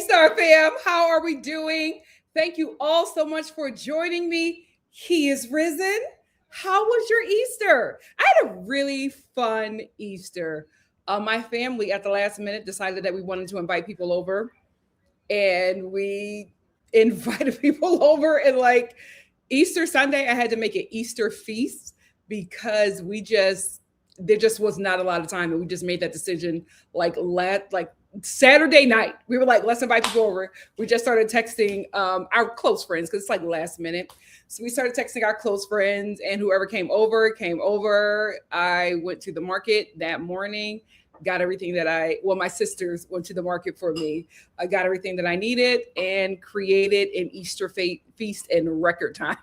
NikkiStar fam, how are we doing? Thank you all so much for joining me. He is risen. How was your Easter? I had a really fun Easter. My family at the last minute decided that we wanted to invite people over, and we invited people over. And like Easter Sunday, I had to make an Easter feast because there just was not a lot of time, and we just made that decision like Saturday night. We were like, let's invite people over. We just started texting our close friends because it's like last minute. So we started texting our close friends, and whoever came over. I went to the market that morning, got everything that my sisters went to the market for me. I got everything that I needed and created an Easter feast in record time.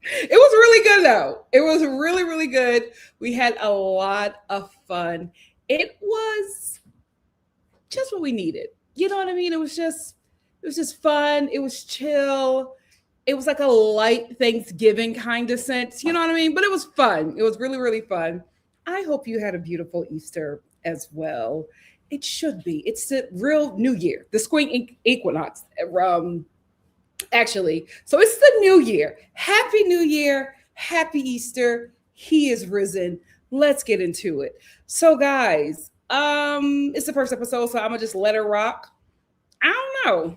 It was really good though. It was really, really good. We had a lot of fun. It was just what we needed. You know what I mean? It was just fun. It was chill. It was like a light Thanksgiving kind of sense. You know what I mean? But it was fun. It was really, really fun. I hope you had a beautiful Easter as well. It should be. It's the real New Year, the spring equinox. Actually, so it's the new year. Happy New Year. Happy Easter. He is risen. Let's get into it. So guys, it's the first episode, so I'm gonna just let it rock. I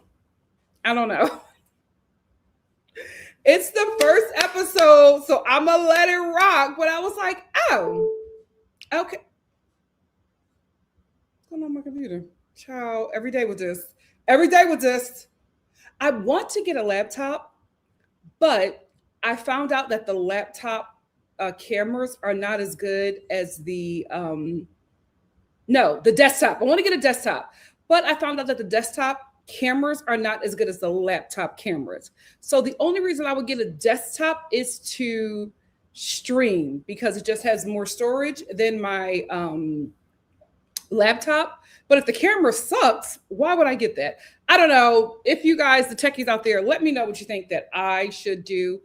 don't know. It's the first episode, so I'm gonna let it rock. But I was like, oh, okay. What's going on my computer? Child, every day with this. I want to get a laptop, but I found out that the laptop cameras are not as good as the desktop. I want to get a desktop, but I found out that the desktop cameras are not as good as the laptop cameras. So the only reason I would get a desktop is to stream because it just has more storage than my laptop. But if the camera sucks, why would I get that? I don't know. If you guys, the techies out there, let me know what you think that I should do.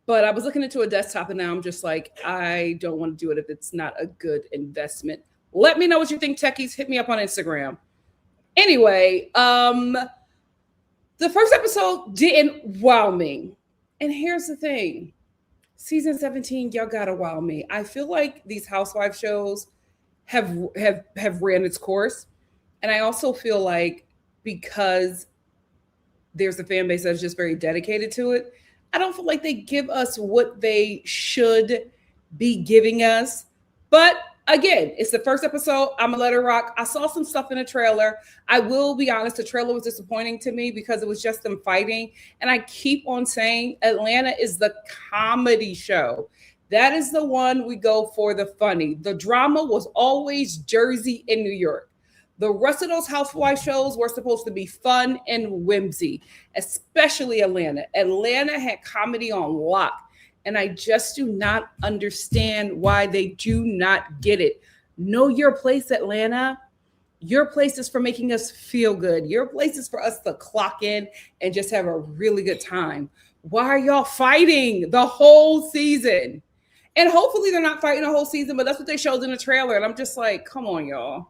But I was looking into a desktop, and now I'm just like, I don't want to do it if it's not a good investment. Let me know what you think, techies. Hit me up on Instagram. Anyway, the first episode didn't wow me. And here's the thing. Season 17, y'all gotta wow me. I feel like these Housewives shows have ran its course. And I also feel like because there's a fan base that's just very dedicated to it, I don't feel like they give us what they should be giving us. But again, it's the first episode. I'm gonna let it rock. I saw some stuff in the trailer. I will be honest, the trailer was disappointing to me because it was just them fighting. And I keep on saying Atlanta is the comedy show. That is the one we go for, the funny. The drama was always Jersey and New York. The rest of those Housewives shows were supposed to be fun and whimsy, especially Atlanta. Atlanta had comedy on lock, and I just do not understand why they do not get it. Know your place, Atlanta. Your place is for making us feel good. Your place is for us to clock in and just have a really good time. Why are y'all fighting the whole season? And hopefully they're not fighting the whole season, but that's what they showed in the trailer. And I'm just like, come on, y'all.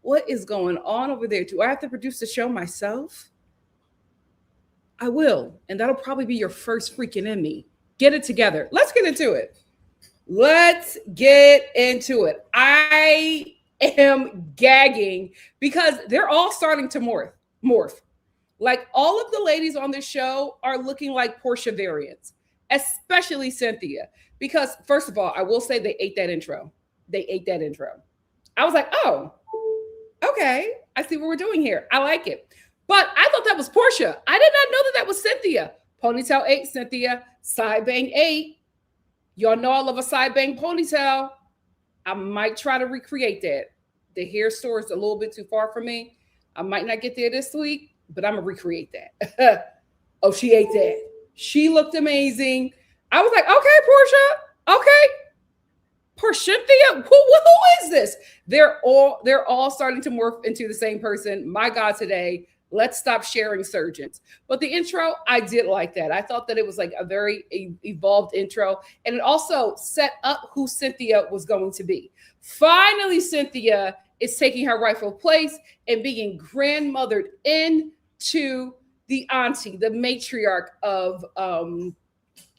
What is going on over there? Do I have to produce the show myself? I will. And that'll probably be your first freaking Emmy. Get it together. Let's get into it. I am gagging because they're all starting to morph. Like all of the ladies on this show are looking like Porsha variants, especially Cynthia. Because first of all, I will say they ate that intro. I was like, oh, okay, I see what we're doing here. I like it. But I thought that was Porsha. I did not know that was Cynthia. Ponytail 8, Cynthia. Side bang 8. Y'all know I love a side bang ponytail. I might try to recreate that. The hair store is a little bit too far for me. I might not get there this week, but I'm going to recreate that. Oh, she ate that. She looked amazing. I was like, okay, Porsha. Okay. Porcynthia, who is this? They're all starting to morph into the same person. My God, today, let's stop sharing surgeons. But the intro, I did like that. I thought that it was like a very evolved intro, and it also set up who Cynthia was going to be. Finally, Cynthia is taking her rightful place and being grandmothered into the auntie, the matriarch of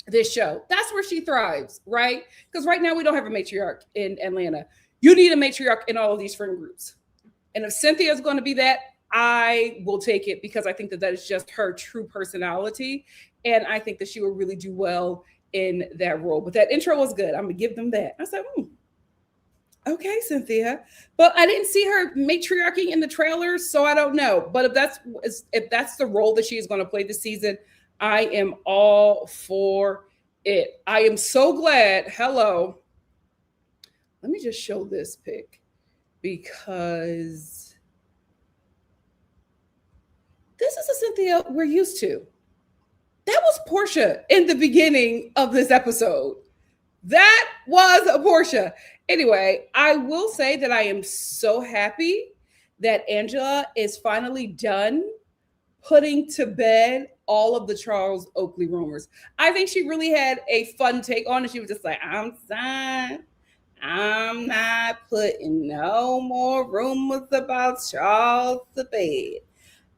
this show. That's where she thrives, right? Because right now we don't have a matriarch in Atlanta. You need a matriarch in all of these friend groups. And if Cynthia is going to be that, I will take it because I think that is just her true personality. And I think that she will really do well in that role. But that intro was good. I'm going to give them that. I said, okay, Cynthia. But I didn't see her matriarchy in the trailers, so I don't know. But if that's the role that she is going to play this season, I am all for it. I am so glad. Hello. Let me just show this pic because this is a Cynthia we're used to. That was Porsha in the beginning of this episode. That was a Porsha. Anyway, I will say that I am so happy that Angela is finally done putting to bed all of the Charles Oakley rumors. I think she really had a fun take on it. She was just like, I'm sorry. I'm not putting no more rumors about Charles to bed.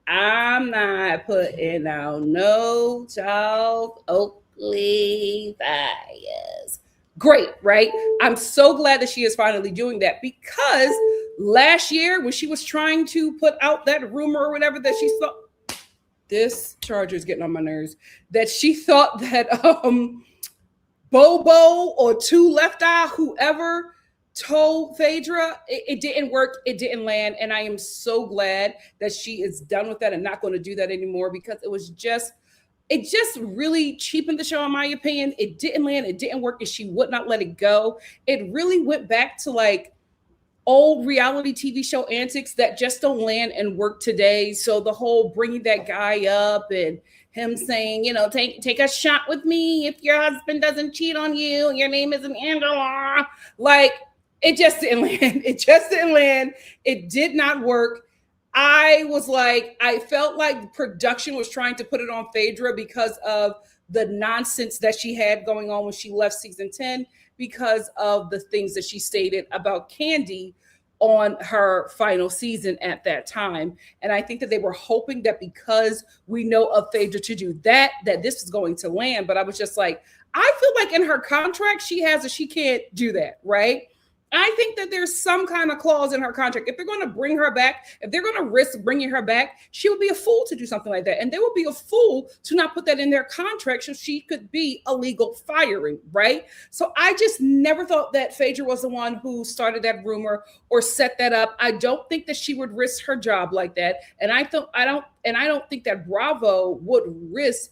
I'm not putting out no Charles Oakley fires. Great, right? I'm so glad that she is finally doing that because last year when she was trying to put out that rumor or whatever that she thought, this charger is getting on my nerves, that she thought that Bobo or Two Left Eye, whoever told Phaedra, it didn't work, it didn't land. And I am so glad that she is done with that and not going to do that anymore because it just really cheapened the show, in my opinion. It didn't land, it didn't work, and she would not let it go. It really went back to like old reality TV show antics that just don't land and work today. So the whole bringing that guy up and him saying, take a shot with me if your husband doesn't cheat on you, your name isn't Angela. Like, it just didn't land. It just didn't land. It did not work. I felt like production was trying to put it on Phaedra because of the nonsense that she had going on when she left season 10, because of the things that she stated about Kandi on her final season at that time. And I think that they were hoping that because we know of Phaedra to do that this is going to land. But I was just like, I feel like in her contract, she can't do that, right? I think that there's some kind of clause in her contract. If they're going to bring her back, if they're going to risk bringing her back, she would be a fool to do something like that. And they would be a fool to not put that in their contract so she could be a legal firing, right? So I just never thought that Phaedra was the one who started that rumor or set that up. I don't think that she would risk her job like that. And I don't think that Bravo would risk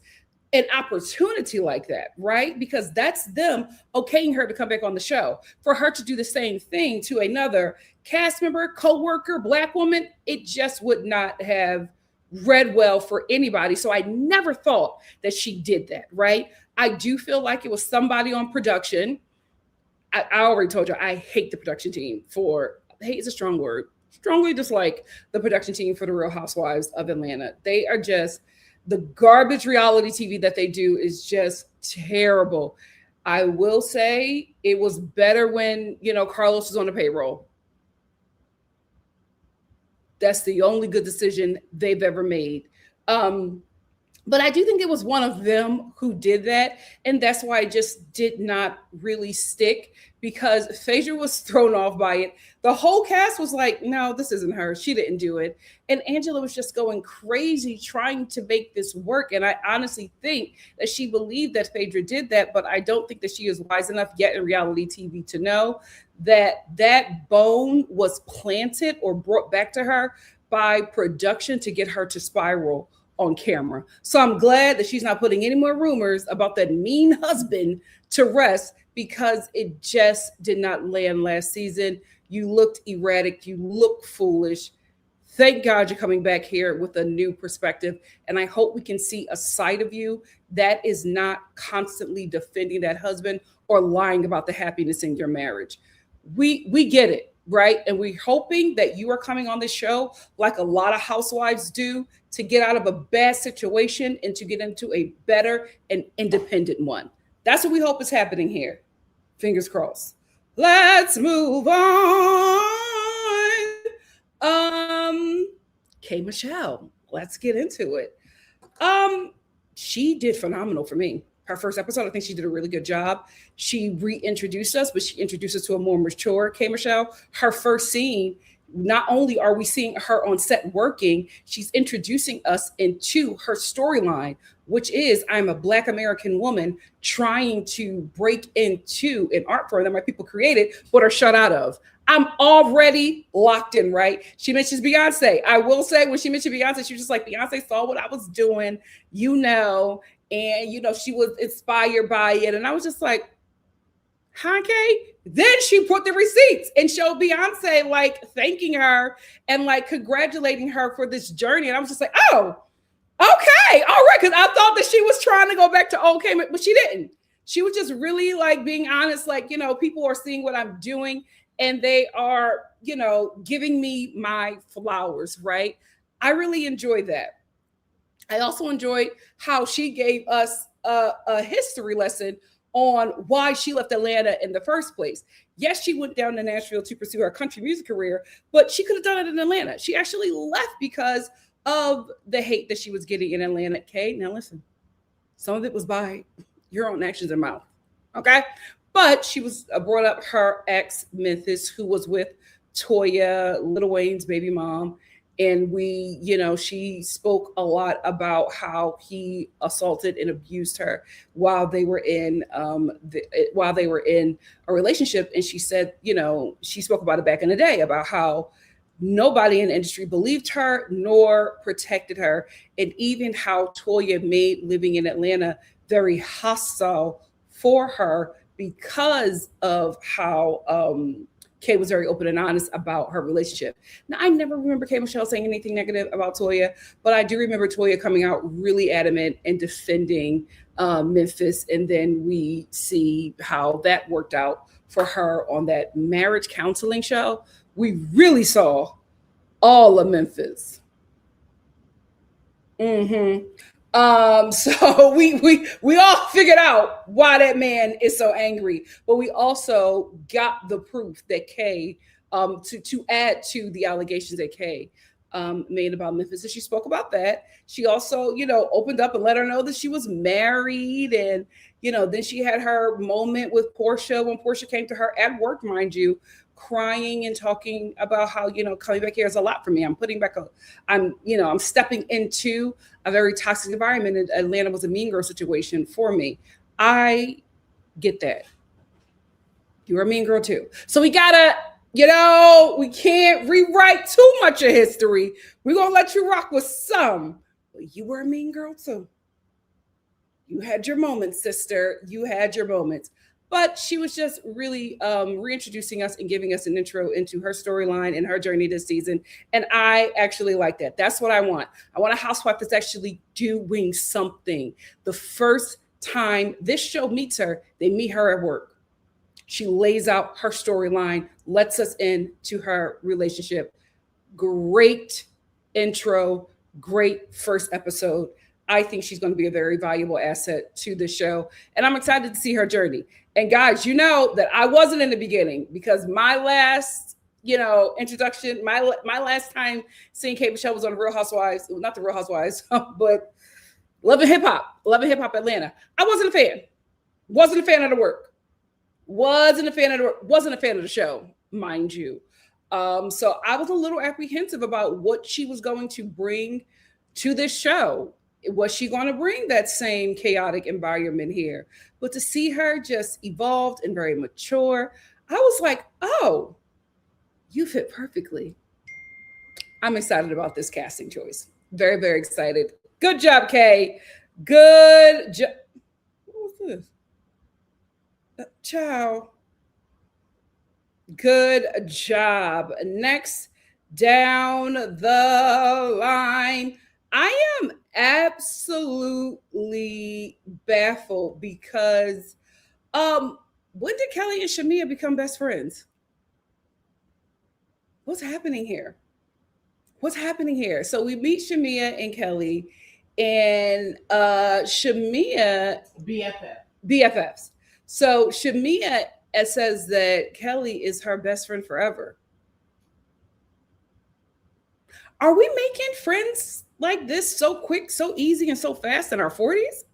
an opportunity like that, right? Because that's them okaying her to come back on the show. For her to do the same thing to another cast member, co-worker, Black woman, it just would not have read well for anybody. So I never thought that she did that, right? I do feel like it was somebody on production. I already told you, I hate the production team hate is a strong word. Strongly dislike the production team for the Real Housewives of Atlanta. They are just, the garbage reality TV that they do is just terrible. I will say it was better when, Carlos was on the payroll. That's the only good decision they've ever made. But I do think it was one of them who did that. And that's why it just did not really stick, because Phaedra was thrown off by it. The whole cast was like, no, this isn't her. She didn't do it. And Angela was just going crazy trying to make this work. And I honestly think that she believed that Phaedra did that, but I don't think that she is wise enough yet in reality TV to know that that bone was planted or brought back to her by production to get her to spiral on camera. So I'm glad that she's not putting any more rumors about that mean husband to rest, because it just did not land last season. You looked erratic. You look foolish. Thank God you're coming back here with a new perspective. And I hope we can see a side of you that is not constantly defending that husband or lying about the happiness in your marriage. We get it, right? And we're hoping that you are coming on this show like a lot of housewives do, to get out of a bad situation and to get into a better and independent one. That's what we hope is happening here. Fingers crossed. Let's move on. K Michelle. Let's get into it. She did phenomenal for me. Her first episode, I think she did a really good job. She reintroduced us, but she introduced us to a more mature K Michelle. Her first scene, not only are we seeing her on set working, she's introducing us into her storyline, which is I'm a Black American woman trying to break into an art form that my people created but are shut out of. I'm already locked in, right? She mentions Beyonce. I will say when she mentioned Beyonce, she was just like, Beyonce saw what I was doing, and she was inspired by it. And I was just like, huh, Kay? Then she put the receipts and showed Beyonce like thanking her and like congratulating her for this journey. And I was just like, oh, okay, all right. Cause I thought that she was trying to go back to okay, but she didn't. She was just really like being honest, like, people are seeing what I'm doing and they are, giving me my flowers, right? I really enjoyed that. I also enjoyed how she gave us a history lesson on why she left Atlanta in the first place. Yes, she went down to Nashville to pursue her country music career, but she could have done it in Atlanta. She actually left because of the hate that she was getting in Atlanta. Okay, now listen, some of it was by your own actions and mouth. Okay, but she was brought up her ex Memphis, who was with Toya, Lil Wayne's baby mom, and she spoke a lot about how he assaulted and abused her while they were in a relationship. And she said, she spoke about it back in the day about how nobody in the industry believed her nor protected her, and even how Toya made living in Atlanta very hostile for her because of how Kay was very open and honest about her relationship. Now, I never remember Kay Michelle saying anything negative about Toya, but I do remember Toya coming out really adamant and defending Memphis. And then we see how that worked out for her on that marriage counseling show. We really saw all of Memphis. Mm-hmm. So we all figured out why that man is so angry, but we also got the proof that Kay, to add to the allegations that Kay made about Memphis. And she spoke about that. She also, opened up and let her know that she was married, and then she had her moment with Porsha when Porsha came to her at work, mind you, crying and talking about how coming back here is a lot for me. I'm stepping into a very toxic environment, and Atlanta was a mean girl situation for me. I get that. You're a mean girl too. So we gotta, we can't rewrite too much of history. We're gonna let you rock with some. But you were a mean girl too. You had your moments, sister. You had your moments. But she was just really reintroducing us and giving us an intro into her storyline and her journey this season. And I actually like that. That's what I want. I want a housewife that's actually doing something. The first time this show meets her, they meet her at work. She lays out her storyline, lets us into her relationship. Great intro, great first episode. I think she's going to be a very valuable asset to the show. And I'm excited to see her journey. And guys, you know that I wasn't in the beginning, because my last, introduction, my last time seeing Kate Michelle was on the Real Housewives, not the Real Housewives, but Love and Hip Hop Atlanta. I wasn't a fan. Wasn't a fan of the work. Wasn't a fan of the show, mind you. So I was a little apprehensive about what she was going to bring to this show. Was she going to bring that same chaotic environment here? But to see her just evolved and very mature, I was like, oh, you fit perfectly. I'm excited about this casting choice. Very, very excited. Good job, Kay. Good job. What was this? Ciao. Good job. Next down the line, I am absolutely baffled because when did Kelly and Shamea become best friends? What's happening here? So we meet Shamea and Kelly, and Shamea BFFs. So Shamea says that Kelly is her best friend forever. Are we making friends like this so quick, so easy, and so fast in our 40s?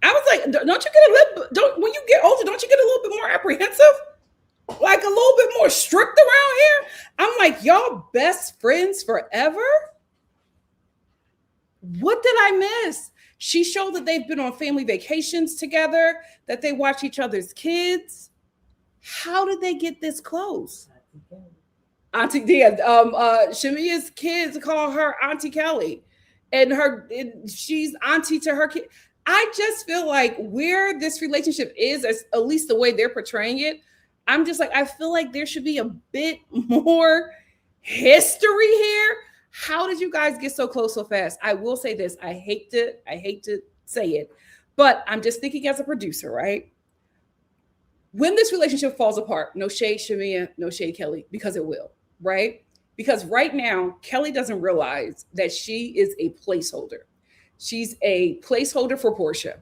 I was like, don't you get a little, don't, when you get older, don't you get a little bit more apprehensive? Like a little bit more strict around here? I'm like, y'all best friends forever? What did I miss? She showed that they've been on family vacations together, that they watch each other's kids. How did they get this close? Auntie Dia, Shamea's kids call her Auntie Kelly, and she's auntie to her kid. I just feel like where this relationship is, as at least the way they're portraying it, I'm just like, I feel like there should be a bit more history here. How did you guys get so close so fast? I will say this. I hate to say it, but I'm just thinking as a producer, right? When this relationship falls apart, no shade Shamea, no shade Kelly, because it will, right? Because right now, Kelly doesn't realize that she is a placeholder. She's a placeholder for Porsha.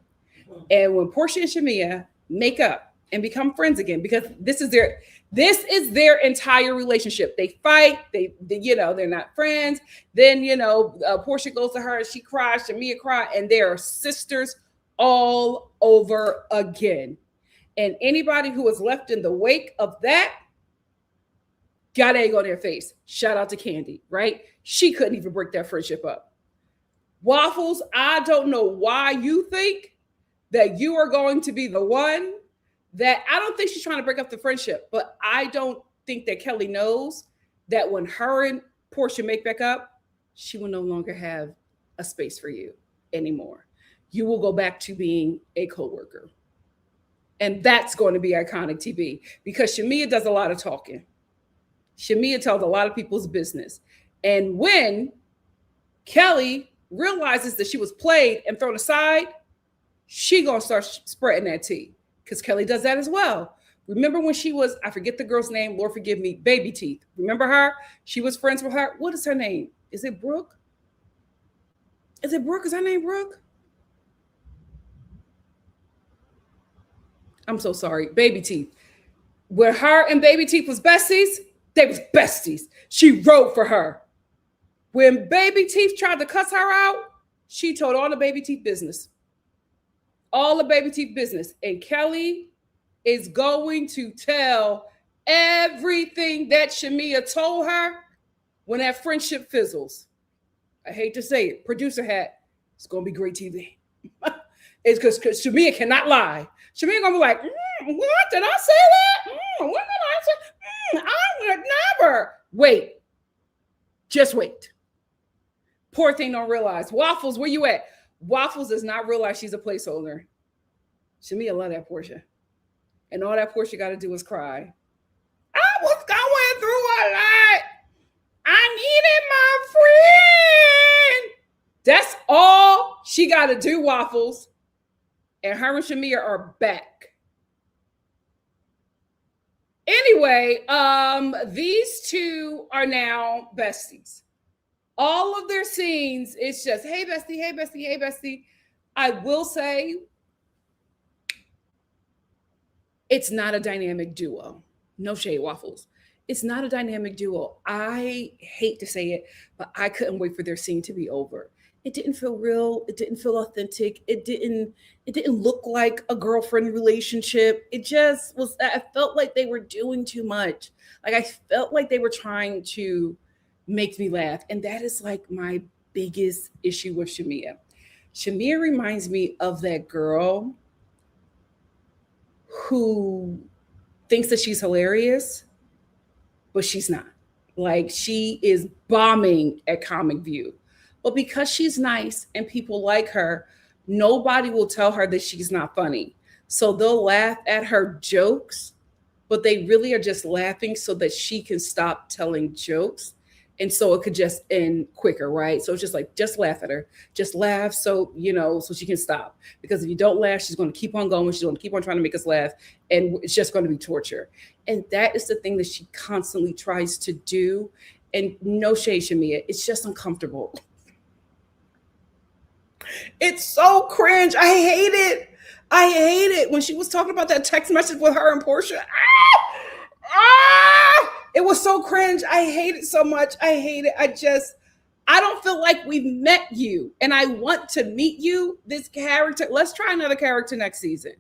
And when Porsha and Shamea make up and become friends again, because this is their entire relationship. They fight, they're not friends. Then, Porsha goes to her and she cries, Shamea cries, and they are sisters all over again. And anybody who was left in the wake of that got egg on their face. Shout out to Candy, right? She couldn't even break that friendship up. Waffles, I don't know why you think that you are going to be the one that, I don't think she's trying to break up the friendship, but I don't think that Kelly knows that when her and Porsha make back up, she will no longer have a space for you anymore. You will go back to being a coworker. And that's going to be iconic TV because Shamea does a lot of talking. Shamea tells a lot of people's business. And when Kelly realizes that she was played and thrown aside, she going to start spreading that tea because Kelly does that as well. Remember when she was, I forget the girl's name, Lord forgive me, Baby Teeth. Remember her? She was friends with her. What is her name? Is it Brooke? Is it Brooke? Is her name Brooke? I'm so sorry. Baby Teeth. Where her and Baby Teeth was besties, they was besties. She wrote for her. When Baby Teeth tried to cuss her out, she told all the Baby Teeth business. All the Baby Teeth business. And Kelly is going to tell everything that Shamea told her when that friendship fizzles. I hate to say it. Producer hat. It's going to be great TV. It's because Shamea cannot lie. Shamea gonna be like, what? Did I say that? What did I say? I would never. Wait. Just wait. Poor thing don't realize. Waffles, where you at? Waffles does not realize she's a placeholder. Shamea love that Porsha. And all that Porsha got to do is cry. I was going through a lot. I needed my friend. That's all she got to do, Waffles. And her and Shamea are back. Anyway, these two are now besties. All of their scenes, it's just, hey, bestie, hey, bestie, hey, bestie. I will say, it's not a dynamic duo. No shade, Waffles. It's not a dynamic duo. I hate to say it, but I couldn't wait for their scene to be over. It didn't feel real. It didn't feel authentic. It didn't look like a girlfriend relationship. It just was, I felt like they were doing too much. Like I felt like they were trying to make me laugh. And that is like my biggest issue with Shamea. Shamea reminds me of that girl who thinks that she's hilarious, but she's not. Like she is bombing at Comic View. But because she's nice and people like her, nobody will tell her that she's not funny. So they'll laugh at her jokes, but they really are just laughing so that she can stop telling jokes. And so it could just end quicker, right? So it's just like, just laugh at her. Just laugh so, so she can stop. Because if you don't laugh, she's going to keep on going. She's going to keep on trying to make us laugh. And it's just going to be torture. And that is the thing that she constantly tries to do. And no shade, Shamea, it's just uncomfortable. It's so cringe. I hate it. I hate it. When she was talking about that text message with her and Porsha, It was so cringe. I hate it so much. I hate it. I don't feel like we've met you, and I want to meet you. This character, let's try another character next season.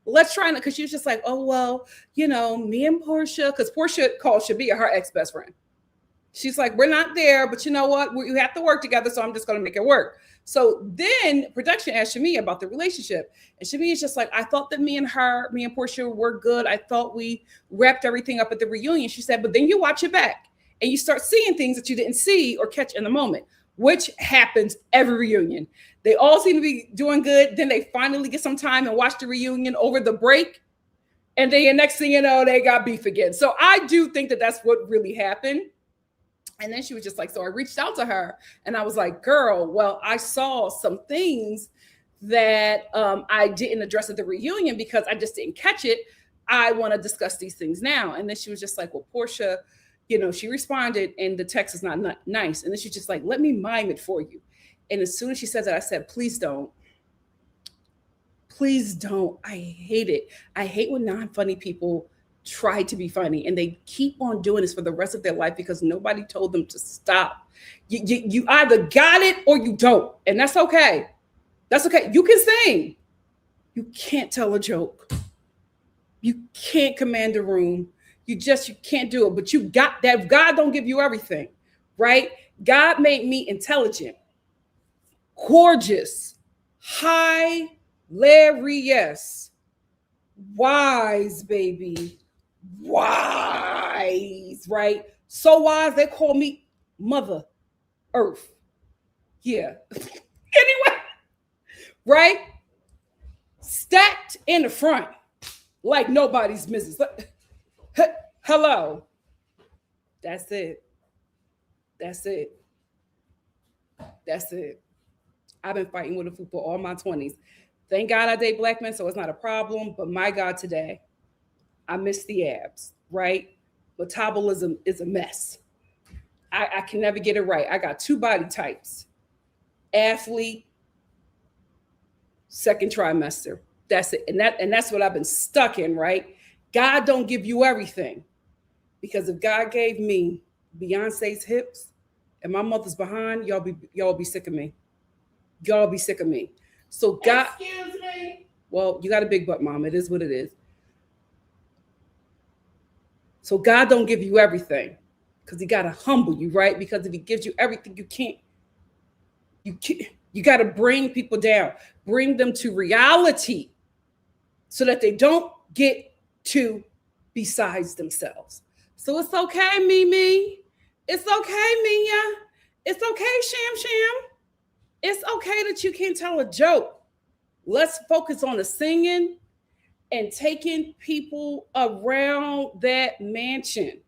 Let's try it, because she was just like, oh, well, me and Porsha, because Porsha called Shamea her ex-best friend. She's like, we're not there, but you know what? We have to work together, so I'm just going to make it work. So then production asked Shamea about the relationship. And Shamea's just like, I thought that me and Porsha were good. I thought we wrapped everything up at the reunion. She said, but then you watch it back and you start seeing things that you didn't see or catch in the moment, which happens every reunion. They all seem to be doing good. Then they finally get some time and watch the reunion over the break. And then the next thing you know, they got beef again. So I do think that that's what really happened. And then she was just like, so I reached out to her and I was like, girl, well, I saw some things that I didn't address at the reunion because I just didn't catch it. I want to discuss these things now. And then she was just like, well, Porsha, she responded and the text is not nice. And then she's just like, let me mime it for you. And as soon as she said that, I said, please don't. Please don't. I hate it. I hate when non-funny people try to be funny and they keep on doing this for the rest of their life because nobody told them to stop. You either got it or you don't, and that's okay. That's okay. You can sing. You can't tell a joke. You can't command a room. You can't do it, but you got that. God don't give you everything, right? God made me intelligent, gorgeous, hilarious, wise, baby. Wise, right? So wise, they call me Mother Earth. Yeah. Anyway, right? Stacked in the front like nobody's business. Hello. That's it. That's it. That's it. I've been fighting with a fool for all my 20s. Thank God I date black men, so it's not a problem. But my God, today, I miss the abs, right? Metabolism is a mess. I can never get it right. I got 2 body types. Athlete, second trimester. That's it. And that's what I've been stuck in, right? God don't give you everything. Because if God gave me Beyonce's hips and my mother's behind, y'all be sick of me. Y'all be sick of me. So God, excuse me. Well, you got a big butt, Mom. It is what it is. So God don't give you everything because he got to humble you, right? Because if he gives you everything, you got to bring people down, bring them to reality so that they don't get too besides themselves. So it's okay, Mimi. It's okay, Mia. It's okay, Sham. It's okay that you can't tell a joke. Let's focus on the singing and taking people around that mansion.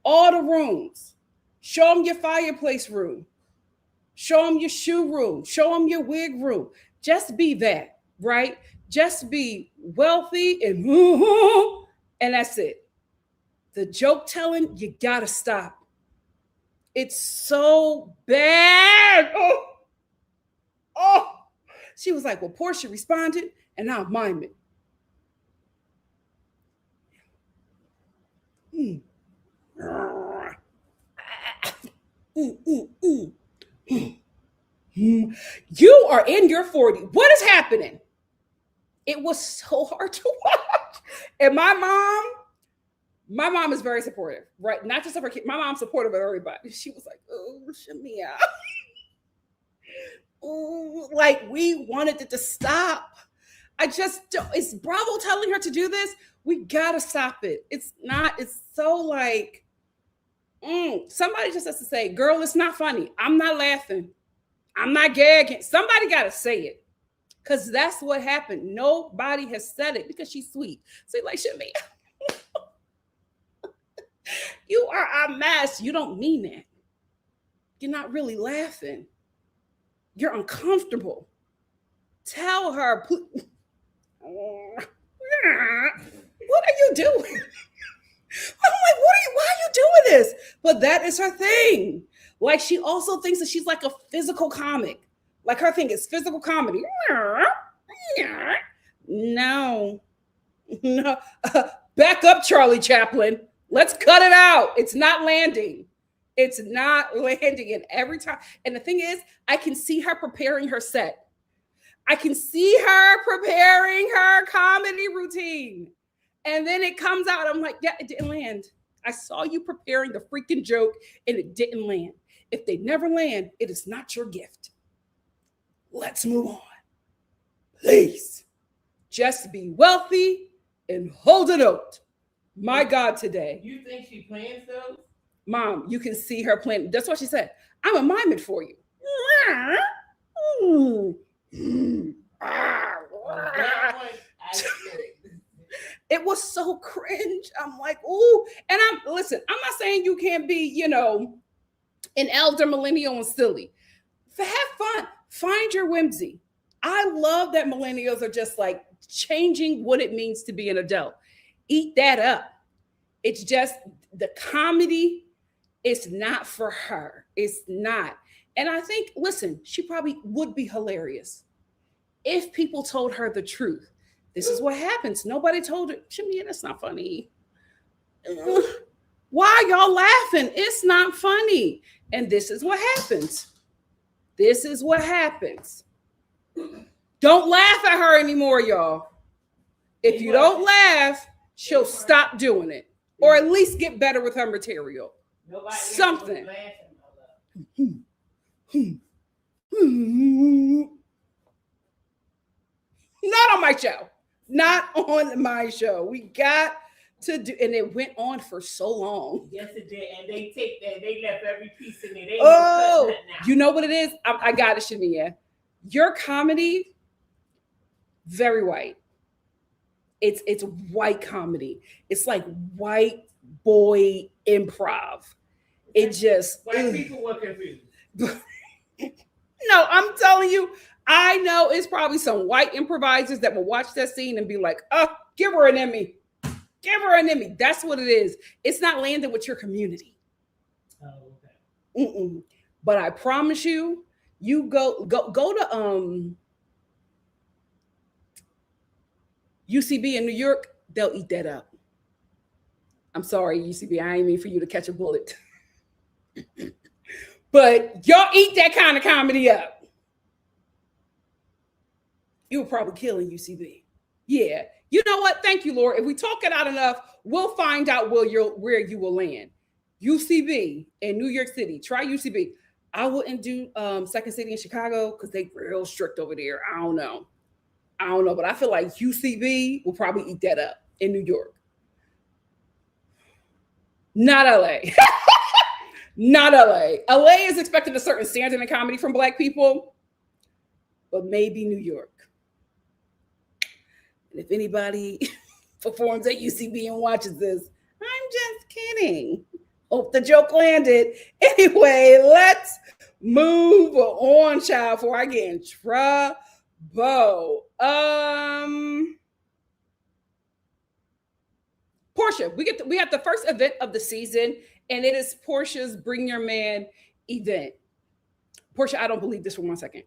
All the rooms. Show them your fireplace room. Show them your shoe room. Show them your wig room. Just be that, right? Just be wealthy and that's it. The joke telling, you gotta stop. It's so bad. Oh. She was like, well, Porsha responded and I'll mime it. You are in your 40s. What is happening? It was so hard to watch. And my mom is very supportive, right? Not just of her kid. My mom's supportive of everybody. She was like, oh, Shamea. Oh, like we wanted it to stop. I just don't. Is Bravo telling her to do this? We gotta stop it. It's so like, somebody just has to say, girl, it's not funny. I'm not laughing. I'm not gagging. Somebody gotta say it. Because that's what happened. Nobody has said it because she's sweet. So like, Shamea, you are a mess. You don't mean that. You're not really laughing. You're uncomfortable. Tell her, what are you doing? I'm like, why are you doing this? But that is her thing. Like, she also thinks that she's like a physical comic. Like, her thing is physical comedy. No. Back up, Charlie Chaplin. Let's cut it out. It's not landing. It's not landing. And every time, and the thing is, I can see her preparing her set. I can see her preparing her comedy routine. And then it comes out. I'm like, yeah, it didn't land. I saw you preparing the freaking joke and it didn't land. If they never land, it is not your gift. Let's move on. Please. Just be wealthy and hold a note. My God, today. You think she plans those? Mom, you can see her plan. That's what she said. I'm a mime it for you. It was so cringe. I'm like, ooh. And I'm not saying you can't be, an elder millennial and silly. Have fun. Find your whimsy. I love that millennials are just like changing what it means to be an adult. Eat that up. It's just the comedy is not for her. It's not. And I think, listen, she probably would be hilarious if people told her the truth. This is what happens. Nobody told her, Shamea, that's not funny. Why are y'all laughing? It's not funny. And this is what happens. This is what happens. Don't laugh at her anymore, y'all. If you don't laugh, she'll stop doing it. Or at least get better with her material. Something. Not on my show. Not on my show. We got to do, and it went on for so long. Yes, it did. And they take that. They left every piece in there. You know what it is? I got it, Shamea. Your comedy, very white. It's white comedy. It's like white boy improv. It just white people were confused. No, I'm telling you, I know it's probably some white improvisers that will watch that scene and be like, oh, give her an Emmy. Give her an Emmy. That's what it is. It's not landing with your community. Oh, okay. But I promise you, you go to UCB in New York, they'll eat that up. I'm sorry, UCB, I ain't mean for you to catch a bullet. But y'all eat that kind of comedy up. You were probably killing UCB. Yeah. You know what? Thank you, Lord. If we talk it out enough, we'll find out where you will land. UCB in New York City. Try UCB. I wouldn't do Second City in Chicago because they real strict over there. I don't know. But I feel like UCB will probably eat that up in New York. Not LA. Not LA. LA is expecting a certain standard in comedy from Black people, but maybe New York. And if anybody performs at UCB and watches this, I'm just kidding. Hope the joke landed. Anyway, let's move on, child, before I get in trouble. Porsha, we have the first event of the season, and it is Porsha's Bring Your Man event. Porsha, I don't believe this for 1 second.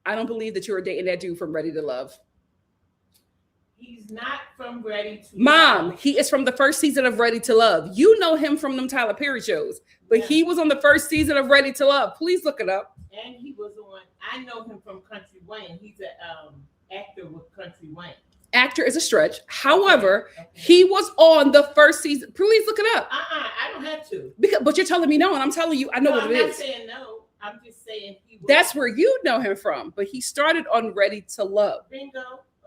I don't believe that you're dating that dude from Ready to Love. He's not from Ready to Mom, Love. he is from the first season of Ready to Love. You know him from them Tyler Perry shows, but yeah. He was on the first season of Ready to Love. Please look it up. And he was on, I know him from Country Wayne. He's an actor with Country Wayne. Actor is a stretch. However, okay. He was on the first season. Please look it up. I don't have to. But you're telling me no, and I'm telling you I know what it is. I'm not saying no. I'm just saying he was. That's where you know him from. But he started on Ready to Love. Bingo.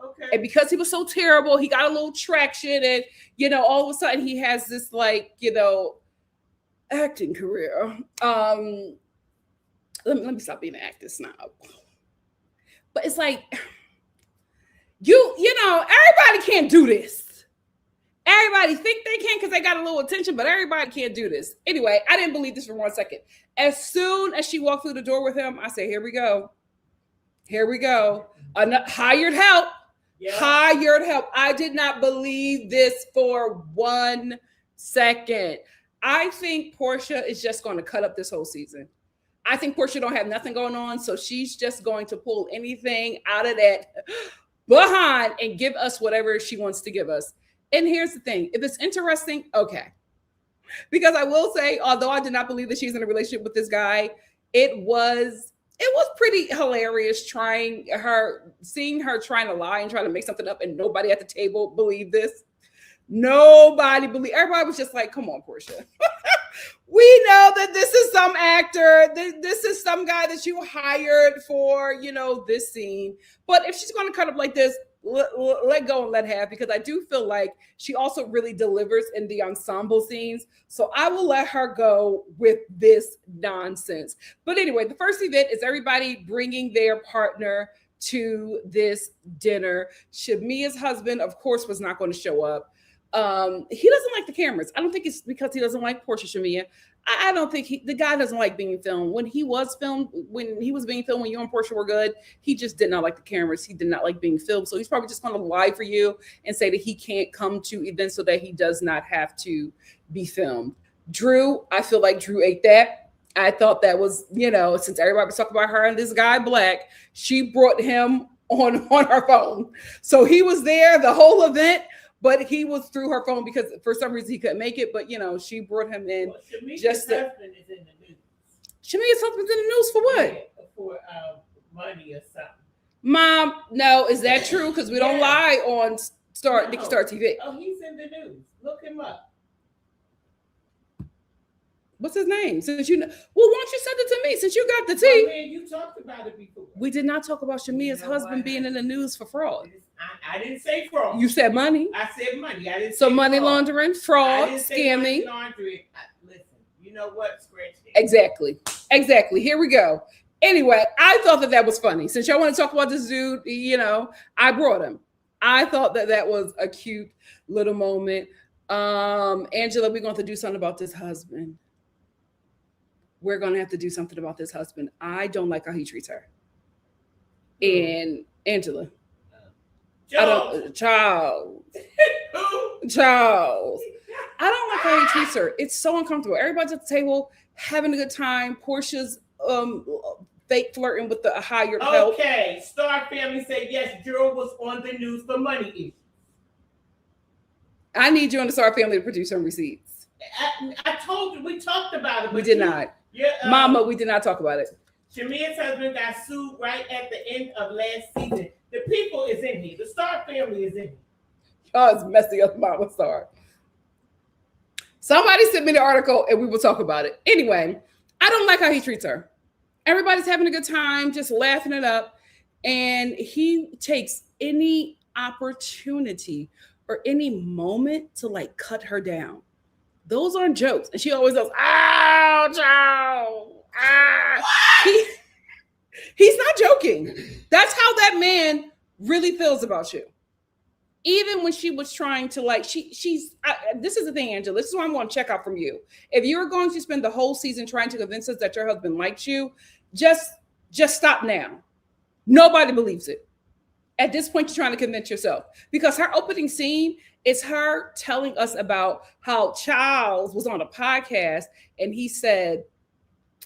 Okay. And because he was so terrible, he got a little traction, and all of a sudden he has this acting career. Let me stop being an actor snob. But it's like everybody can't do this. Everybody think they can because they got a little attention, but everybody can't do this. Anyway, I didn't believe this for 1 second. As soon as she walked through the door with him, I said, here we go. Here we go. Hired help. Yeah. Hired help. I did not believe this for 1 second. I think Porsha is just going to cut up this whole season. I think Porsha don't have nothing going on, so she's just going to pull anything out of that behind and give us whatever she wants to give us. And here's the thing. If it's interesting, okay. Because I will say, although I did not believe that she's in a relationship with this guy, it was pretty hilarious seeing her trying to lie and trying to make something up, and nobody at the table believed this. Everybody was just like, come on, Porsha. We know that this is some actor. This is some guy that you hired for, this scene. But if she's going to cut up like this, let go and let have, because I do feel like she also really delivers in the ensemble scenes. So I will let her go with this nonsense. But anyway, the first event is everybody bringing their partner to this dinner. Shamea's husband, of course, was not going to show up. He doesn't like the cameras. I don't think it's because he doesn't like Porsha Shamea. I don't think the guy doesn't like being filmed. When he was being filmed, when you and Porsha were good, he just did not like the cameras. He did not like being filmed. So he's probably just going to lie for you and say that he can't come to events so that he does not have to be filmed. Drew, I feel like Drew ate that. I thought that was, since everybody was talking about her and this guy Black, she brought him on her phone. So he was there the whole event, but he was through her phone because for some reason he couldn't make it. But, she brought him in. Well, Shamea's husband is in the news. Shamea's husband's in the news for what? Yeah, for money or something. Mom, no, is that true? Because we don't lie on NikkiStar TV. Oh, he's in the news. Look him up. What's his name? Since you know, well, why don't you send it to me since you got the tea? Man, you talked about it before. We did not talk about Shamea's husband being in the news for fraud. I didn't say fraud. You said money. I said money. I didn't. So say money fraud. laundering, fraud, scamming. Laundering. Listen, you know what? Scratch that. Exactly. Here we go. Anyway, I thought that was funny. Since y'all want to talk about this dude, I brought him. I thought that was a cute little moment. Angela, we're going to have to do something about this husband. We're going to have to do something about this husband. I don't like how he treats her. And Angela. Charles. I don't like how he treats her. It's so uncomfortable. Everybody's at the table having a good time. Portia's fake flirting with the hired help. Okay, Star family said yes, Drew was on the news for money issues. I need you and the Star family to produce some receipts. I told you, we talked about it. We did not. Yeah, Mama, we did not talk about it. Shamea's husband got sued right at the end of last season. The people is in here. The Star family is in here. Oh, it's messing up Mama Star. Somebody sent me the article and we will talk about it. Anyway, I don't like how he treats her. Everybody's having a good time, just laughing it up. And he takes any opportunity or any moment to cut her down. Those aren't jokes. And she always goes, ouch, ow, ah. He's not joking. That's how that man really feels about you. Even when she was trying to this is the thing, Angela, this is what I'm going to check out from you. If you're going to spend the whole season trying to convince us that your husband likes you, just stop now. Nobody believes it. At this point, you're trying to convince yourself, because her opening scene is her telling us about how Charles was on a podcast and he said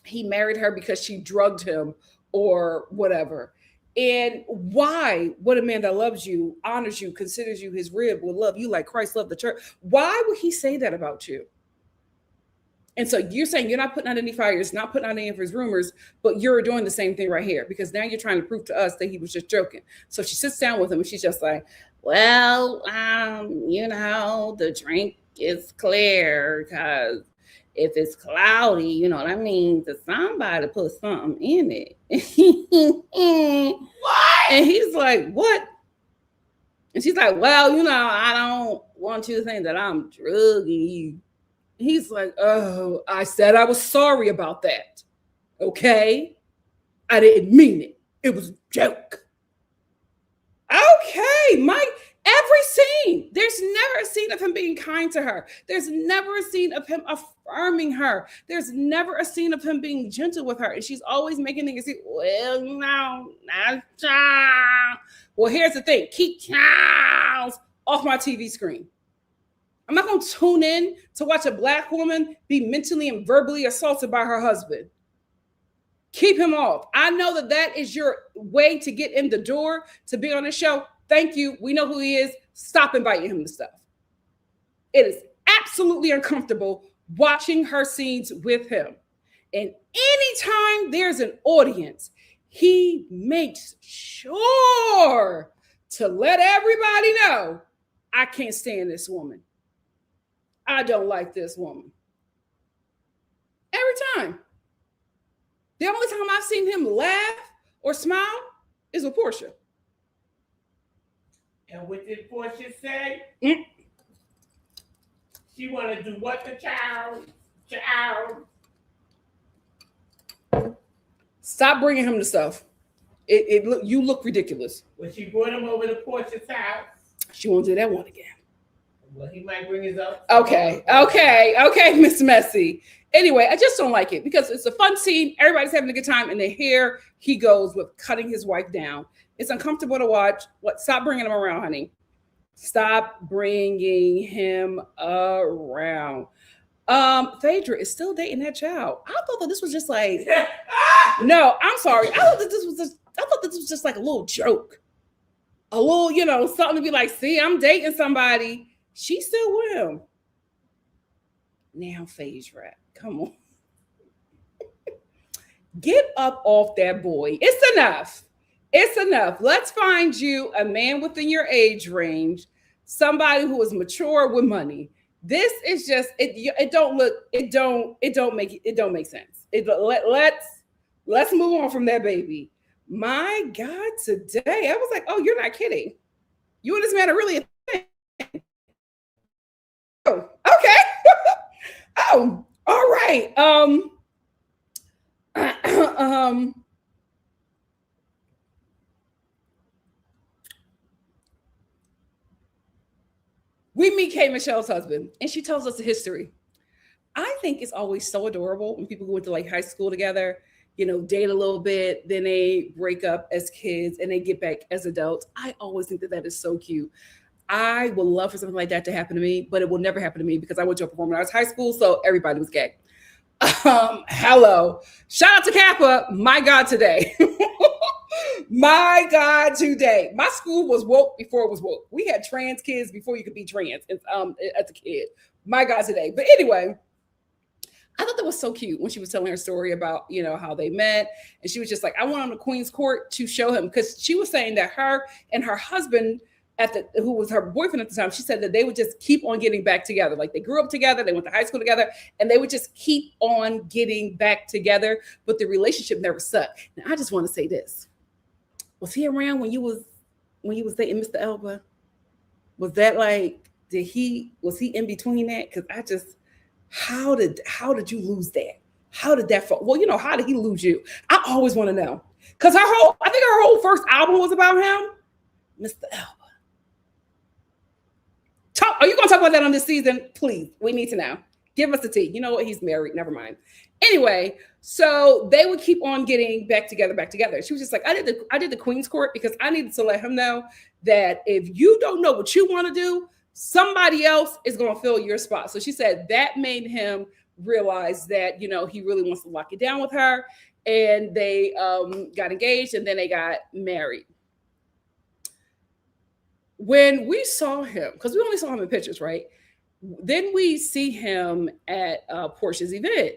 he married her because she drugged him or whatever. And why would a man that loves you, honors you, considers you his rib, will love you like Christ loved the church? Why would he say that about you? And so you're saying you're not putting out any fires, not putting out any of his rumors, but you're doing the same thing right here, because now you're trying to prove to us that he was just joking. So she sits down with him and she's just like, well, the drink is clear, because if it's cloudy, that means that somebody put something in it. What? And he's like, what? And she's like, well, I don't want you to think that I'm drugging you. He's like, oh, I said I was sorry about that. Okay? I didn't mean it. It was a joke. Okay, Mike. Every scene, there's never a scene of him being kind to her. There's never a scene of him affirming her. There's never a scene of him being gentle with her. And she's always making things say, well, not Charles. Well, here's the thing. Keep Charles off my TV screen. I'm not going to tune in to watch a Black woman be mentally and verbally assaulted by her husband. Keep him off. I know that is your way to get in the door to be on the show. Thank you. We know who he is. Stop inviting him to stuff. It is absolutely uncomfortable watching her scenes with him. And anytime there's an audience, he makes sure to let everybody know, I can't stand this woman. I don't like this woman. Every time. The only time I've seen him laugh or smile is with Porsha. And what did Porsha say? Mm. She want to do what the child? Stop bringing him to stuff. You look ridiculous. When she brought him over to Porsha's house. She won't do that one again. Well, he might bring his up. Okay, Miss Messy. Anyway, I just don't like it because it's a fun scene. Everybody's having a good time, and then here he goes with cutting his wife down. It's uncomfortable to watch. Stop bringing him around, honey. Stop bringing him around. Phaedra is still dating that child. I thought that this was just like, no, I'm sorry. I thought this was just like a little joke. A little, something to be like, see, I'm dating somebody. She's still with him. Now, Phaedra, come on. Get up off that boy. It's enough. It's enough. Let's find you a man within your age range, somebody who is mature with money. This is just it don't make sense. Let's move on from that baby. My God, today I was like, oh, you're not kidding. You and this man are really a thing. Oh, okay. Oh, all right. We meet K. Michelle's husband, and she tells us the history. I think it's always so adorable when people go into like high school together, date a little bit, then they break up as kids and they get back as adults. I always think that is so cute. I would love for something like that to happen to me, but it will never happen to me because I went to a performance when I was high school, so everybody was gay. Hello. Shout out to Kappa. My God, today. My God, today. My school was woke before it was woke. We had trans kids before you could be trans as a kid. My God, today. But anyway, I thought that was so cute when she was telling her story about, how they met. And she was just like, I went on the Queen's Court to show him, because she was saying that her and her husband, who was her boyfriend at the time, she said that they would just keep on getting back together. Like they grew up together, they went to high school together, and they would just keep on getting back together, but the relationship never stuck. Now, I just want to say this. Was he around when you was dating Mr. Elba? Was that like, was he in between that? Because how did you lose that? How did that fall? Well, how did he lose you? I always want to know. Because I think her whole first album was about him. Mr. Elba. Are you going to talk about that on this season? Please, we need to know. Give us the tea. You know what? He's married. Never mind. Anyway, so they would keep on getting back together. She was just like, I did the Queen's Court because I needed to let him know that if you don't know what you want to do, somebody else is going to fill your spot. So she said that made him realize that, he really wants to lock it down with her. And they got engaged and then they got married. When we saw him, because we only saw him in pictures, right? Then we see him at Porsha's event.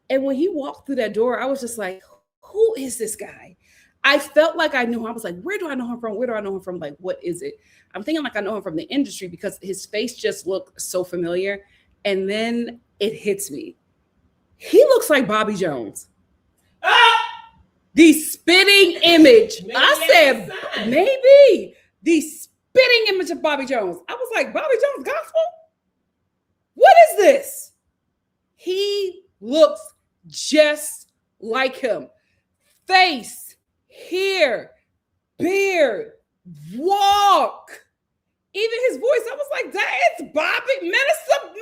And when he walked through that door, I was just like, who is this guy? I felt like I knew him. I was like, where do I know him from? Where do I know him from? Like, what is it? I'm thinking like I know him from the industry because his face just looked so familiar. And then it hits me. He looks like Bobby Jones. The spitting image. I said, maybe. The spitting image of Bobby Jones. I was like, Bobby Jones gospel? What is this? He looks just like him. Face, hair, beard, walk. Even his voice, I was like, that is Bobby, Minister of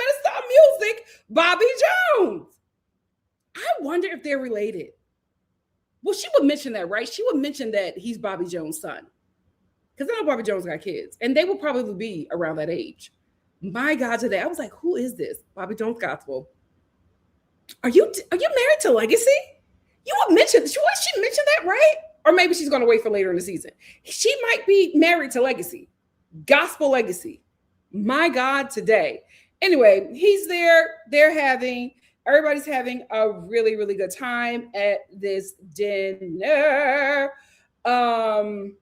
Music, Bobby Jones. I wonder if they're related. Well, she would mention that, right? She would mention that he's Bobby Jones' son. Because I know Bobby Jones got kids. And they will probably be around that age. My God, today, I was like, who is this? Bobby Jones Gospel. Are you married to Legacy? You would mention, she mentioned that, right? Or maybe she's going to wait for later in the season. She might be married to Legacy. Gospel Legacy. My God, today. Anyway, he's there. Everybody's having a really, really good time at this dinner. Um,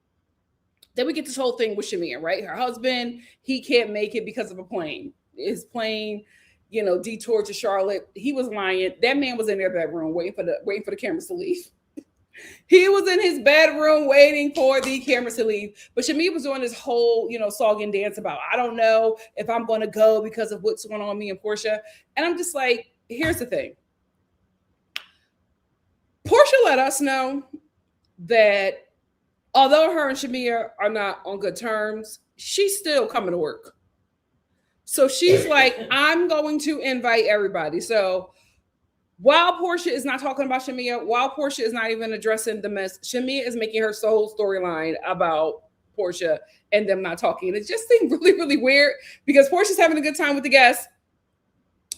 then we get this whole thing with Shamea, right? Her husband, he can't make it because of a plane. His plane, detoured to Charlotte. He was lying. That man was in their bedroom waiting for the cameras to leave. He was in his bedroom waiting for the cameras to leave. But Shamea was doing this whole, song and dance about, I don't know if I'm going to go because of what's going on with me and Porsha. And I'm just like, here's the thing. Porsha let us know that although her and Shamea are not on good terms, she's still coming to work. So she's like, I'm going to invite everybody. So while Porsha is not talking about Shamea, while Porsha is not even addressing the mess, Shamea is making her whole storyline about Porsha and them not talking. And it just seemed really, really weird because Porsha's having a good time with the guests,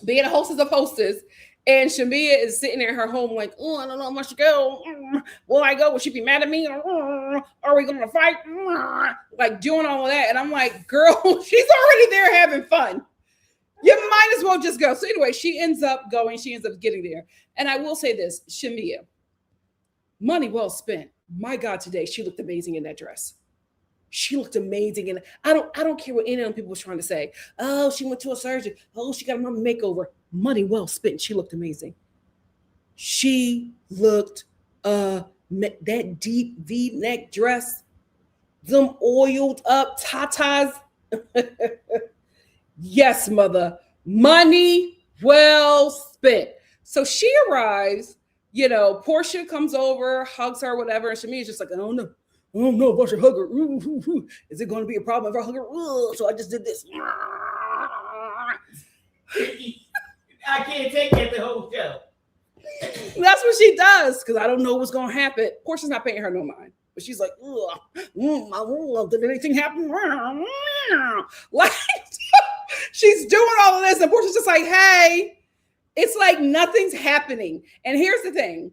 being a hostess of hostess. And Shamea is sitting there in her home like, oh, I don't know if I should go. Will I go? Will she be mad at me? Are we going to fight? Like doing all of that. And I'm like, girl, she's already there having fun. You might as well just go. So anyway, she ends up going. She ends up getting there. And I will say this, Shamea, money well spent. My God, today she looked amazing in that dress. She looked amazing. And I don't care what any of them people was trying to say. Oh, she went to a surgeon. Oh, she got a makeover. Money well spent. She looked amazing. She looked that deep V-neck dress, them oiled up tatas. Yes, mother. Money well spent. So she arrives, Porsha comes over, hugs her, whatever. And Shamea's just like, I don't know if I should hug her. Is it going to be a problem if I hug her? So I just did this. I can't take that the whole show. That's what she does, because I don't know what's going to happen. Porsha's not paying her no mind. But she's like, did anything happen? Like, she's doing all of this, and Porsha's just like, hey, it's like nothing's happening. And here's the thing.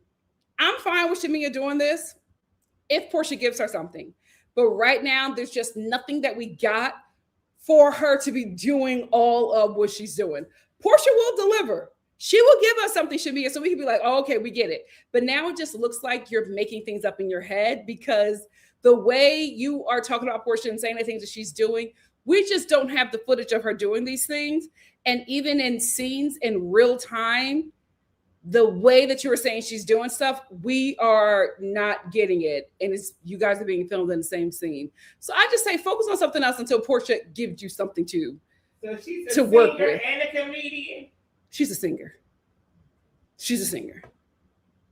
I'm fine with Shamea doing this if Porsha gives her something. But right now, there's just nothing that we got for her to be doing all of what she's doing. Porsha will deliver. She will give us something, Shamea, so we can be like, oh, okay, we get it. But now it just looks like you're making things up in your head, because the way you are talking about Porsha and saying the things that she's doing, we just don't have the footage of her doing these things. And even in scenes in real time, the way that you were saying she's doing stuff, we are not getting it. And you guys are being filmed in the same scene. So I just say focus on something else until Porsha gives you something to work with. And a comedian. She's a singer.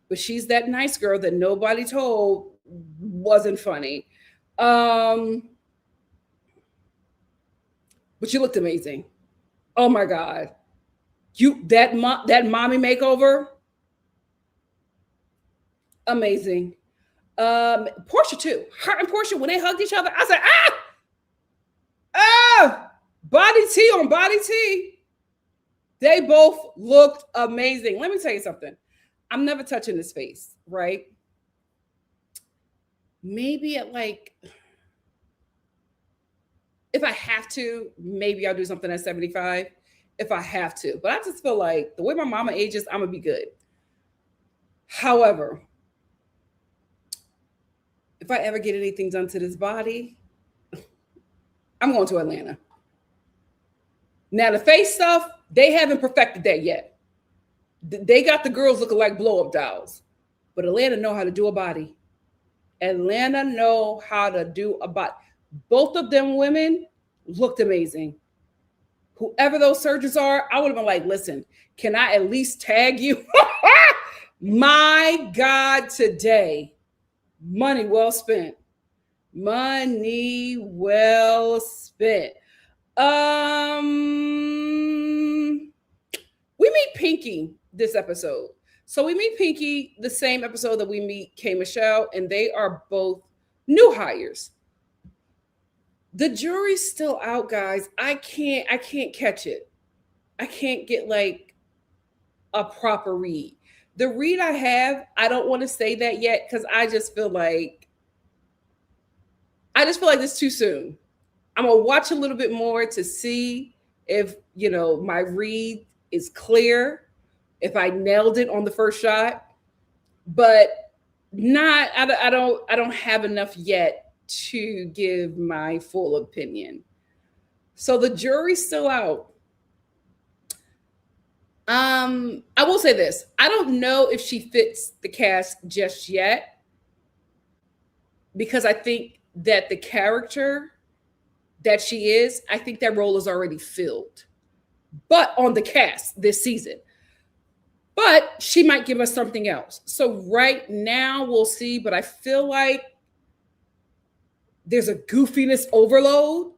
But she's that nice girl that nobody told wasn't funny. But you looked amazing. Oh my God. That mommy makeover, amazing. Porsha too. Her and Porsha, when they hugged each other, I said, body tea on body tea. They both looked amazing. Let me tell you something. I'm never touching his face, right? Maybe if I have to, maybe I'll do something at 75. If I have to. But I just feel like the way my mama ages, I'm going to be good. However, if I ever get anything done to this body, I'm going to Atlanta. Now, the face stuff, they haven't perfected that yet. They got the girls looking like blow-up dolls. But Atlanta know how to do a body. Atlanta know how to do a body. Both of them women looked amazing. Whoever those surgeons are, I would have been like, listen, can I at least tag you? My God, today, money well spent. Money well spent. We meet Pinky this episode. So we meet Pinky the same episode that we meet K. Michelle, and they are both new hires. The jury's still out, guys. I can't catch it. I can't get like a proper read. The read I have, I don't want to say that yet because I just feel like it's too soon. I'm gonna watch a little bit more to see if my read is clear, if I nailed it on the first shot, but not. I don't have enough yet to give my full opinion. So the jury's still out. I will say this. I don't know if she fits the cast just yet because I think that the character that she is, I think that role is already filled. But on the cast this season. But she might give us something else. So right now we'll see, but I feel like there's a goofiness overload,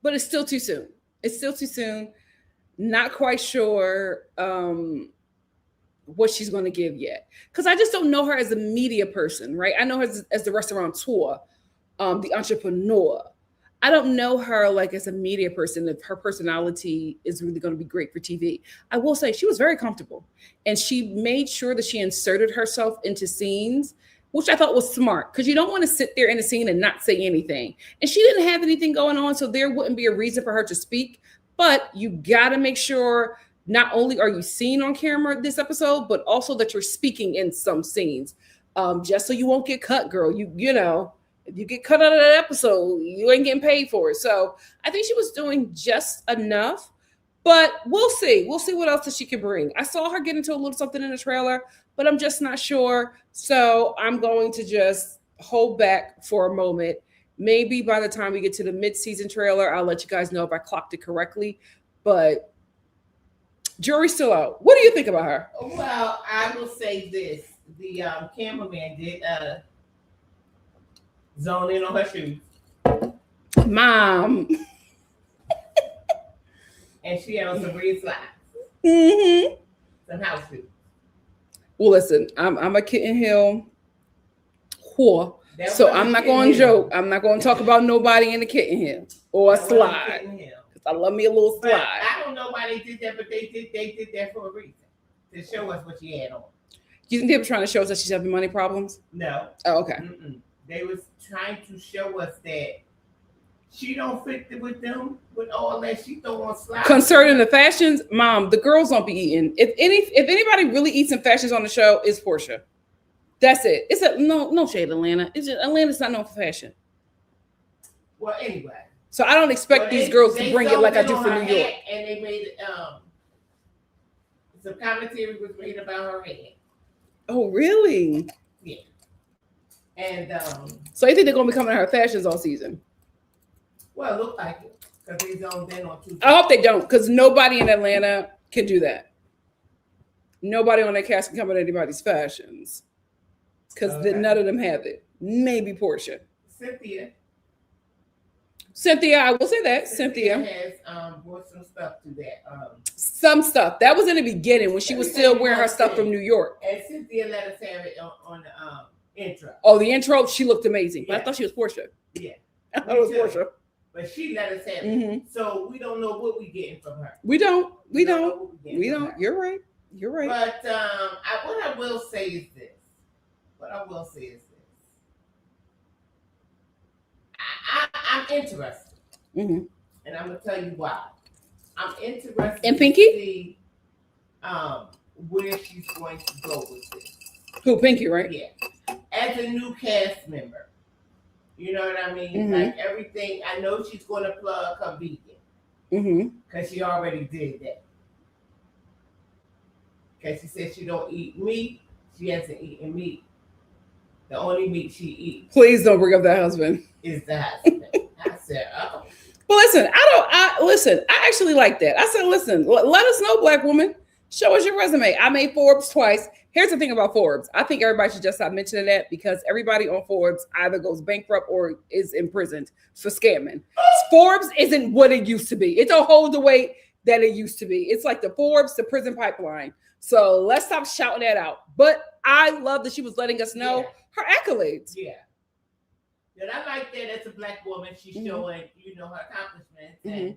but it's still too soon. It's still too soon. Not quite sure what she's going to give yet. Because I just don't know her as a media person, right? I know her as the restaurateur, the entrepreneur. I don't know her like as a media person, if her personality is really going to be great for TV. I will say she was very comfortable. And she made sure that she inserted herself into scenes, which I thought was smart. Because you don't want to sit there in a scene and not say anything. And she didn't have anything going on, so there wouldn't be a reason for her to speak. But you got to make sure not only are you seen on camera this episode, but also that you're speaking in some scenes. Just so you won't get cut, girl. You know, if you get cut out of that episode, you ain't getting paid for it. So I think she was doing just enough, but we'll see. We'll see what else that she can bring. I saw her get into a little something in the trailer, but I'm just not sure. So I'm going to just hold back for a moment. Maybe by the time we get to the mid-season trailer, I'll let you guys know if I clocked it correctly. But jury's still out. What do you think about her? Well, I will say this. The cameraman did zone in on her shoes. Mom. And she had on some red slides. Mm-hmm. Some house shoes. Well, listen, I'm a Kitten Hill whore. So I'm not going to joke. I'm not going to talk about nobody in the Kitten Hill or a slide. Because I love me a little slide. But I don't know why they did that, but they did that for a reason. To show us what she had on. You think they were trying to show us that she's having money problems? No. Oh, okay. They was trying to show us that she don't fit with them with all that she throw on slides. Concerning the fashions, Mom, the girls don't be eating. If anybody really eats in fashions on the show, it's Porsha. That's it. It's no shade, Atlanta. It's just Atlanta's not known for fashion. Well, anyway. So I don't expect these girls to bring it like I do for New York. And they made some commentary was made about her head. Oh, really? Yeah. And so you think they're gonna be coming to her fashions all season? Well, it looked like it because they zoned in on Tuesday. I hope they don't, because nobody in Atlanta can do that. Nobody on that cast can come at anybody's fashions. Because none of them have it. Maybe Porsha. Cynthia, I will say that. Cynthia has brought some stuff to that. Some stuff. That was in the beginning when she was still wearing her stuff from New York. And Cynthia let us have it on the intro. Oh, the intro, she looked amazing. Yeah. But I thought she was Porsha. Yeah. I thought it was Porsha. But she let us have it. So we don't know what we're getting from her. We don't. You're right. You're right. But what I will say is this. I'm interested. And I'm going to tell you why. I'm interested in Pinky? To see where she's going to go with this. Who, Pinky, right? Yeah. As a new cast member. You know what I mean? Like everything. I know she's going to plug her vegan. Because she already did that. Because she said she don't eat meat. She hasn't eaten meat. The only meat she eats. Please don't bring up that husband. Is the husband. I said, oh. Well, listen, I actually like that. I said, listen, let us know, Black woman. Show us your resume. I made Forbes twice. Here's the thing about Forbes. I think everybody should just stop mentioning that because everybody on Forbes either goes bankrupt or is imprisoned for scamming. Forbes isn't what it used to be. It don't hold the weight that it used to be. It's like the Forbes to prison pipeline. So let's stop shouting that out. But I love that she was letting us know her accolades. Yeah. And I like that as a Black woman, she's showing, her accomplishments and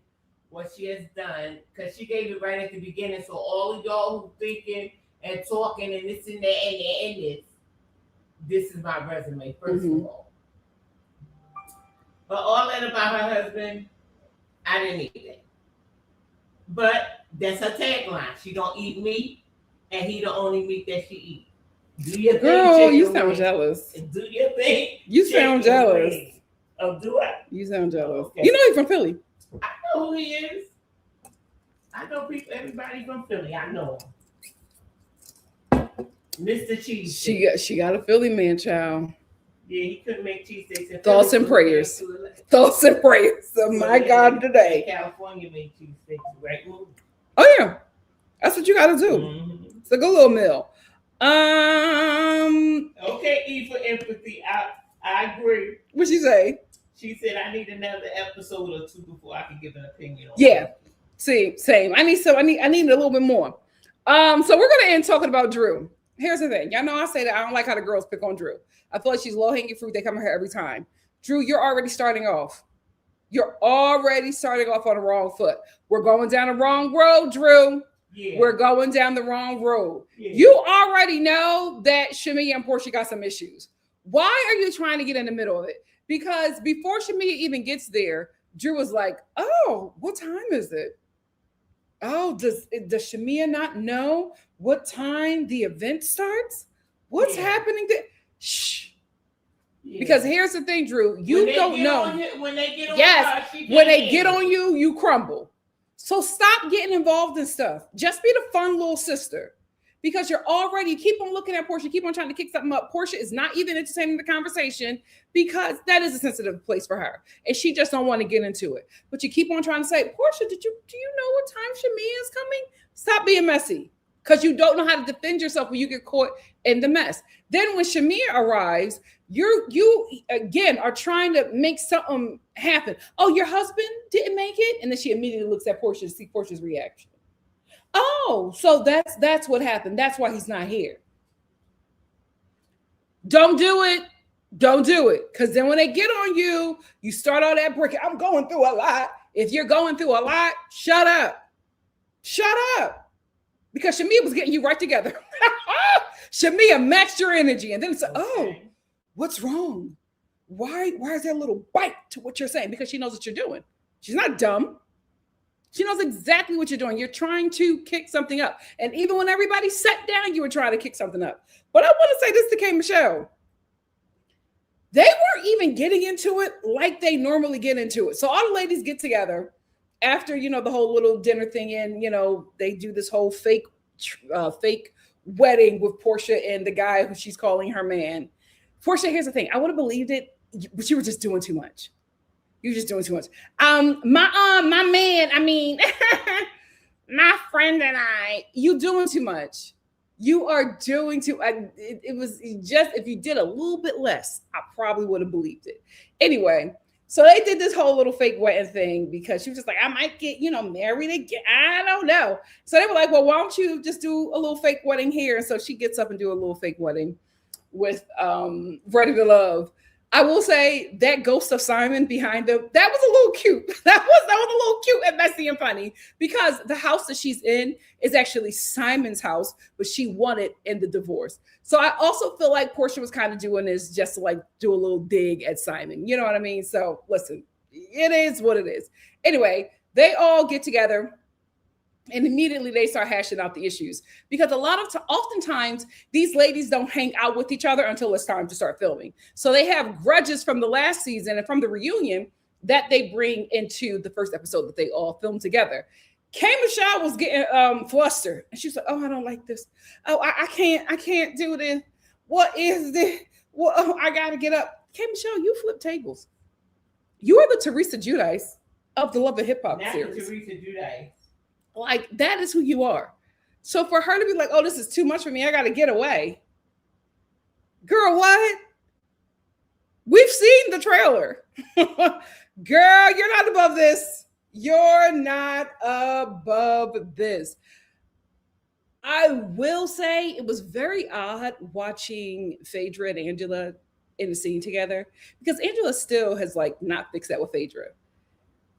what she has done. Because she gave it right at the beginning. So all of y'all who thinking and talking and this and that and this is my resume, first of all. But all that about her husband, I didn't need that. But that's her tagline. She don't eat meat, and he the only meat that she eat. Do your Girl, thing, you sound jealous. Do your thing. You sound jealous. Oh, do I? You sound jealous. Okay. You know he's from Philly. I know who he is. I know people. Everybody from Philly. I know him. Mr. Cheese. She got a Philly man, child. Yeah, he couldn't make cheesesteaks. Thoughts and prayers. Thoughts and prayers. Oh my God, today. California made cheesesteaks, right? Oh yeah, that's what you got to do. Mm-hmm. It's a good little meal. Okay, E for empathy. I agree. What'd she say? She said I need another episode or two before I can give an opinion on it. See, same. I need a little bit more. So we're gonna end talking about Drew. Here's the thing. Y'all know I say that I don't like how the girls pick on Drew. I feel like she's low-hanging fruit. They come here every time. Drew, you're already starting off. You're already starting off on the wrong foot. We're going down the wrong road, Drew. Yeah. We're going down the wrong road. Yeah. You already know that Shamea and Porsha got some issues. Why are you trying to get in the middle of it? Because before Shamea even gets there, Drew was like, oh, what time is it? Oh, does Shamea not know what time the event starts? What's happening there? Shh. Yeah. Because here's the thing, Drew. You don't know. When they get on when they get on you, you crumble. So stop getting involved in stuff. Just be the fun little sister. Because you keep on looking at Porsha, keep on trying to kick something up. Porsha is not even entertaining the conversation because that is a sensitive place for her. And she just don't want to get into it. But you keep on trying to say, Porsha, do you know what time Shamea is coming? Stop being messy. Because you don't know how to defend yourself when you get caught in the mess. Then when Shamea arrives, you again are trying to make something happen. Oh, your husband didn't make it? And then she immediately looks at Porsha to see Portia's reaction. Oh, so that's what happened. That's why he's not here. Don't do it. Don't do it. Because then when they get on you, you start all that breaking. I'm going through a lot. If you're going through a lot, shut up. Shut up. Because Shamea was getting you right together. Shamea matched your energy. And then it's like, oh, what's wrong? Why is there a little bite to what you're saying? Because she knows what you're doing. She's not dumb. She knows exactly what you're doing. You're trying to kick something up. And even when everybody sat down, you were trying to kick something up. But I want to say this to K. Michelle. They weren't even getting into it like they normally get into it. So all the ladies get together after, the whole little dinner thing. And, they do this whole fake wedding with Porsha and the guy who she's calling her man. Porsha, here's the thing. I would have believed it, but you were just doing too much. You're just doing too much. My man, my friend and I, you doing too much. You are doing too. It was just, if you did a little bit less, I probably would have believed it. Anyway, so they did this whole little fake wedding thing because she was just like, I might get, married again. I don't know. So they were like, well, why don't you just do a little fake wedding here? And so she gets up and do a little fake wedding with Ready to Love. I will say that ghost of Simon behind them, that was a little cute. That was a little cute and messy and funny because the house that she's in is actually Simon's house, but she won it in the divorce. So I also feel like Porsha was kind of doing this just to like do a little dig at Simon. You know what I mean? So listen, it is what it is. Anyway, they all get together. And immediately they start hashing out the issues because oftentimes these ladies don't hang out with each other until it's time to start filming. So they have grudges from the last season and from the reunion that they bring into the first episode that they all filmed together. K. Michelle was getting flustered and she was like, oh, I don't like this. Oh, I can't do this. What is this? Well, oh, I got to get up. K. Michelle, you flip tables. You are the Teresa Giudice of the Love and Hip Hop series. Teresa Giudice. Like, that is who you are. So for her to be like, oh, this is too much for me, I got to get away. Girl, what? We've seen the trailer. Girl, you're not above this. You're not above this. I will say it was very odd watching Phaedra and Angela in the scene together because Angela still has like not fixed that with Phaedra.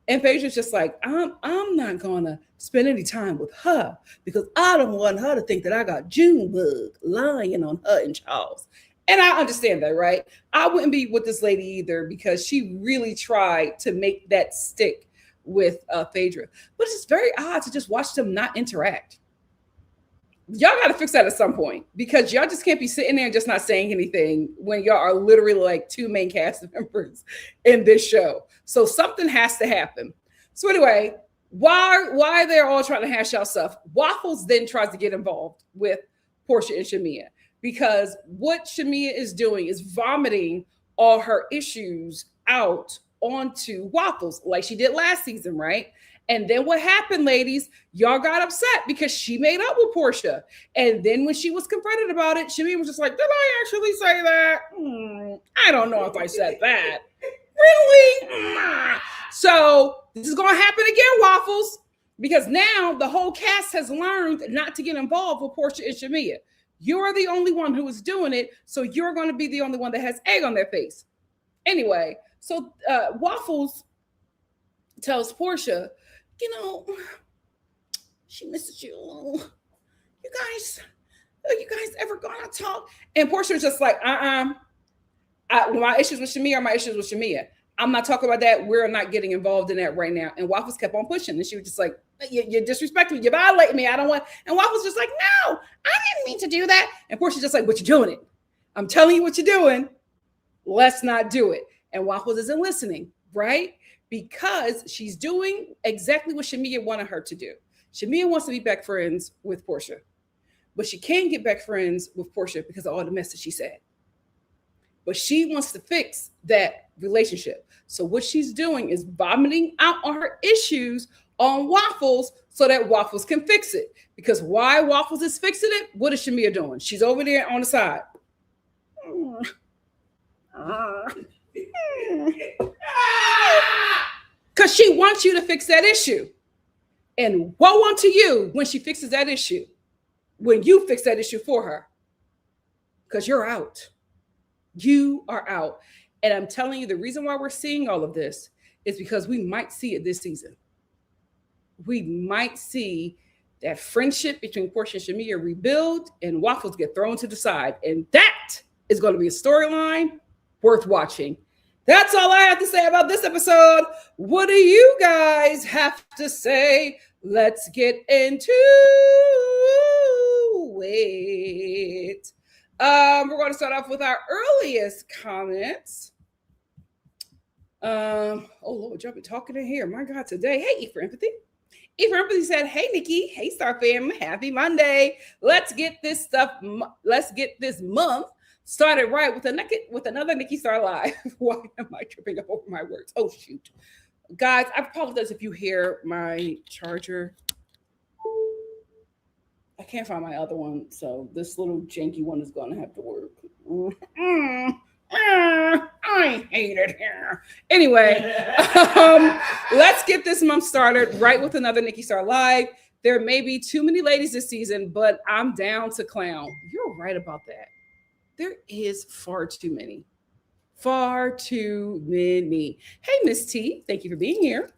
And Phaedra's just like, I'm not gonna spend any time with her because I don't want her to think that I got Junebug lying on her and Charles. And I understand that, right? I wouldn't be with this lady either because she really tried to make that stick with Phaedra. But it's very odd to just watch them not interact. Y'all got to fix that at some point, because y'all just can't be sitting there and just not saying anything when y'all are literally like two main cast members in this show. So something has to happen. So anyway, why they're all trying to hash out stuff, Waffles then tries to get involved with Porsha and Shamea, because what Shamea is doing is vomiting all her issues out onto Waffles like she did last season, right? And then what happened, ladies? Y'all got upset because she made up with Porsha. And then when she was confronted about it, Shamea was just like, did I actually say that? I don't know if I said that. Really? So this is going to happen again, Waffles, because now the whole cast has learned not to get involved with Porsha and Shamea. You're the only one who is doing it, so you're going to be the only one that has egg on their face. Anyway, so Waffles tells Porsha, you know, she misses you. You guys ever gonna talk? And Porsha's just like, my issues with Shamea are my issues with Shamea. I'm not talking about that. We're not getting involved in that right now. And Waffles kept on pushing. And she was just like, you're disrespecting me. You're violating me. I don't want. And Waffles just like, no, I didn't mean to do that. And Porsha's just like, but you're doing it. I'm telling you what you're doing. Let's not do it. And Waffles isn't listening, right? Because she's doing exactly what Shamea wanted her to do. Shamea wants to be back friends with Porsha, but she can't get back friends with Porsha because of all the mess that she said. But she wants to fix that relationship. So what she's doing is vomiting out on her issues on Waffles so that Waffles can fix it. Because why Waffles is fixing it? What is Shamea doing? She's over there on the side. Because she wants you to fix that issue. And woe unto you when she fixes that issue, when you fix that issue for her. Because you're out. You are out. And I'm telling you, the reason why we're seeing all of this is because we might see it this season. We might see that friendship between Porsha and Shamea rebuild and Waffles get thrown to the side. And that is going to be a storyline worth watching. That's all I have to say about this episode. What do you guys have to say? Let's get into it. We're going to start off with our earliest comments. Oh Lord, y'all be talking in here. My God, today. Hey, E for Empathy. E for Empathy said, hey, Nikki. Hey, Star fam. Happy Monday. Let's get this month started right with another NikkiStar live. Why am I tripping up over my words? Oh, shoot. Guys, I apologize if you hear my charger. I can't find my other one, so this little janky one is going to have to work. I hate it here. Anyway, let's get this month started right with another NikkiStar live. There may be too many ladies this season, but I'm down to clown. You're right about that. There is far too many. Far too many. Hey, Miss T, thank you for being here.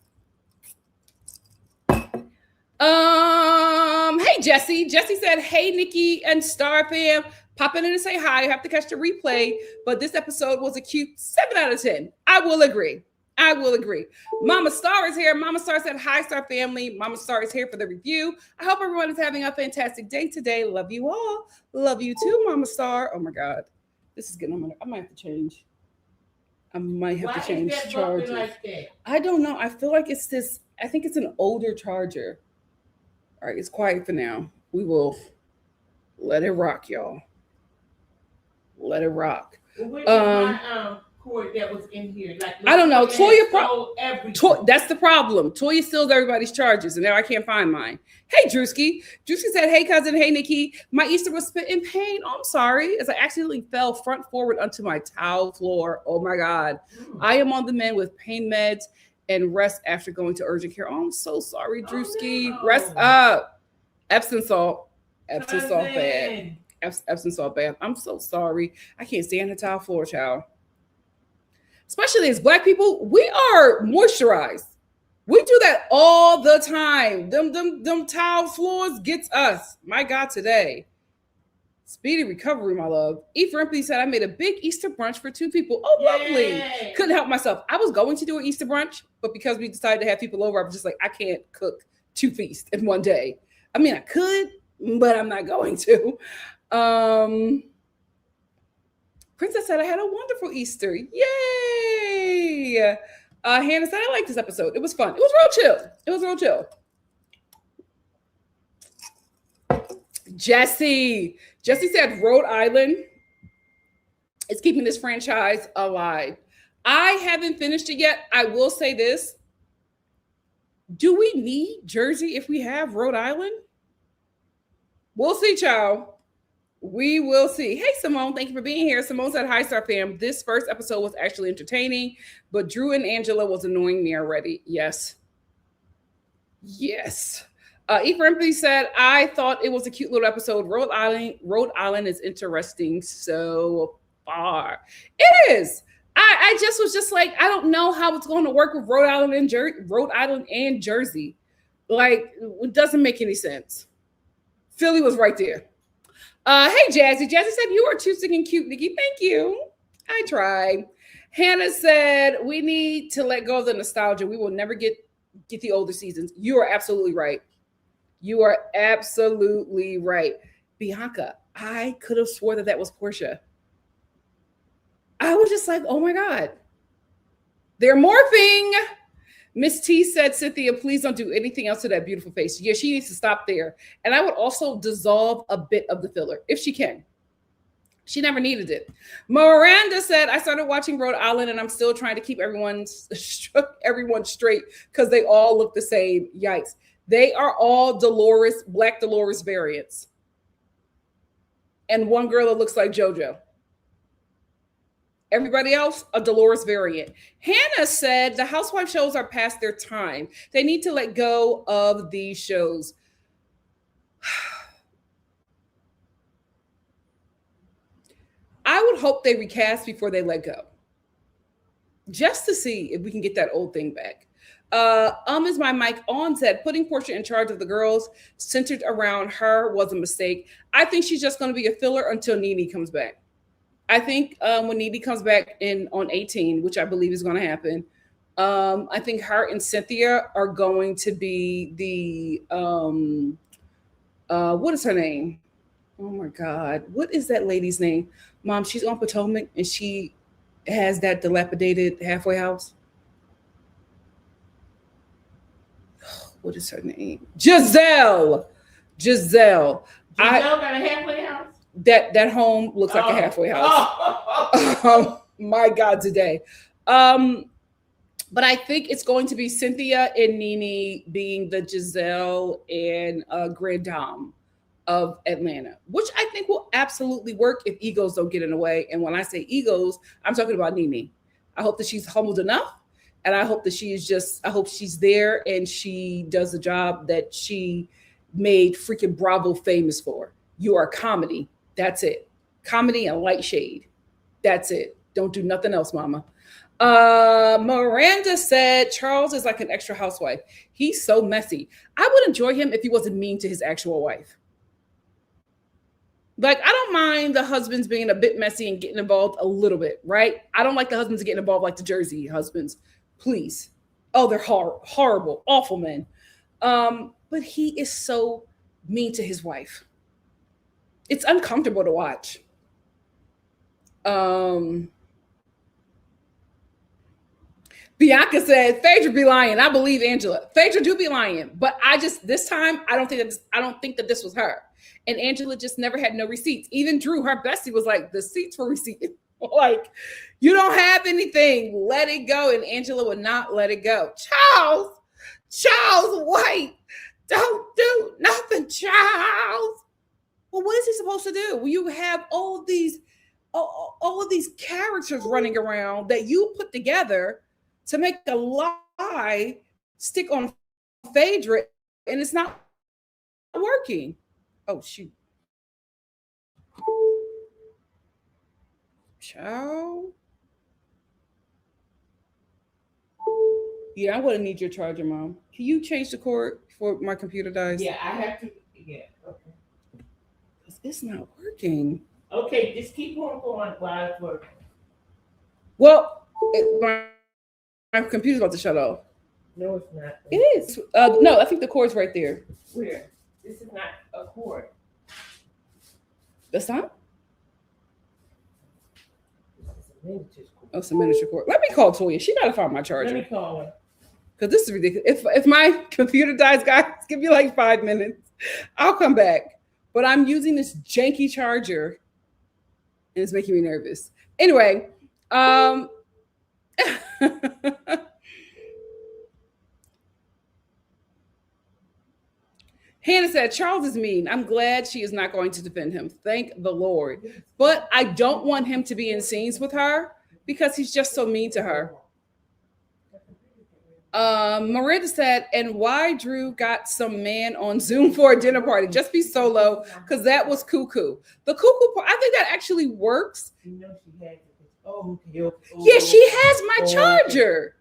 Hey, Jesse. Jesse said, hey, Nikki and Star fam. Popping in to say hi. You have to catch the replay, but this episode was a cute 7 out of 10. I will agree. Mama Star is here. Mama Star said, hi, Star family. Mama Star is here for the review. I hope everyone is having a fantastic day today. Love you all. Love you too, Mama Star. Oh my God. This is good. I might have to change. I might have to change charger. Like I don't know. I feel like it's this. I think it's an older charger. All right, it's quiet for now. We will let it rock, y'all. Let it rock. Which is my cord that was in here? Like, I don't know. Toya, that's the problem. Toya steals everybody's chargers, and now I can't find mine. Hey, Drewski. Drewski said, hey, cousin. Hey, Nikki. My Easter was spent in pain. Oh, I'm sorry. As I accidentally fell front forward onto my tile floor. Oh, my God. I am on the mend with pain meds and rest after going to urgent care. Oh, I'm so sorry, Drewski. No. Rest up. Epsom salt. Epsom salt bad. Epsom salt bath. I'm so sorry. I can't stand the tile floor, child. Especially as Black people, we are moisturized. We do that all the time. Them tile floors gets us. My God, today. Speedy recovery, my love. Eve Rimpey said, I made a big Easter brunch for 2 people. Oh, lovely. Yay. Couldn't help myself. I was going to do an Easter brunch, but because we decided to have people over, I was just like, I can't cook 2 feasts in one day. I mean, I could, but I'm not going to. Princess said, I had a wonderful Easter. Yay. Hannah said, I liked this episode. It was fun. It was real chill. Jesse said Rhode Island is keeping this franchise alive. I haven't finished it yet. I will say this. Do we need Jersey if we have Rhode Island? We'll see, child. We will see. Hey, Simone, thank you for being here. Simone said, hi, Star fam. This first episode was actually entertaining, but Drew and Angela was annoying me already. Yes. Eve Rimpey said, I thought it was a cute little episode. Rhode Island is interesting so far. It is. I just was just like, I don't know how it's going to work with Rhode Island and Jersey. Like, it doesn't make any sense. Philly was right there. Hey, Jazzy. Jazzy said, you are too sick and cute, Nikki. Thank you. I tried. Hannah said, we need to let go of the nostalgia. We will never get the older seasons. You are absolutely right. Bianca, I could have swore that was Porsha. I was just like, oh my God. They're morphing. Miss T said, Cynthia, please don't do anything else to that beautiful face. Yeah, she needs to stop there. And I would also dissolve a bit of the filler if she can. She never needed it. Miranda said, I started watching Rhode Island and I'm still trying to keep everyone straight because they all look the same. Yikes. They are all Black Dolores variants. And one girl that looks like JoJo. Everybody else, a Dolores variant. Hannah said the Housewives shows are past their time. They need to let go of these shows. I would hope they recast before they let go. Just to see if we can get that old thing back. Is my mic on? Said putting Porsha in charge of the girls centered around her was a mistake. I think she's just going to be a filler until NeNe comes back. I think when NeNe comes back on 18, which I believe is going to happen, I think her and Cynthia are going to be the what is her name? Oh my God, what is that lady's name? Mom, she's on Potomac and she has that dilapidated halfway house. What is her name? Giselle. Giselle got a halfway house? That home looks like a halfway house. My God, today. But I think it's going to be Cynthia and NeNe being the Giselle and Grand Dame of Atlanta, which I think will absolutely work if egos don't get in the way. And when I say egos, I'm talking about NeNe. I hope that she's humbled enough. And I hope that I hope she's there and she does the job that she made freaking Bravo famous for. You are comedy. That's it. Comedy and light shade. That's it. Don't do nothing else, mama. Miranda said Charles is like an extra housewife. He's so messy. I would enjoy him if he wasn't mean to his actual wife. Like, I don't mind the husbands being a bit messy and getting involved a little bit, right? I don't like the husbands getting involved like the Jersey husbands. Please. Oh, they're horrible, awful men. But he is so mean to his wife. It's uncomfortable to watch. Bianca said, Phaedra be lying. I believe Angela. Phaedra do be lying. But this time, I don't think that this was her. And Angela just never had no receipts. Even Drew, her bestie, was like, the seats for receipt. Like, you don't have anything. Let it go. And Angela would not let it go. Charles White, don't do nothing, Charles. Well, what is he supposed to do? Well, you have all of these characters running around that you put together to make a lie stick on Phaedra, and it's not working. Oh, shoot. Ciao. Yeah, I'm gonna need your charger, Mom. Can you change the cord before my computer dies? Yeah, I have to. Yeah, okay. It's not working. Okay, just keep on going while it's working. Well, my computer's about to shut off. No, it's not. It is. No, I think the cord's right there. Where? This is not a cord. That's not? This is a miniature cord. Oh, it's a miniature cord. Let me call Toya. She gotta find my charger. Let me call her. Because this is ridiculous. If my computer dies, guys, give me like 5 minutes. I'll come back. But I'm using this janky charger, and it's making me nervous. Anyway, Hannah said, Charles is mean. I'm glad she is not going to defend him. Thank the Lord. But I don't want him to be in scenes with her because he's just so mean to her. Miranda said, and why Drew got some man on Zoom for a dinner party? Just be solo, because that was cuckoo. The cuckoo, I think that actually works. You know she has it. Oh, okay. Yeah, she has my charger.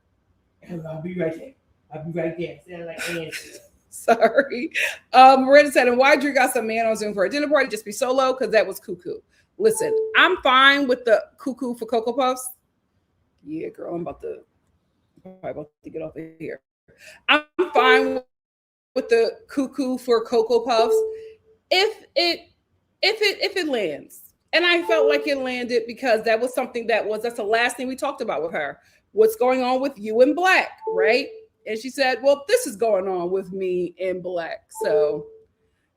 I'll be right there. I'll be right there. Sound like Angie. Sorry. Miranda said, and why Drew got some man on Zoom for a dinner party? Just be solo, because that was cuckoo. Listen, I'm fine with the cuckoo for Cocoa Puffs. Yeah, girl, I'm about to get off of here. I'm fine with the cuckoo for Cocoa Puffs if it lands. And I felt like it landed because that was something that's the last thing we talked about with her. What's going on with you in Black, right? And she said, well, this is going on with me in Black. So,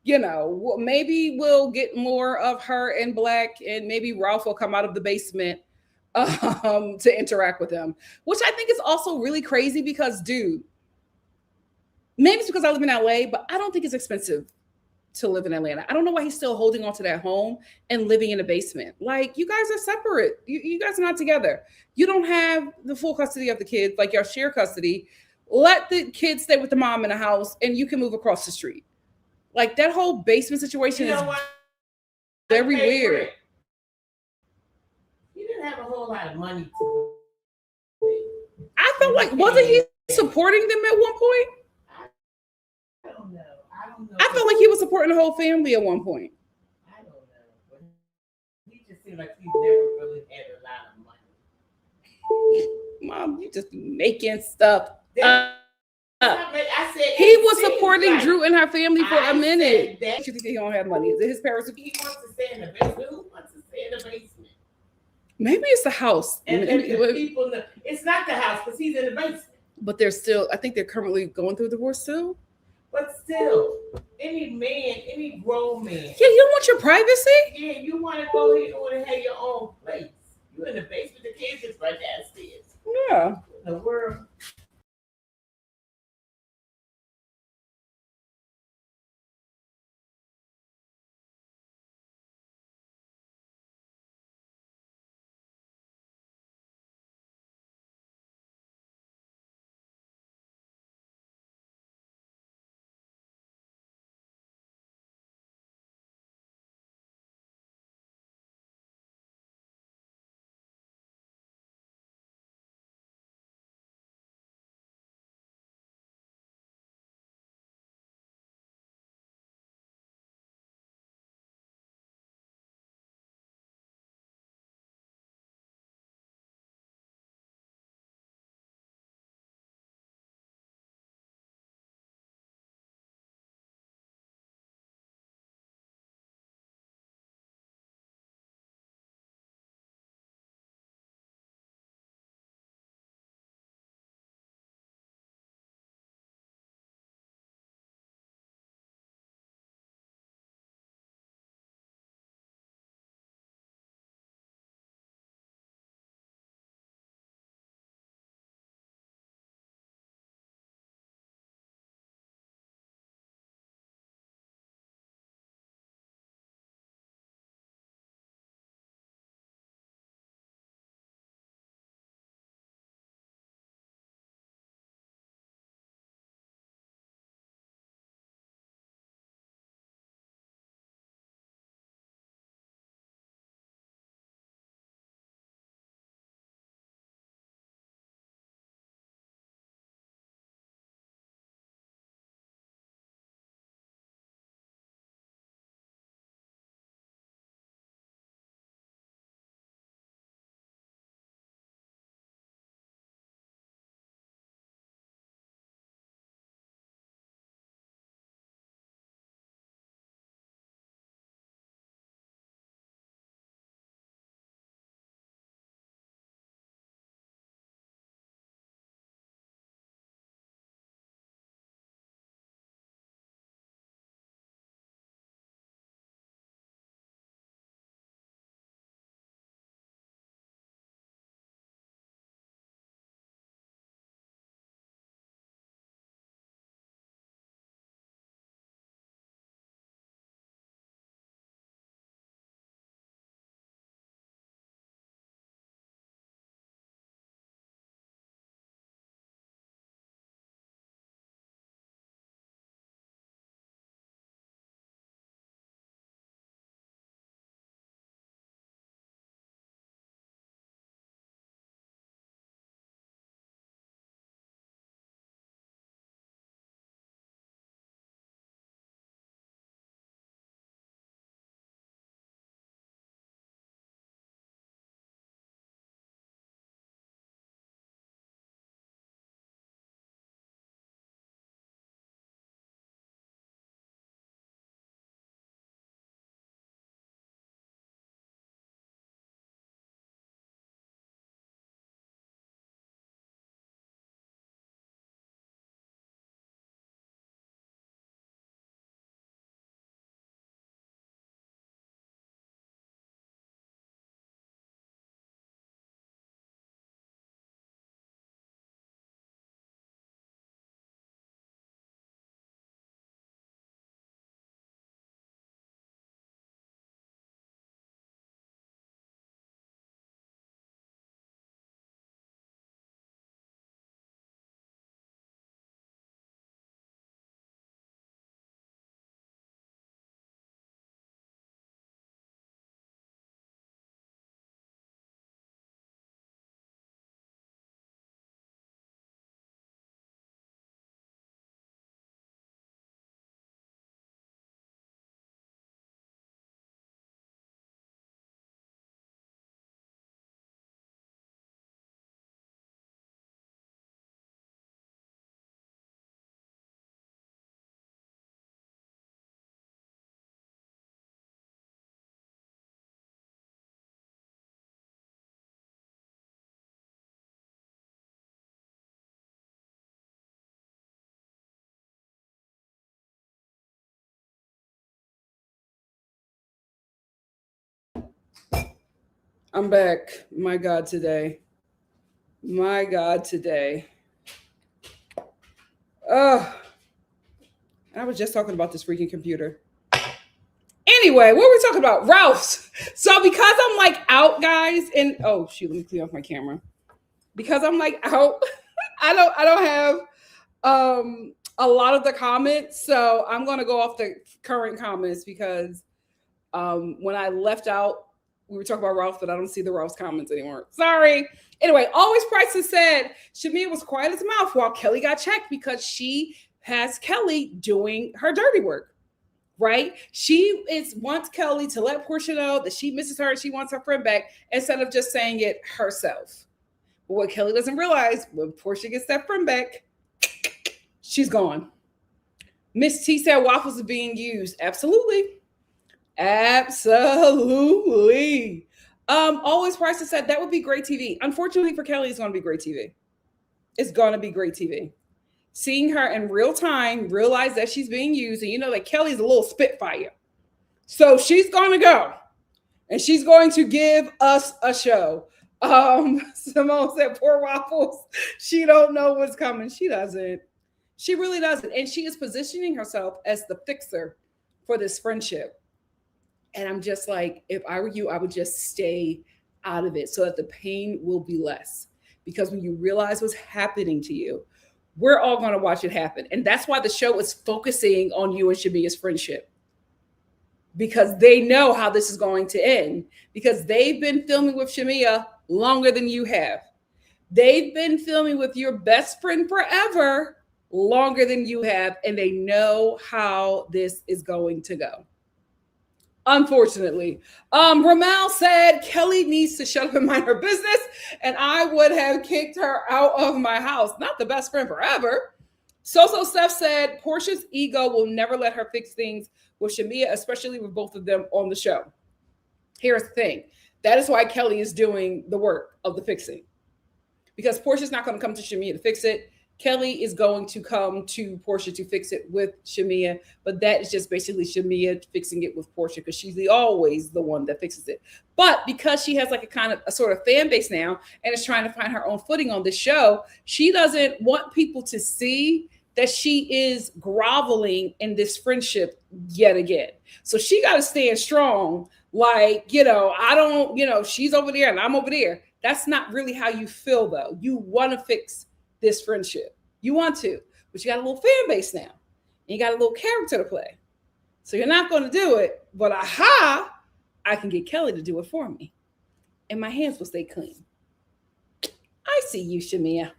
maybe we'll get more of her in Black, and maybe Ralph will come out of the basement to interact with him, which I think is also really crazy because, dude, maybe it's because I live in LA, but I don't think it's expensive to live in Atlanta. I don't know why he's still holding on to that home and living in a basement. Like, you guys are separate. You guys are not together. You don't have the full custody of the kids, like y'all share custody. Let the kids stay with the mom in the house and you can move across the street. Like, that whole basement situation is very weird. Have a whole lot of money I felt like, wasn't he supporting them at one point? I don't know. I felt like he was supporting the whole family at one point. I don't know. But he just seemed like he never really had a lot of money. Mom, you just making stuff up. I said he was supporting Drew and her family for a minute. You think he don't have money? His parents. He wants to stay in the basement. Who wants to stay in the basement? Maybe it's the house. And the people know, it's not the house because he's in the basement. But they're still, I think they're currently going through divorce too. But still, any grown man. Yeah, you don't want your privacy? Yeah, you want to go ahead and have your own place. You in the basement, the kids just right downstairs. Yeah. The world. I'm back. My God, today. My God, today. Oh, I was just talking about this freaking computer. Anyway, what were we talking about? Ralph's. So because I'm like out, guys, and oh shoot, let me clean off my camera. Because I'm like out, I don't have a lot of the comments. So I'm gonna go off the current comments because when I left out, we were talking about Ralph, but I don't see the Ralph's comments anymore. Sorry. Anyway, Always Prices said Shamea was quiet as a mouse while Kelly got checked because she has Kelly doing her dirty work. Right? She wants Kelly to let Porsha know that she misses her and she wants her friend back instead of just saying it herself. But what Kelly doesn't realize, when Porsha gets that friend back, she's gone. Miss T said waffles are being used. Absolutely. Absolutely. Always Price said that would be great TV. Unfortunately for Kelly, it's going to be great TV. It's going to be great TV. Seeing her in real time, realize that she's being used, and you know that Kelly's a little spitfire. So she's going to go, and she's going to give us a show. Simone said, poor waffles. She don't know what's coming. She doesn't. She really doesn't. And she is positioning herself as the fixer for this friendship. And I'm just like, if I were you, I would just stay out of it so that the pain will be less. Because when you realize what's happening to you, we're all going to watch it happen. And that's why the show is focusing on you and Shamea's friendship. Because they know how this is going to end. Because they've been filming with Shamea longer than you have. They've been filming with your best friend forever longer than you have. And they know how this is going to go. Unfortunately, Ramal said Kelly needs to shut up and mind her business, and I would have kicked her out of my house. Not the best friend forever. So Steph said Porsha's ego will never let her fix things with Shamea, especially with both of them on the show. Here's the thing. That is why Kelly is doing the work of the fixing. Because Porsha's not going to come to Shamea to fix it. Kelly is going to come to Porsha to fix it with Shamea, but that is just basically Shamea fixing it with Porsha because she's always the one that fixes it. But because she has like a sort of fan base now and is trying to find her own footing on this show, she doesn't want people to see that she is groveling in this friendship yet again. So she got to stand strong. Like, I don't, she's over there and I'm over there. That's not really how you feel though. You want to fix this friendship. You want to, but you got a little fan base now. And you got a little character to play. So you're not going to do it, but I can get Kelly to do it for me. And my hands will stay clean. I see you, Shamea.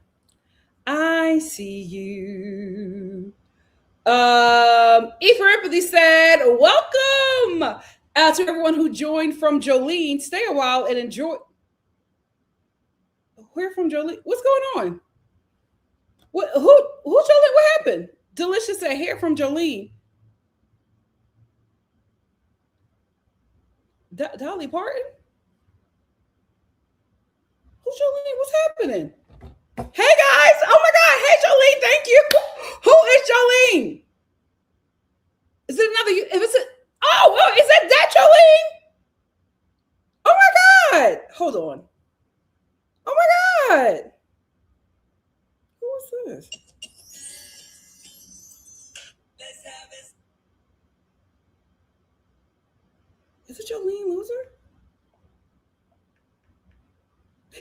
I see you. E for Empathy said, welcome to everyone who joined from Jolene. Stay a while and enjoy. Where from Jolene? What's going on? Who Jolene? What happened? Delicious said, hear from Jolene. Dolly Parton? Who's Jolene? What's happening? Hey guys! Oh my God! Hey Jolene, thank you. Who is Jolene? Is it another? If it's is that Jolene? Oh my God! Hold on. Oh my God! Who is this? Is it Jolene Loser?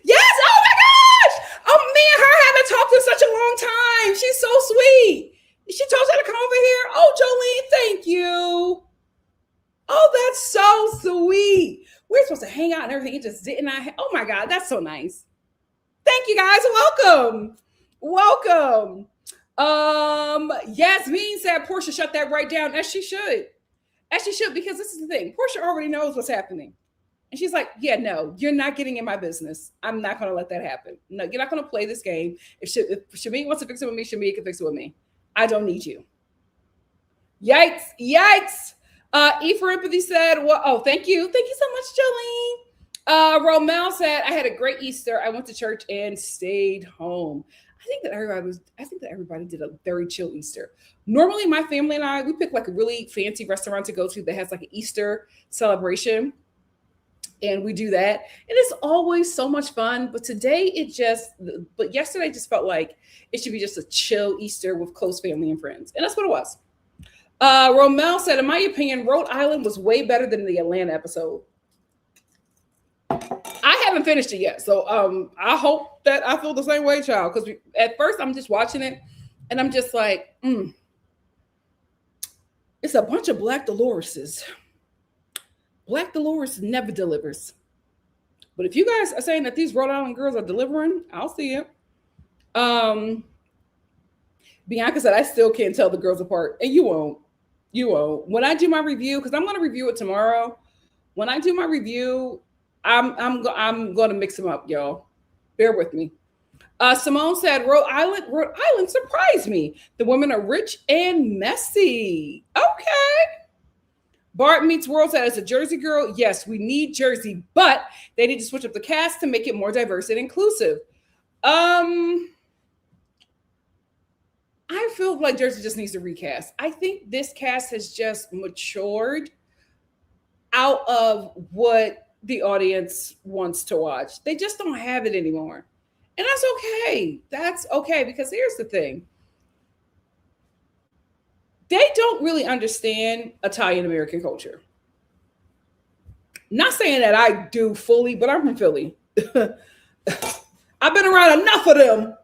Yes! Oh my gosh! Oh, me and her haven't talked in such a long time. She's so sweet. She told her to come over here. Oh, Jolene, thank you. Oh, that's so sweet. We're supposed to hang out and everything. It just didn't. Oh my God, that's so nice. Thank you guys. Welcome. Yasmin said Porsha shut that right down, as she should. Because this is the thing. Porsha already knows what's happening. And she's like, yeah, no, you're not getting in my business. I'm not going to let that happen. No, you're not going to play this game. If Shamea wants to fix it with me, Shamea can fix it with me. I don't need you. Yikes. E for Empathy said, well, oh, thank you. Thank you so much, Jolene. Romel said, I had a great Easter. I went to church and stayed home. I think that everybody did a very chill Easter. Normally, my family and I, we pick like a really fancy restaurant to go to that has like an Easter celebration. And we do that. And it's always so much fun. But yesterday just felt like it should be just a chill Easter with close family and friends. And that's what it was. Romel said, in my opinion, Rhode Island was way better than the Atlanta episode. I haven't finished it yet. So I hope that I feel the same way, child. Because at first I'm just watching it and I'm just like, it's a bunch of Black Doloreses. Black Dolores never delivers. But if you guys are saying that these Rhode Island girls are delivering, I'll see it. Bianca said, I still can't tell the girls apart. And you won't. You won't. When I do my review, because I'm going to review it tomorrow. When I do my review, I'm going to mix them up, y'all. Bear with me. Simone said, Rhode Island surprised me. The women are rich and messy. Okay. Bart Meets World said, as a Jersey girl, yes, we need Jersey, but they need to switch up the cast to make it more diverse and inclusive. I feel like Jersey just needs to recast. I think this cast has just matured out of what the audience wants to watch. They just don't have it anymore. And that's okay. That's okay, because here's the thing. They don't really understand Italian American culture. Not saying that I do fully, but I'm from Philly. I've been around enough of them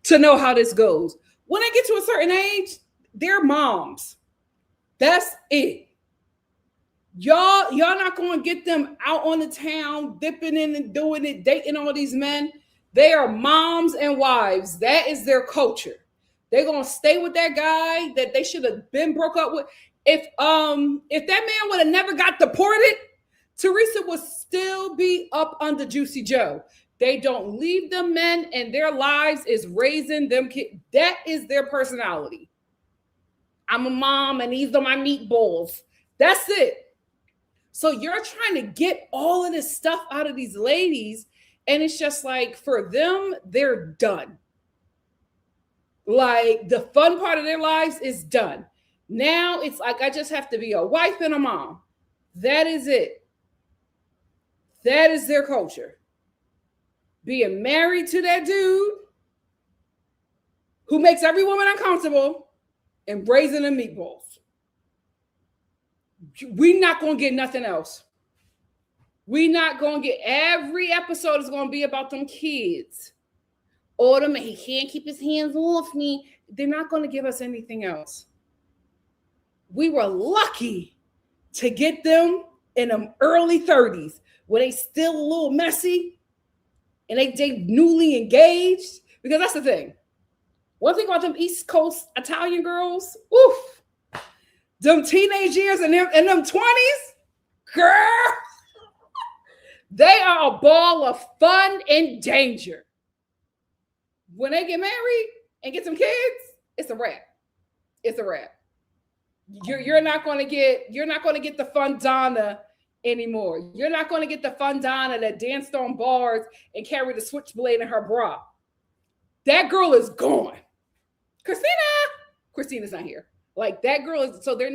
to know how this goes. When they get to a certain age, they're moms. That's it. Y'all not going to get them out on the town, dipping in and doing it, dating all these men. They are moms and wives. That is their culture. They're going to stay with that guy that they should have been broke up with. If that man would have never got deported, Teresa would still be up under Juicy Joe. They don't leave them men, and their lives is raising them kids. That is their personality. I'm a mom, and these are my meatballs. That's it. So you're trying to get all of this stuff out of these ladies, and it's just like, for them, they're done. Like, the fun part of their lives is done. Now it's like, I just have to be a wife and a mom. That is it. That is their culture. Being married to that dude who makes every woman uncomfortable and raising them meatballs. We're not going to get nothing else. We're not going to get, every episode is going to be about them kids. Or them, he can't keep his hands off me. They're not going to give us anything else. We were lucky to get them in them early 30s where they still a little messy and they newly engaged. Because that's the thing. One thing about them East Coast Italian girls, oof, them teenage years and them 20s, girl, they are a ball of fun and danger. When they get married and get some kids, it's a wrap. It's a wrap. You're not going to get the fun Donna anymore. You're not going to get the fun Donna that danced on bars and carried a switchblade in her bra. That girl is gone. Christina's not here. Like, that girl is, so they're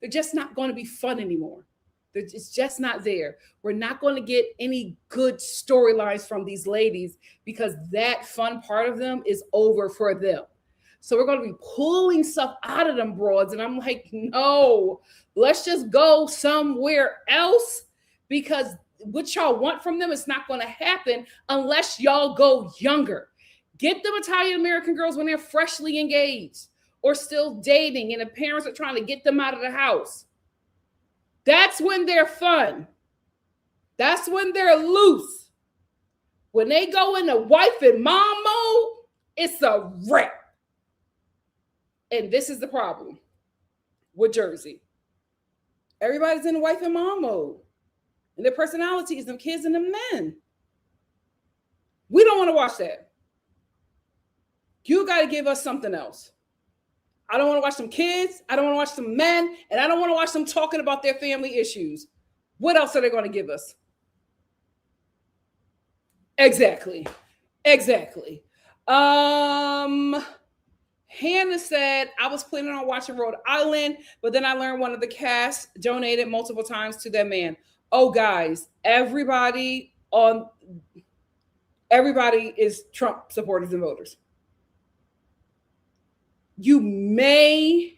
just not going to be fun anymore. It's just not there. We're not going to get any good storylines from these ladies because that fun part of them is over for them. So we're going to be pulling stuff out of them broads. And I'm like, no, let's just go somewhere else, because what y'all want from them is not going to happen unless y'all go younger. Get them Italian American girls when they're freshly engaged or still dating and the parents are trying to get them out of the house. That's when they're fun. That's when they're loose. When they go into wife and mom mode, it's a wrap. And this is the problem with Jersey. Everybody's in wife and mom mode. And their personalities, them kids and them men. We don't want to watch that. You got to give us something else. I don't want to watch some kids. I don't want to watch some men. And I don't want to watch them talking about their family issues. What else are they going to give us? Exactly. Hannah said, I was planning on watching Rhode Island, but then I learned one of the cast donated multiple times to that man. Oh, guys, everybody is Trump supporters and voters. You may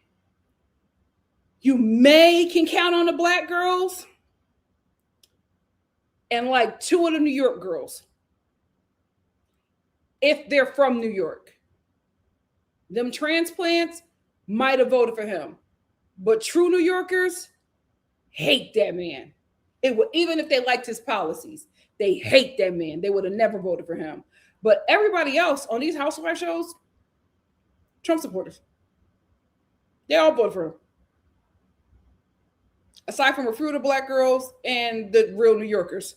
can count on the black girls and like two of the New York girls if they're from New York. Them transplants might have voted for him, but true New Yorkers hate that man. It would, even if they liked his policies, they hate that man. They would have never voted for him. But everybody else on these Housewives shows, Trump supporters. They all voted for him. Aside from a few of the black girls and the real New Yorkers.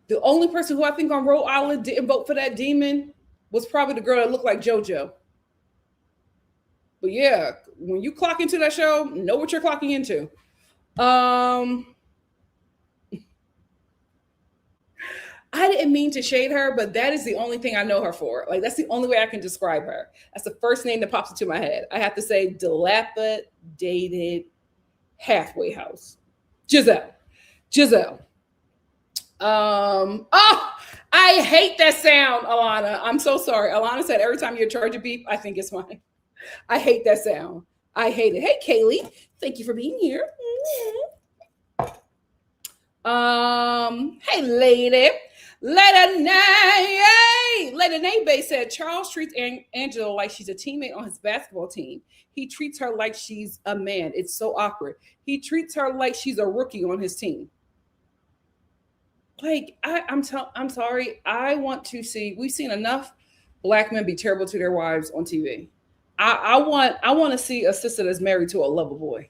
The only person who I think on Rhode Island didn't vote for that demon was probably the girl that looked like JoJo. But yeah, when you clock into that show, know what you're clocking into. I didn't mean to shade her, but that is the only thing I know her for. Like, that's the only way I can describe her. That's the first name that pops into my head. I have to say dilapidated halfway house. Giselle. Oh, I hate that sound, Alana. I'm so sorry. Alana said every time you charge a beep, I think it's mine. I hate that sound. I hate it. Hey, Kaylee. Thank you for being here. Hey, lady. Lady Nay said Charles treats Angela like she's a teammate on his basketball team. He treats her like she's a man. It's so awkward. He treats her like she's a rookie on his team. Like, I'm sorry. I want to see. We've seen enough black men be terrible to their wives on TV. I want to see a sister that's married to a lover boy.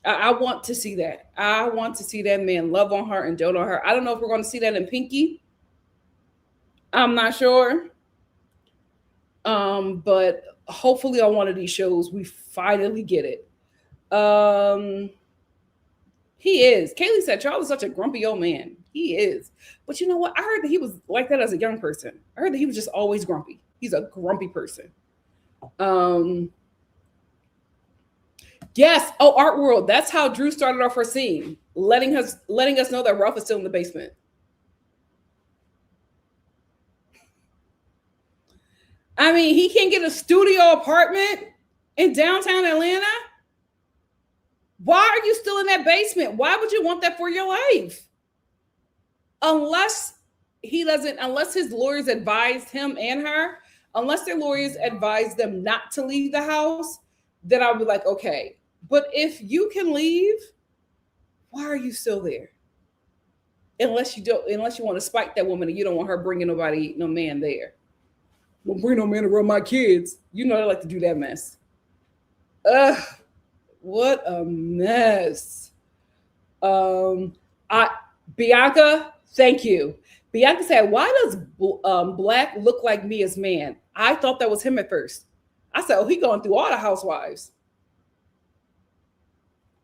I want to see that. I want to see that man love on her and dote on her. I don't know if we're going to see that in Pinky. I'm not sure. But hopefully on one of these shows we finally get it. He is. Kaylee said Charles is such a grumpy old man. He is. But you know what? I heard that he was like that as a young person. I heard that he was just always grumpy. He's a grumpy person. Yes. Oh, Art World. That's how Drew started off her scene, letting us know that Ralph is still in the basement. I mean, he can't get a studio apartment in downtown Atlanta. Why are you still in that basement? Why would you want that for your life? Unless his lawyers advised him and her, unless their lawyers advised them not to leave the house, then I would be like, okay. But if you can leave, why are you still there? Unless you want to spite that woman and you don't want her bringing no man there. Won't bring no man around my kids. You know they like to do that mess. Ugh, what a mess. Bianca, thank you. Bianca said, why does Black look like me as man? I thought that was him at first. I said, oh, he going through all the housewives.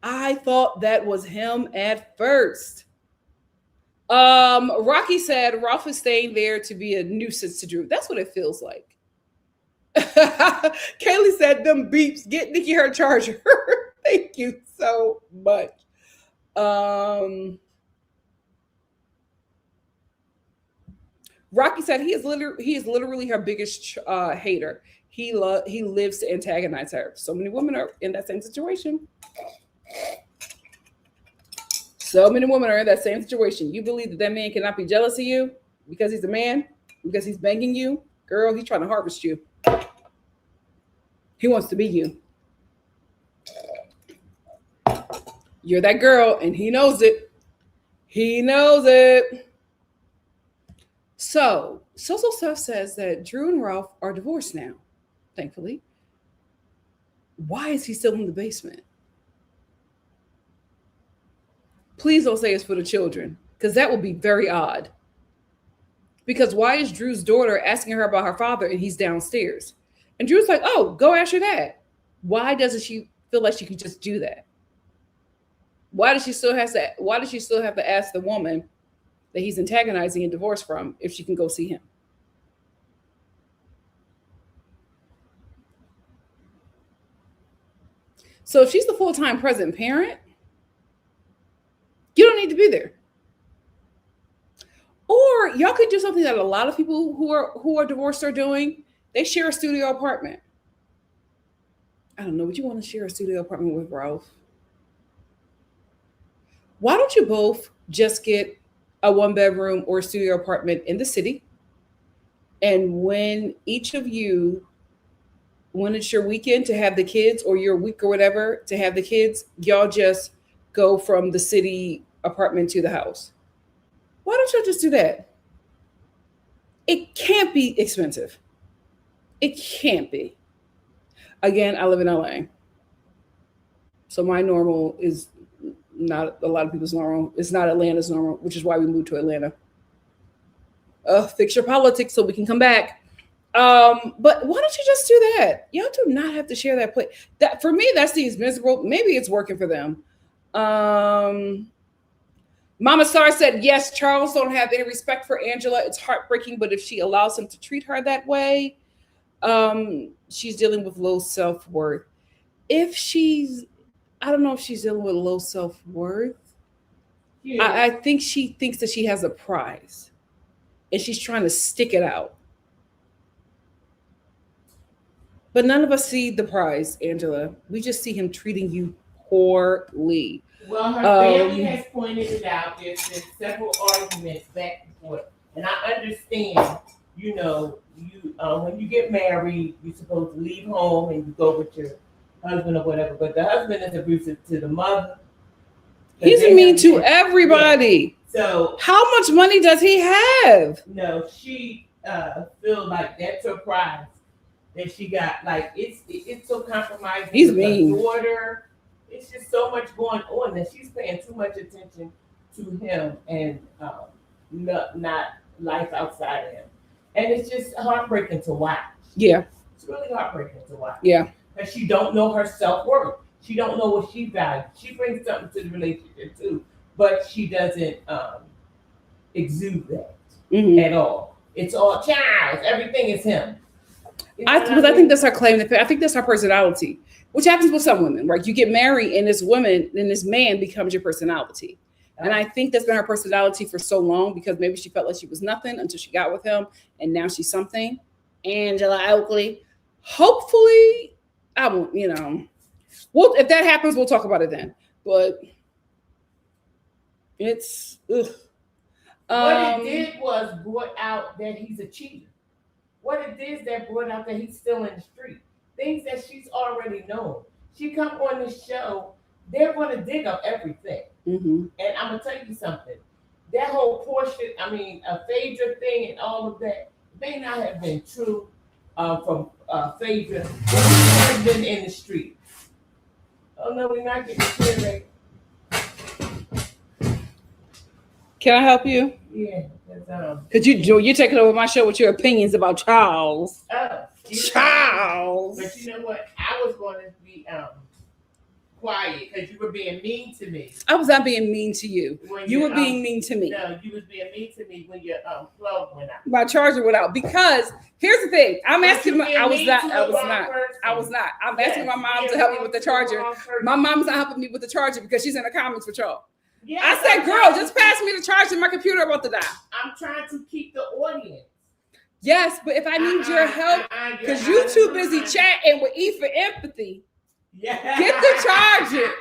I thought that was him at first. Rocky said Ralph is staying there to be a nuisance to Drew. That's what it feels like. Kaylee said, them beeps, get Nikki her charger. Thank you so much. Rocky said he is literally her biggest hater. He lives to antagonize her. So many women are in that same situation. So many women are in that same situation. You believe that man cannot be jealous of you because he's a man, because he's banging you? Girl, he's trying to harvest you. He wants to be you. You're that girl, and he knows it. He knows it. So Stuff says that Drew and Ralph are divorced now, thankfully. Why is he still in the basement? Please don't say it's for the children, because that would be very odd. Because why is Drew's daughter asking her about her father and he's downstairs? And Drew's like, oh, go ask your dad. Why doesn't she feel like she can just do that? Why does she still have to ask the woman that he's antagonizing and divorced from if she can go see him? So if she's the full-time present parent, you don't need to be there. Or y'all could do something that a lot of people who are divorced are doing. They share a studio apartment. I don't know. Would you want to share a studio apartment with Ralph? Why don't you both just get a 1-bedroom or studio apartment in the city? And when each of you, when it's your weekend to have the kids or your week or whatever to have the kids, y'all just go from the city apartment to the house. Why don't y'all just do that? It can't be expensive. It can't be. Again, I live in LA. So my normal is not a lot of people's normal. It's not Atlanta's normal, which is why we moved to Atlanta. Fix your politics so we can come back. But why don't you just do that? Y'all do not have to share that plate. That for me, that seems miserable. Maybe it's working for them. Mama Star said, yes, Charles don't have any respect for Angela. It's heartbreaking, but if she allows him to treat her that way, she's dealing with low self-worth. I don't know if she's dealing with low self-worth. Yeah. I think she thinks that she has a prize and she's trying to stick it out. But none of us see the prize, Angela. We just see him treating you poorly. Well, her family has pointed it out. There's been several arguments back and forth. And I understand, you know, when you get married, you're supposed to leave home and you go with your husband or whatever. But the husband is abusive to the mother. He's mean to everybody. Yeah. So how much money does he have? No, she feels like that's her prize that she got. Like it's so compromising. He's mean. Her daughter. It's just so much going on that she's paying too much attention to him and not life outside of him. And it's just heartbreaking to watch. Yeah. It's really heartbreaking to watch. Yeah. Because she don't know her self-worth. She don't know what she values. She brings something to the relationship too, but she doesn't exude that at all. It's all Charles. Everything is him. I think that's her claim. I think that's her personality, which happens with some women, right? You get married and this woman and this man becomes your personality. And I think that's been her personality for so long because maybe she felt like she was nothing until she got with him and now she's something. Angela Oakley. Hopefully, I won't, if that happens, we'll talk about it then. But it's, ugh. What it did was brought out that he's a cheater. What it did that brought out that he's still in the street. Things that she's already known. She come on this show, they're going to dig up everything. Mm-hmm. And I'm going to tell you something. That whole Porsha, a Phaedra thing and all of that may not have been true from Phaedra. But he's been in the street. Oh, no, we're not getting clear right. Can I help you? Yeah. Because you're taking over my show with your opinions about Charles. Charles. But you know what? I was going to be quiet because you were being mean to me. I was not being mean to you. You were being mean to me. No, you was being mean to me when your plug went out. My charger went out because here's the thing. I'm asking. I was not. I'm asking my mom to help me with the charger. My mom's not helping me with the charger because she's in the comments with y'all. Yes, I said, girl, just pass me the charger. My computer about to die. I'm trying to keep the audience. Yes, but if I need your help, because you're too busy chatting with E for empathy. Yeah. Get the charger.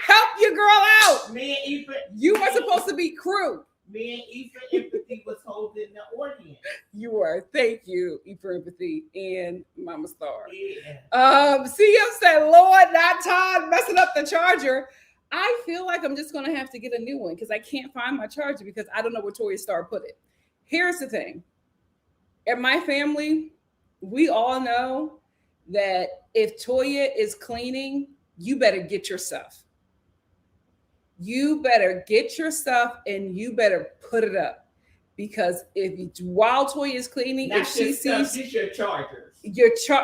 Help your girl out. Me and E for you were supposed to be crew. Me and E for empathy was holding the audience. You were. Thank you, E for empathy and Mama Star. Yeah. CM said, Lord, not Todd messing up the charger. I feel like I'm just going to have to get a new one because I can't find my charger because I don't know where Nikki.Star put it. Here's the thing. In my family, we all know that if Toya is cleaning, you better get your stuff. You better get your stuff and you better put it up. Because while Toya is cleaning, if she sees your chargers,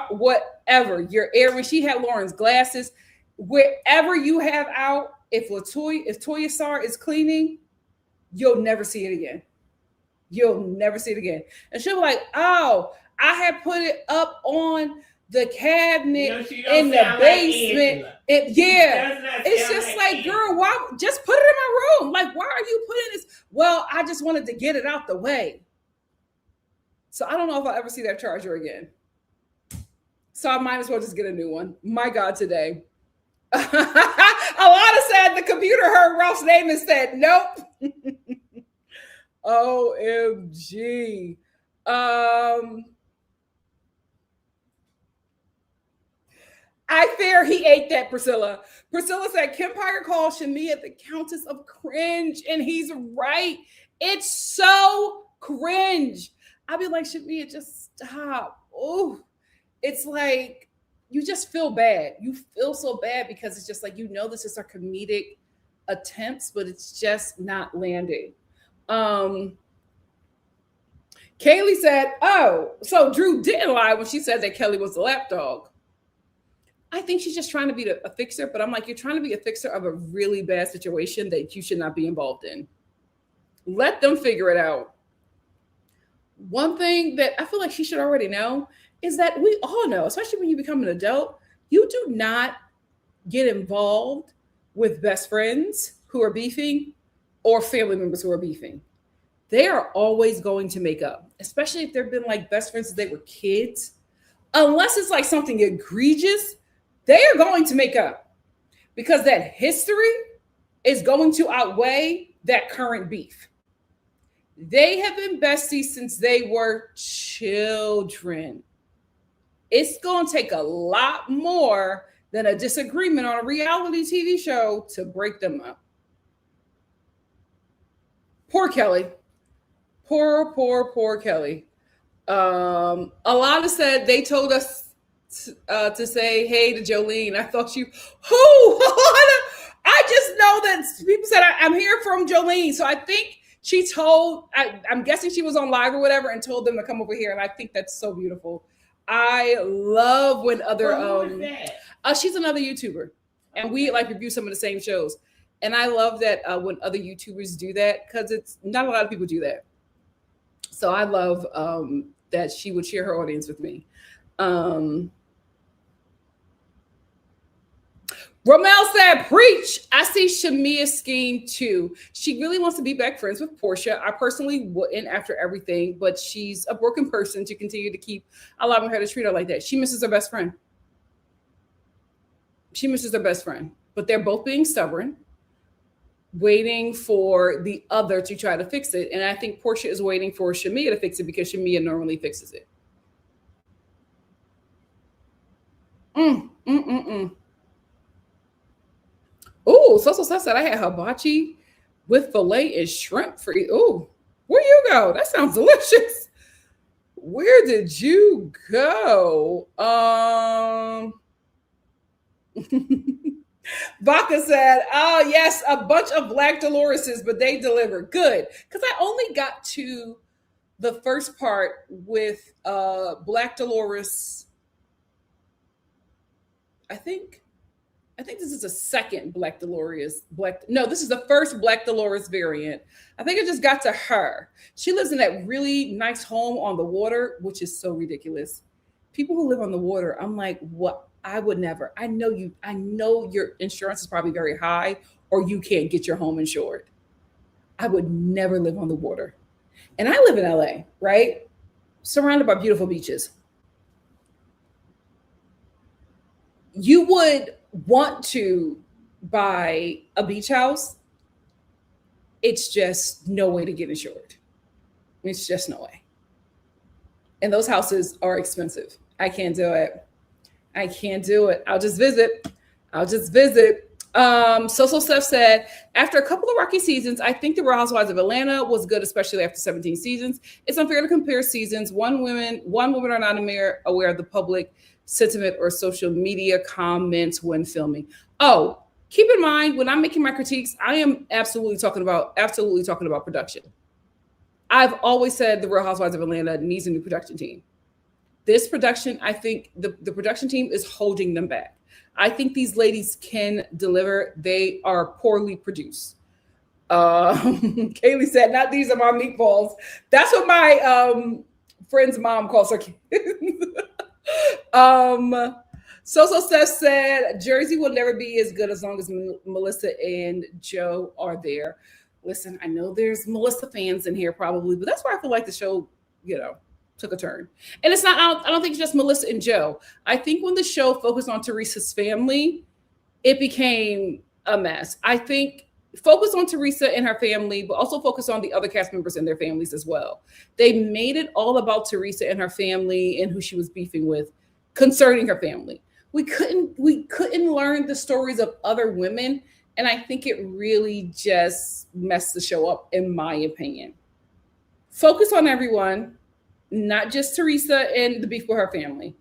whatever, your air, when she had Lauren's glasses, wherever you have out, if Nikki.Star is cleaning, you'll never see it again. You'll never see it again. And she'll be like, oh, I had put it up on the cabinet, in the like basement. It's just like, girl, why? Just put it in my room. Like, why are you putting this? Well, I just wanted to get it out the way. So I don't know if I'll ever see that charger again. So I might as well just get a new one. My God, today. Alana said the computer heard Ralph's name and said, nope. OMG. I fear he ate that, Priscilla. Priscilla said, Kempire called Shamea the Countess of Cringe. And he's right. It's so cringe. I'd be like, Shamea, just stop. Oh, it's like, you just feel bad. You feel so bad because it's just like, this is our comedic attempts, but it's just not landing. Kaylee said, oh, so Drew didn't lie when she said that Kelly was the lapdog. I think she's just trying to be a fixer, but I'm like, you're trying to be a fixer of a really bad situation that you should not be involved in. Let them figure it out. One thing that I feel like she should already know is that we all know, especially when you become an adult, you do not get involved with best friends who are beefing or family members who are beefing. They are always going to make up, especially if they've been like best friends since they were kids. Unless it's like something egregious, they are going to make up because that history is going to outweigh that current beef. They have been besties since they were children. It's going to take a lot more than a disagreement on a reality TV show to break them up. Poor Kelly. Poor Kelly. Alana said they told us to say hey to Jolene. I thought you, who? I just know that people said I'm here from Jolene. So I think she told, I'm guessing she was on live or whatever and told them to come over here. And I think that's so beautiful. I love when other, she's another YouTuber and we like review some of the same shows. And I love that when other YouTubers do that because it's not a lot of people do that. So I love that she would share her audience with me. Romel said, preach. I see Shamea's scheme too. She really wants to be back friends with Porsha. I personally wouldn't after everything, but she's a broken person to continue to keep allowing her to treat her like that. She misses her best friend. But they're both being stubborn, waiting for the other to try to fix it. And I think Porsha is waiting for Shamea to fix it because Shamea normally fixes it. Oh, so said I had hibachi with filet and shrimp for you. Oh, where you go? That sounds delicious. Where did you go? Vaca said, oh, yes, a bunch of Black Doloreses, but they deliver. Good. Because I only got to the first part with Black Dolores. I think this is a second Black Dolores. This is the first Black Dolores variant. I think I just got to her. She lives in that really nice home on the water, which is so ridiculous. People who live on the water, I'm like, what? I would never. I know your insurance is probably very high or you can't get your home insured. I would never live on the water. And I live in LA, right? Surrounded by beautiful beaches. You would want to buy a beach house. It's just no way to get insured. It's just no way. And those houses are expensive. I can't do it. I'll just visit. So Steph said, after a couple of rocky seasons, I think the Real Housewives of Atlanta was good, especially after 17 seasons. It's unfair to compare seasons. One woman are not aware of the public sentiment or social media comments when filming. Oh, keep in mind, when I'm making my critiques, I am absolutely talking about production. I've always said the Real Housewives of Atlanta needs a new production team. This production, I think the production team is holding them back. I think these ladies can deliver. They are poorly produced. Kaylee said, not these are my meatballs. That's what my friend's mom calls her kids. So Steph said Jersey will never be as good as long as Melissa and Joe are there. Listen, I know there's Melissa fans in here probably, but that's why I feel like the show, took a turn. And it's not. I don't think it's just Melissa and Joe. I think when the show focused on Teresa's family, it became a mess. I think focus on Teresa and her family, but also focus on the other cast members and their families as well. They made it all about Teresa and her family and who she was beefing with concerning her family. We couldn't learn the stories of other women, and I think it really just messed the show up, in my opinion. Focus on everyone, not just Teresa and the beef with her family.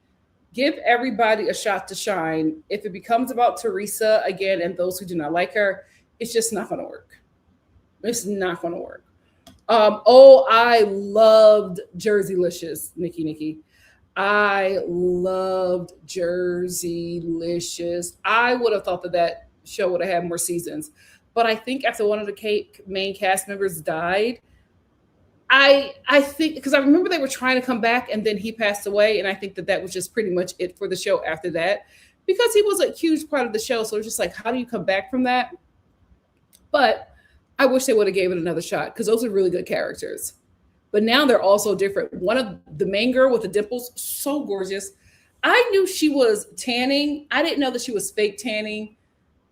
Give everybody a shot to shine. If it becomes about Teresa again and those who do not like her, it's just not going to work. It's not going to work. I loved Jerseylicious, Nikki. I loved Jerseylicious. I would have thought that show would have had more seasons, but I think after one of the main cast members died, I think because I remember they were trying to come back and then he passed away, and I think that was just pretty much it for the show after that, because he was a huge part of the show. So it's just like, how do you come back from that? But I wish they would have gave it another shot because those are really good characters. But now they're all so different. One of the main girl with the dimples, so gorgeous. I knew she was tanning. I didn't know that she was fake tanning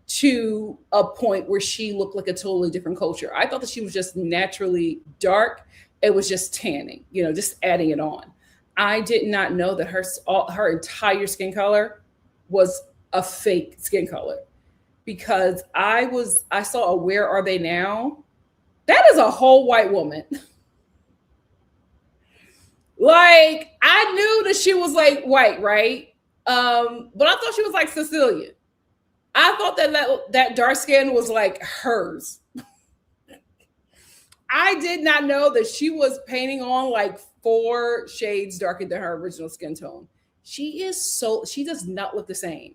to a point where she looked like a totally different culture. I thought that she was just naturally dark. It was just tanning, just adding it on. I did not know that her entire skin color was a fake skin color, because I saw a Where Are They Now? That is a whole white woman. Like, I knew that she was like white, right? But I thought she was like Sicilian. I thought that dark skin was like hers. I did not know that she was painting on like 4 shades darker than her original skin tone. She does not look the same.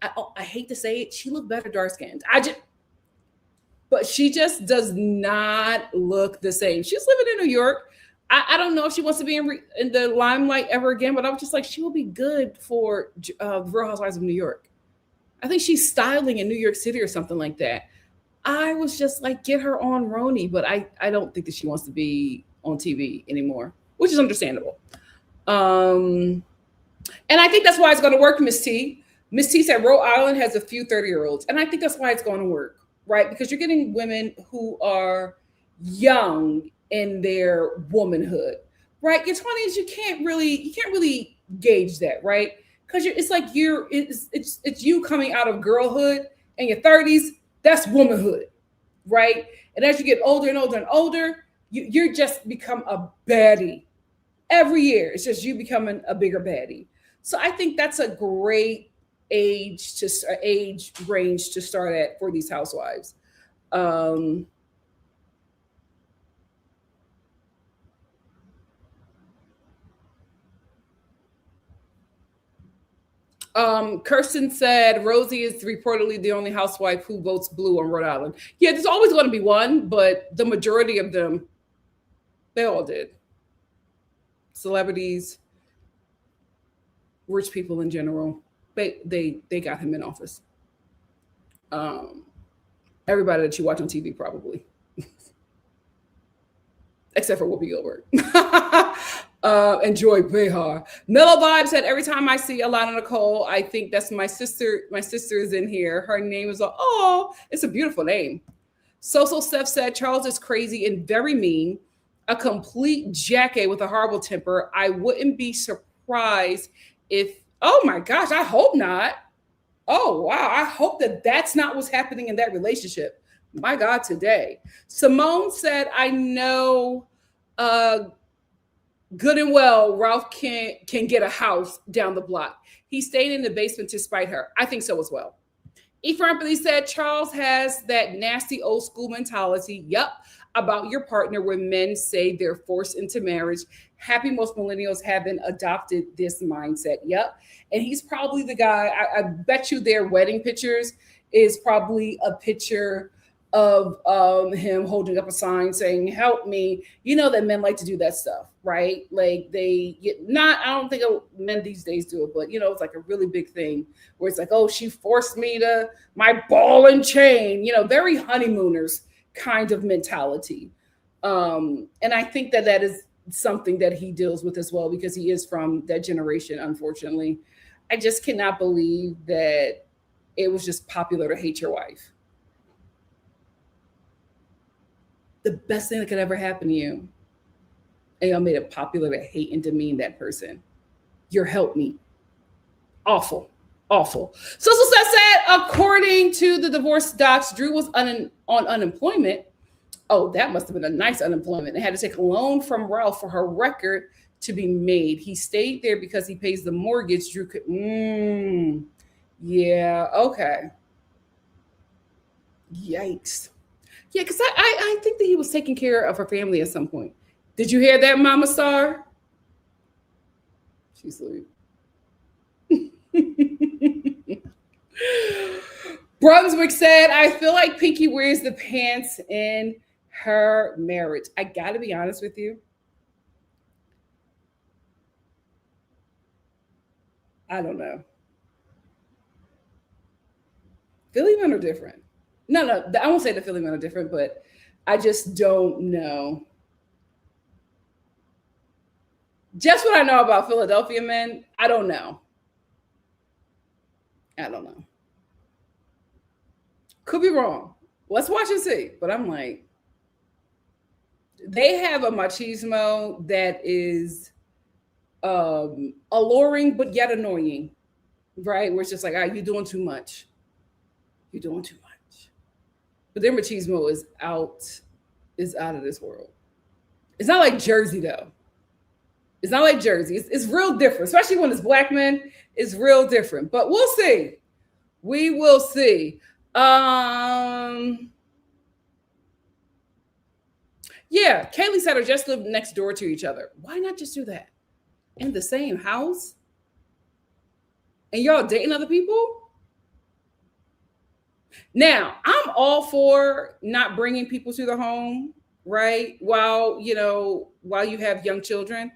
I hate to say it, she looked better dark skinned. But she just does not look the same. She's living in New York. I don't know if she wants to be in the limelight ever again, but I was just like, she will be good for Real Housewives of New York. I think she's styling in New York City or something like that. I was just like, get her on RHONY, but I don't think that she wants to be on TV anymore, which is understandable. And I think that's why it's going to work, Miss T. Miss T said Rhode Island has a few 30-year-olds, and I think that's why it's going to work, right? Because you're getting women who are young in their womanhood, right? Your 20s, you can't really gauge that, right? Because it's like it's you coming out of girlhood, and your 30s, that's womanhood, right? And as you get older and older and older, you're just become a baddie. Every year, it's just you becoming a bigger baddie. So I think that's a great age range to start at for these housewives. Kirsten said Rosie is reportedly the only housewife who votes blue on Rhode Island. Yeah, there's always going to be one, but the majority of them, they all did. Celebrities, rich people in general, they got him in office. Everybody that you watch on TV probably, except for Whoopi Goldberg. And Joy Behar. Mellow Vibe said, every time I see Alana Nicole, I think that's my sister. My sister is in here. Her name is, it's a beautiful name. So Steph said, Charles is crazy and very mean, a complete jackass with a horrible temper. I wouldn't be surprised if, oh my gosh, I hope not. Oh, wow. I hope that that's not what's happening in that relationship. My God, today. Simone said, I know, good and well, Ralph can get a house down the block. He stayed in the basement to spite her. I think so as well. Ephraim said Charles has that nasty old school mentality. Yep, about your partner when men say they're forced into marriage. Happy most millennials haven't adopted this mindset. Yep. And he's probably the guy, I bet you their wedding pictures is probably a picture of him holding up a sign saying "Help me." You know that men like to do that stuff, right? Like they get not. I don't think men these days do it, but you know it's like a really big thing where it's like, oh, she forced me to my ball and chain. You know, very honeymooners kind of mentality. And I think that that is something that he deals with as well because he is from that generation. Unfortunately, I just cannot believe that it was just popular to hate your wife. The best thing that could ever happen to you. And y'all made it popular to hate and demean that person. Your helpmeet. Awful. Awful. So said, according to the divorce docs, Drew was on unemployment. Oh, that must have been a nice unemployment. They had to take a loan from Ralph for her record to be made. He stayed there because he pays the mortgage. Drew could, yeah, okay. Yikes. Yeah, because I think that he was taking care of her family at some point. Did you hear that, Mama Star? She's asleep. Brunswick said, I feel like Pinky wears the pants in her marriage. I got to be honest with you. I don't know. Philly men are different. No, I won't say the Philly men are different, but I just don't know. Just what I know about Philadelphia men, I don't know. I don't know. Could be wrong. Let's watch and see. But I'm like, they have a machismo that is alluring but yet annoying, right? Where it's just like, you're doing too much. You're doing too much. But their machismo is out of this world. It's not like Jersey though. It's not like Jersey. It's real different, especially when it's black men. It's real different. But we'll see. We will see. Yeah, Kaylee said her just lived next door to each other. Why not just do that? In the same house? And y'all dating other people? Now, I'm all for not bringing people to the home, right? While you have young children.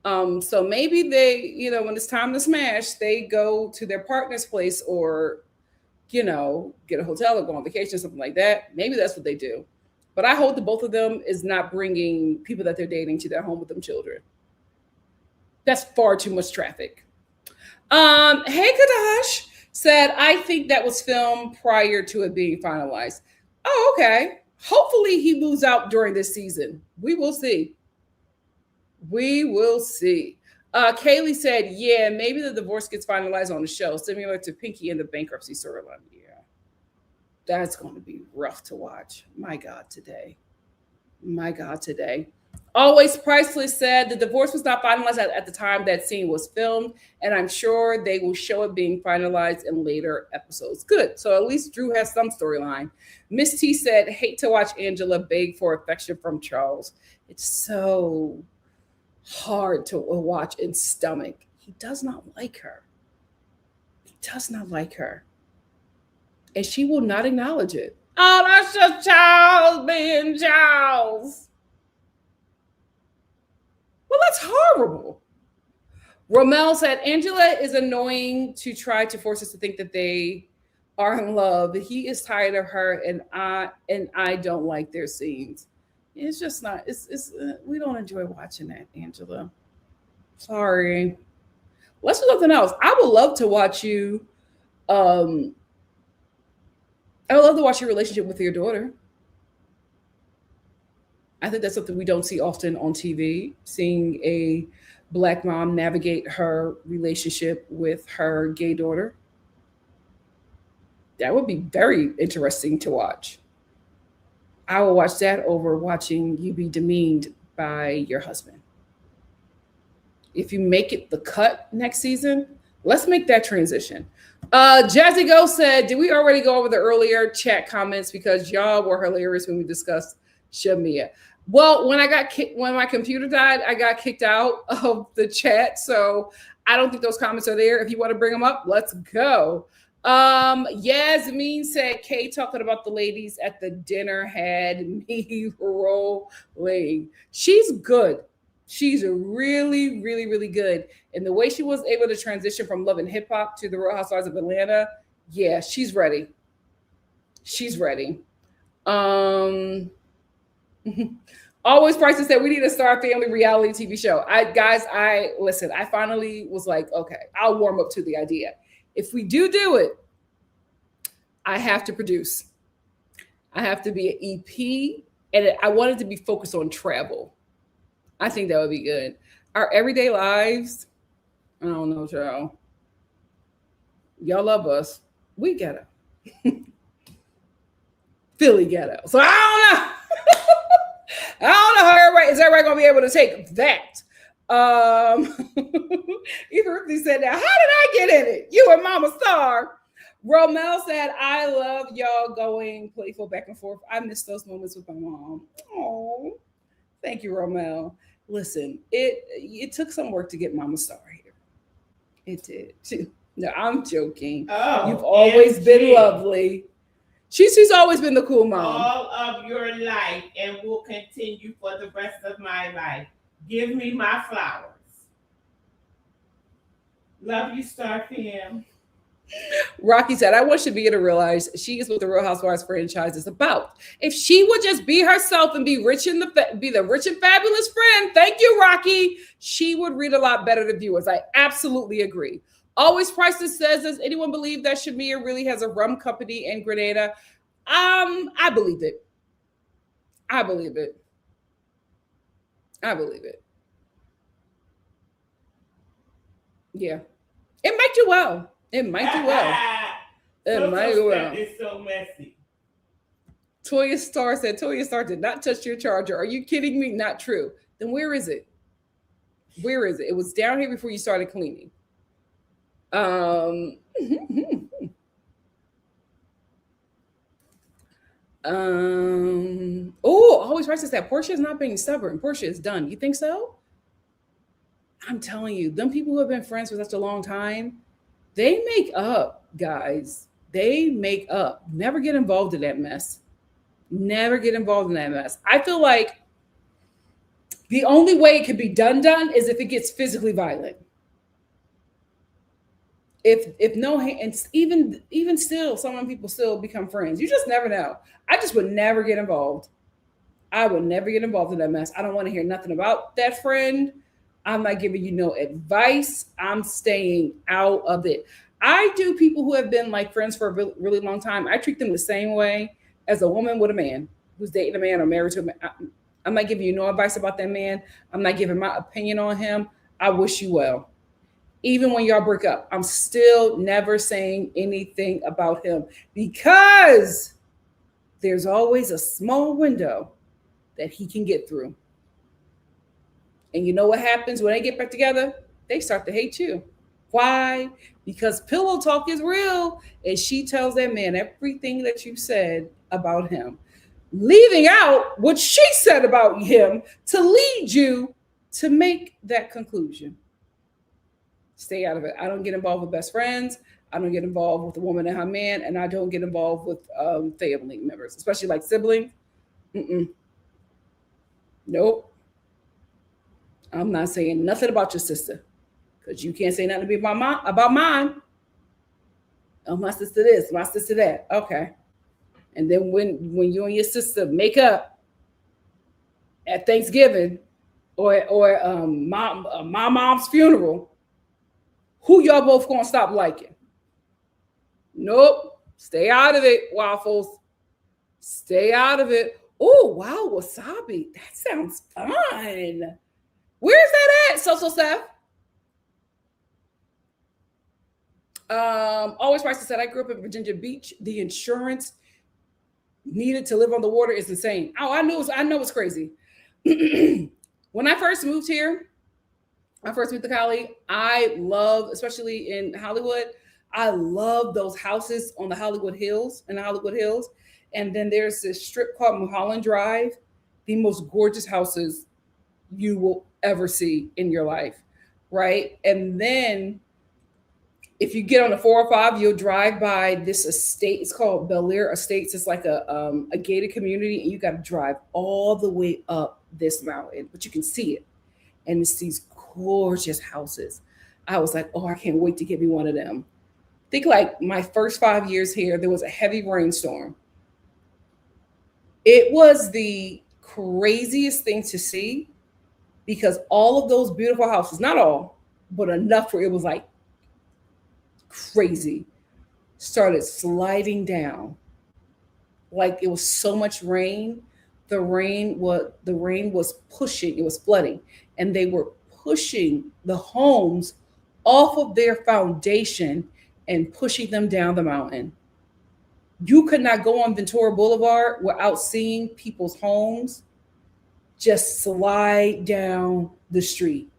So maybe they, when it's time to smash, they go to their partner's place or, get a hotel or go on vacation, something like that. Maybe that's what they do. But I hope that both of them is not bringing people that they're dating to their home with them children. That's far too much traffic. Hey, Kadash said, I think that was filmed prior to it being finalized. Oh, okay. Hopefully he moves out during this season. We will see. We will see. Kaylee said, yeah, maybe the divorce gets finalized on the show, similar to Pinky in the bankruptcy storyline. Yeah. That's going to be rough to watch. My God, today. Always Priceless said the divorce was not finalized at the time that scene was filmed, and I'm sure they will show it being finalized in later episodes. Good. So at least Drew has some storyline. Miss T said, hate to watch Angela beg for affection from Charles. It's so hard to watch and stomach. He does not like her. And she will not acknowledge it. Oh, that's just Charles being Charles. Well, that's horrible. Romel said, Angela is annoying to try to force us to think that they are in love. He is tired of her, and I don't like their scenes. It's just not, we don't enjoy watching that, Angela. Sorry. Let's do something else. I would love to watch you. I would love to watch your relationship with your daughter. I think that's something we don't see often on TV, seeing a Black mom navigate her relationship with her gay daughter. That would be very interesting to watch. I will watch that over watching you be demeaned by your husband. If you make it the cut next season, let's make that transition. Jazzy Go said, did we already go over the earlier chat comments? Because y'all were hilarious when we discussed Shamea. Well, when my computer died, I got kicked out of the chat. So I don't think those comments are there. If you want to bring them up, let's go. Yasmin said Kay talking about the ladies at the dinner had me rolling. She's good. She's really, really, really good. And the way she was able to transition from loving hip hop to the Real Housewives of Atlanta, yeah, she's ready. She's ready. Um, Always Prices said we need a Star Family reality TV show. I listen. I finally was like, okay, I'll warm up to the idea. If we do it, I have to produce. I have to be an EP, and I wanted to be focused on travel. I think that would be good. Our everyday lives. I don't know, y'all. Y'all love us. We ghetto. Philly ghetto. So I don't know. I don't know how everybody gonna be able to take that. Even Ripley said that. How did I get in it? You and Mama Star. Romel said, I love y'all going playful back and forth. I miss those moments with my mom. Oh, thank you, Romel. Listen, it took some work to get Mama Star here. It did. No, I'm joking. Oh, you've always been lovely. She's always been the cool mom. All of your life and will continue for the rest of my life. Give me my flowers. Love you, Star Fam. Rocky said, I want Shamea to realize she is what the Real Housewives franchise is about. If she would just be herself and be the rich and fabulous friend, thank you, Rocky, she would read a lot better to viewers. I absolutely agree. Always Priceless says, does anyone believe that Shamea really has a rum company in Grenada? I believe it. I believe it. I believe it. Yeah. It might do well. It might do well. It might do well. It's so messy. Toya Star said, Toya Star did not touch your charger. Are you kidding me? Not true. Then where is it? Where is it? It was down here before you started cleaning. Oh, always Prices that Porsha is not being stubborn. Porsha is done. You think so? I'm telling you, them people who have been friends for such a long time, they make up, guys. They make up. Never get involved in that mess. Never get involved in that mess. I feel like the only way it could be done is if it gets physically violent. If no, and even still, some people still become friends. You just never know. I just would never get involved. I would never get involved in that mess. I don't want to hear nothing about that friend. I'm not giving you no advice. I'm staying out of it. I do people who have been like friends for a really, really long time. I treat them the same way as a woman with a man who's dating a man or married to a man. I'm not giving you no advice about that man. I'm not giving my opinion on him. I wish you well. Even when y'all break up, I'm still never saying anything about him because there's always a small window that he can get through. And you know what happens when they get back together? They start to hate you. Why? Because pillow talk is real. And she tells that man everything that you said about him, leaving out what she said about him to lead you to make that conclusion. Stay out of it. I don't get involved with best friends. I don't get involved with a woman and her man. And I don't get involved with family members, especially like siblings. Nope. I'm not saying nothing about your sister because you can't say nothing to me about mine. Oh, my sister this, my sister that. Okay. And then when you and your sister make up at Thanksgiving or my mom's funeral, who y'all both gonna stop liking? Nope. Stay out of it, Waffles. Stay out of it. Oh, wow, wasabi. That sounds fun. Where's that at, So Seth? Always Price said, I grew up in Virginia Beach. The insurance needed to live on the water is insane. Oh, I know it's crazy. When I first moved here, I first moved to Cali, I love, especially in Hollywood, I love those houses on the Hollywood Hills, And then there's this strip called Mulholland Drive, the most gorgeous houses you will ever see in your life, right? And then If you get on the 405, you'll drive by this estate. It's called Bel Air Estates. It's like a gated community, and you got to drive all the way up this mountain, but you can see it, and it's these gorgeous houses. I was like, oh, I can't wait to get me one of them. Think like my first 5 years here, there was a heavy rainstorm. It was the craziest thing to see because all of those beautiful houses, not all, but enough where it was like crazy, started sliding down. Like it was so much rain. The rain was pushing, it was flooding, and they were pushing the homes off of their foundation and pushing them down the mountain. You could not go on Ventura Boulevard without seeing people's homes just slide down the street.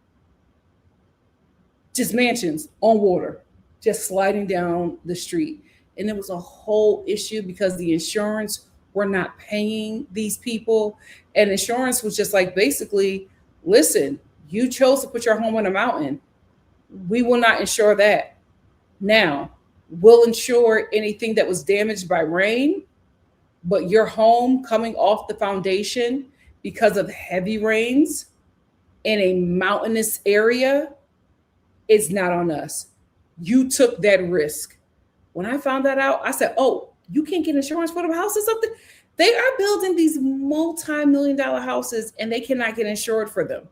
Just mansions on water, just sliding down the street. And it was a whole issue because the insurance were not paying these people. And insurance was just like, basically, listen, you chose to put your home on a mountain. We will not insure that. Now, we'll insure anything that was damaged by rain, but your home coming off the foundation because of heavy rains in a mountainous area is not on us. You took that risk. When I found that out, I said, oh, you can't get insurance for them houses up there. They are building these multi-million-dollar houses and they cannot get insured for them.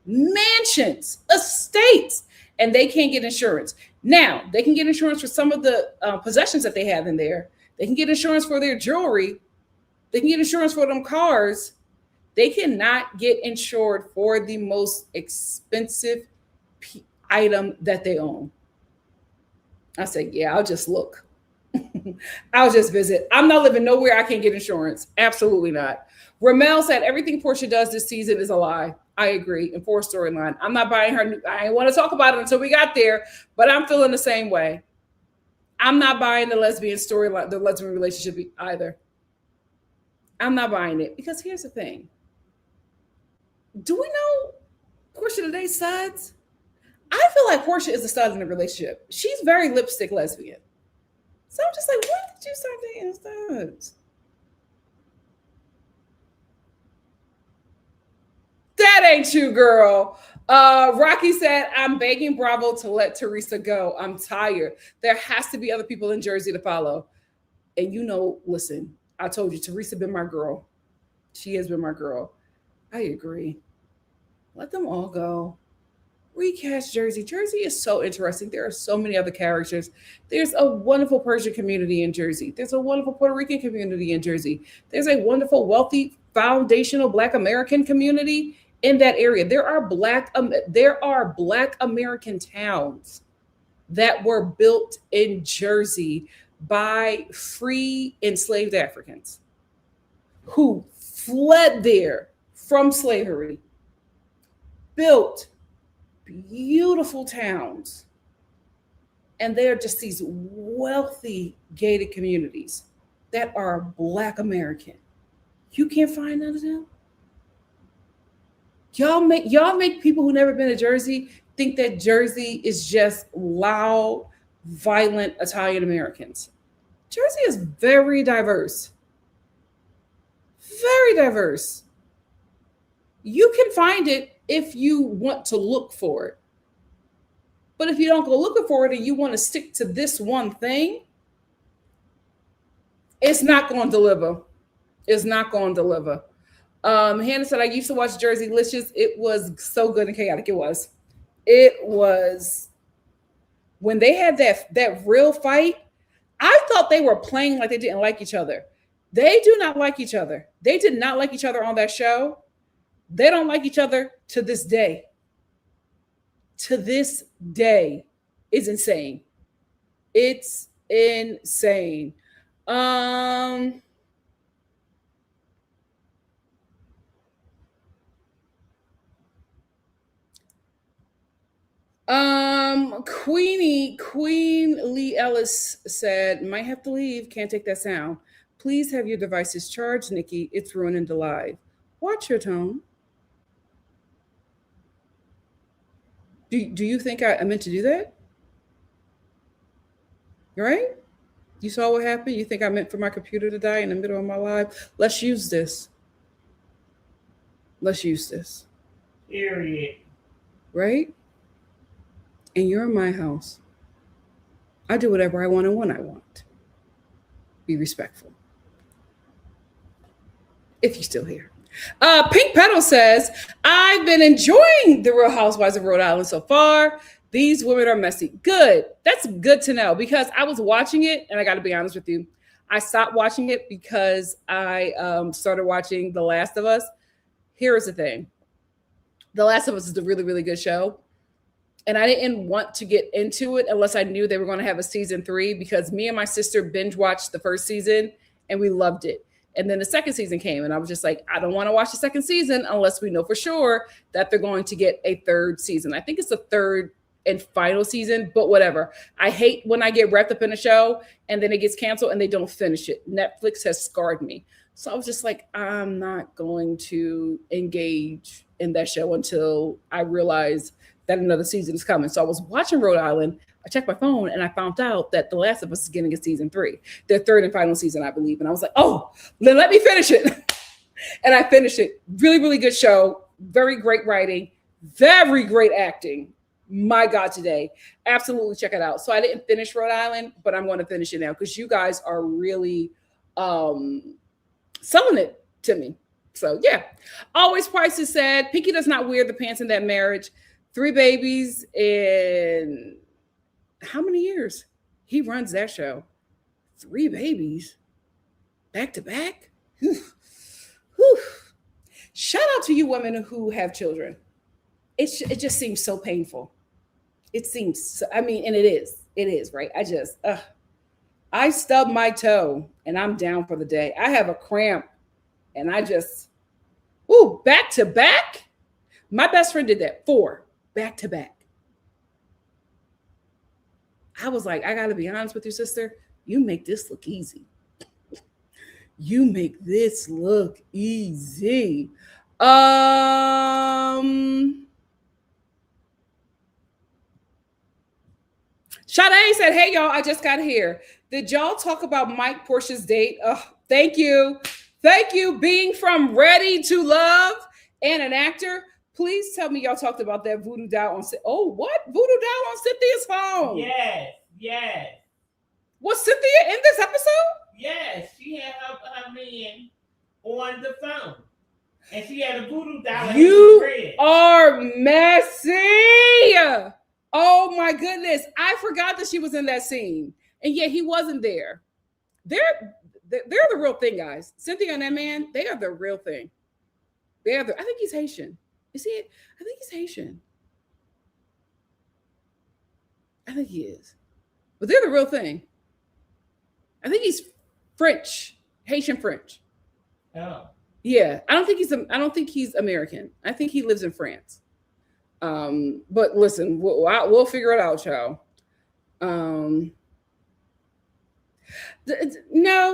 Mansions, estates, and they can't get insurance. Now, they can get insurance for some of the possessions that they have in there. They can get insurance for their jewelry. They can get insurance for them cars. They cannot get insured for the most expensive item that they own. I said, yeah, I'll just look. I'll just visit. I'm not living nowhere I can't get insurance. Absolutely not. Ramel said everything Porsha does this season is a lie. I agree. And for a storyline, I'm not buying her. I didn't want to talk about it until we got there, but I'm feeling the same way. I'm not buying the lesbian storyline, the lesbian relationship either. I'm not buying it because here's the thing. Do we know Porsha today's sides? I feel like Porsha is a stud in the relationship. She's very lipstick lesbian. So I'm just like, when did you start dating studs? That ain't you, girl. Rocky said, I'm begging Bravo to let Teresa go. I'm tired. There has to be other people in Jersey to follow. And you know, listen, I told you, Teresa been my girl. She has been my girl. I agree. Let them all go. Recast Jersey. Jersey is so interesting. There are so many other characters. There's a wonderful Persian community in Jersey. There's a wonderful Puerto Rican community in Jersey. There's a wonderful, wealthy, foundational Black American community in that area. There are Black American towns that were built in Jersey by free enslaved Africans who fled there from slavery, built beautiful towns, and they're just these wealthy gated communities that are Black American. You can't find none of them. Y'all make people who never been to Jersey think that Jersey is just loud, violent Italian Americans. Jersey is very diverse. Very diverse. You can find it if you want to look for it. But if you don't go looking for it and you want to stick to this one thing, it's not going to deliver. It's not going to deliver. Hannah said, I used to watch Jersey Licious. It was so good and chaotic. It was when they had that real fight. I thought they were playing like they didn't like each other. They do not like each other. They did not like each other on that show. They don't like each other to this day. To this day is insane. It's insane. Queen Lee Ellis said, might have to leave. Can't take that sound. Please have your devices charged, Nikki. It's ruining the live. Watch your tone. Do you think I meant to do that? Right? You saw what happened? You think I meant for my computer to die in the middle of my live? Let's use this. Let's use this. Period. Right? And you're in my house. I do whatever I want and when I want. Be respectful. If you're still here. Pink Petal says, I've been enjoying the Real Housewives of Rhode Island so far. These women are messy. Good. That's good to know because I was watching it, and I got to be honest with you. I stopped watching it because I started watching The Last of Us. Here's the thing. The Last of Us is a really, really good show. And I didn't want to get into it unless I knew they were going to have a season 3 because me and my sister binge watched the first season and we loved it. And then the second season came and I was just like, I don't want to watch the second season unless we know for sure that they're going to get a third season. I think it's the third and final season, but whatever. I hate when I get wrapped up in a show and then it gets canceled and they don't finish it. Netflix has scarred me. So I was just like, I'm not going to engage in that show until I realize that another season is coming. So I was watching Rhode Island. I checked my phone and I found out that The Last of Us is getting a season 3, their third and final season, I believe. And I was like, oh, then let me finish it. And I finished it. Really, really good show. Very great writing. Very great acting. My God, today. Absolutely check it out. So I didn't finish Rhode Island, but I'm going to finish it now because you guys are really selling it to me. So yeah. Always Prices said, Pinky does not wear the pants in that marriage. 3 babies in how many years? He runs that show. 3 babies back to back. Whew. Shout out to you women who have children. It just seems so painful. It seems, I mean, and it is, right? I stub my toe and I'm down for the day. I have a cramp and I just, back to back. My best friend did that 4 back to back. I was like, I got to be honest with you, sister. You make this look easy. You make this look easy. Sade said, hey, y'all, I just got here. Did y'all talk about Mike Porsha's date? Oh, thank you. Thank you. Being from Ready to Love and an actor. Please tell me y'all talked about that voodoo doll on. Oh, what? Voodoo doll on Cynthia's phone? Yes. Was Cynthia in this episode? Yes, she had her man on the phone. And she had a voodoo doll. You are messy. Oh my goodness. I forgot that she was in that scene. And yet he wasn't there. They're the real thing, guys. Cynthia and that man, they are the real thing. I think he's Haitian. Is he? I think he's Haitian. I think he is. But they're the real thing. I think he's French, Haitian French. Oh. Yeah, I don't think he's American. I think he lives in France. But listen, we'll figure it out, y'all. No,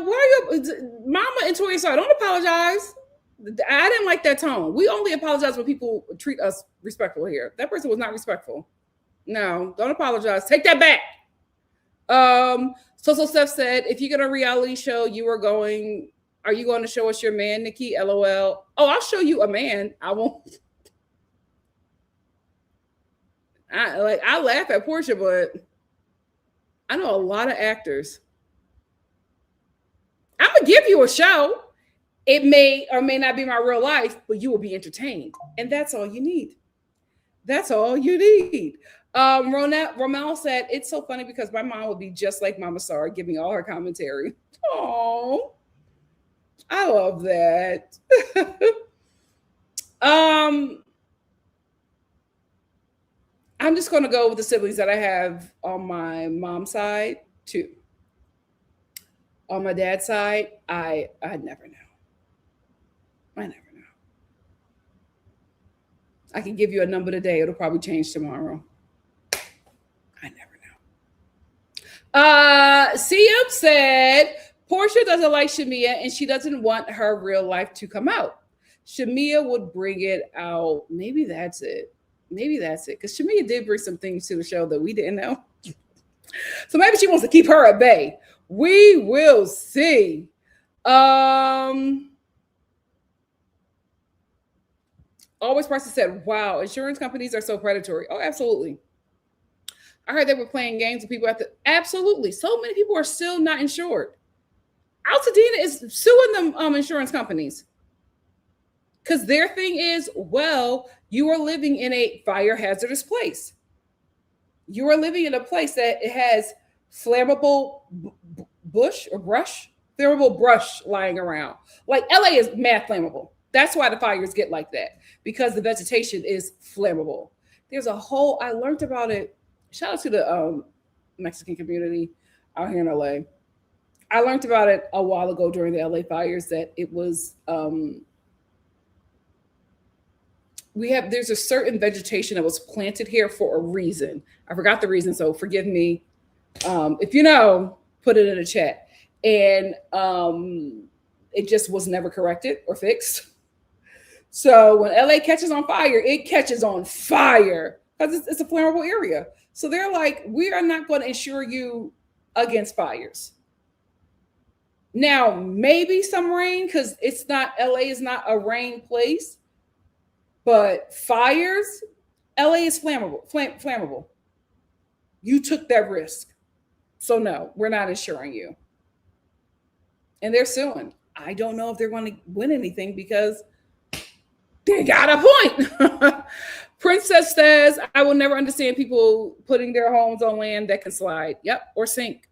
why are you, Mama and Tori? Sorry, don't apologize. I didn't like that tone. We only apologize when people treat us respectful here. That person was not respectful. No, don't apologize. Take that back. So Steph said, if you get a reality show, are you going to show us your man, Nikki? LOL. Oh, I'll show you a man. I won't. I laugh at Porsha, but I know a lot of actors. I'm gonna give you a show. It may or may not be my real life, but you will be entertained. And that's all you need. That's all you need. Romel said, it's so funny because my mom would be just like Mama Star, giving all her commentary. Oh, I love that. I'm just going to go with the siblings that I have on my mom's side, too. On my dad's side, I never know. I never know. I can give you a number today. It'll probably change tomorrow. I never know. CM said, Porsha doesn't like Shamea and she doesn't want her real life to come out. Shamea would bring it out. Maybe that's it. Because Shamea did bring some things to the show that we didn't know. So maybe she wants to keep her at bay. We will see. Always Prices said, wow, insurance companies are so predatory. Oh, absolutely. I heard they were playing games with people at the. Absolutely. So many people are still not insured. Altadena is suing them insurance companies. Because their thing is, well, you are living in a fire hazardous place. You are living in a place that it has flammable flammable brush lying around. Like LA is mad flammable. That's why the fires get like that, because the vegetation is flammable. There's a whole, I learned about it. Shout out to the Mexican community out here in LA. I learned about it a while ago during the LA fires that it was there's a certain vegetation that was planted here for a reason. I forgot the reason, so forgive me. If you know, put it in the chat. And it just was never corrected or fixed. So when LA catches on fire, it catches on fire because it's a flammable area. So they're like, we are not going to insure you against fires. Now, maybe some rain, because LA is not a rain place. But fires, LA is flammable. You took that risk. So no, we're not insuring you. And they're suing. I don't know if they're going to win anything because they got a point. Princess says, I will never understand people putting their homes on land that can slide. Yep, or sink.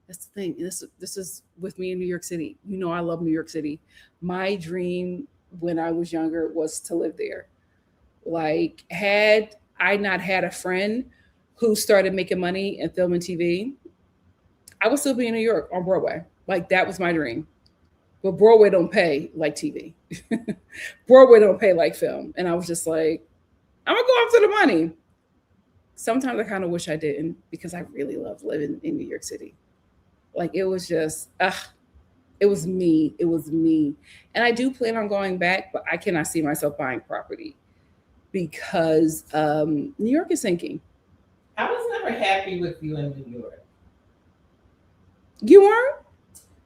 That's the thing. This is with me in New York City. You know I love New York City. My dream when I was younger was to live there. Like, had I not had a friend who started making money in film and TV, I would still be in New York on Broadway. Like, that was my dream. But Broadway don't pay like TV. Broadway don't pay like film. And I was just like, I'm going to go after the money. Sometimes I kind of wish I didn't, because I really love living in New York City. Like, it was just, it was me. It was me. And I do plan on going back, but I cannot see myself buying property because New York is sinking. I was never happy with you in New York. You weren't?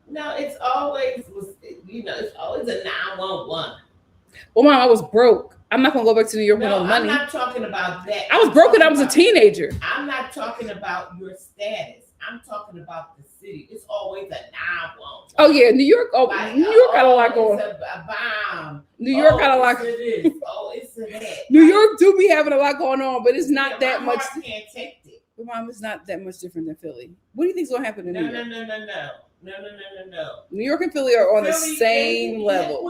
No, it's always it's always a 911. Well, Mom, I was broke. I'm not gonna go back to New York with no money. I'm not talking about that. I was broke when I was a teenager. I'm not talking about your status. I'm talking about the city. It's always a 911. Oh yeah, New York. Oh, like, New York got a lot going. It's a bomb. New York got a lot. It is. Oh, it's a that. New York do be having a lot going on, but it's not that much. My can't take it. But Mom, it's not that much different than Philly. What do you think's gonna happen in New York? No. New York and Philly are on the same level.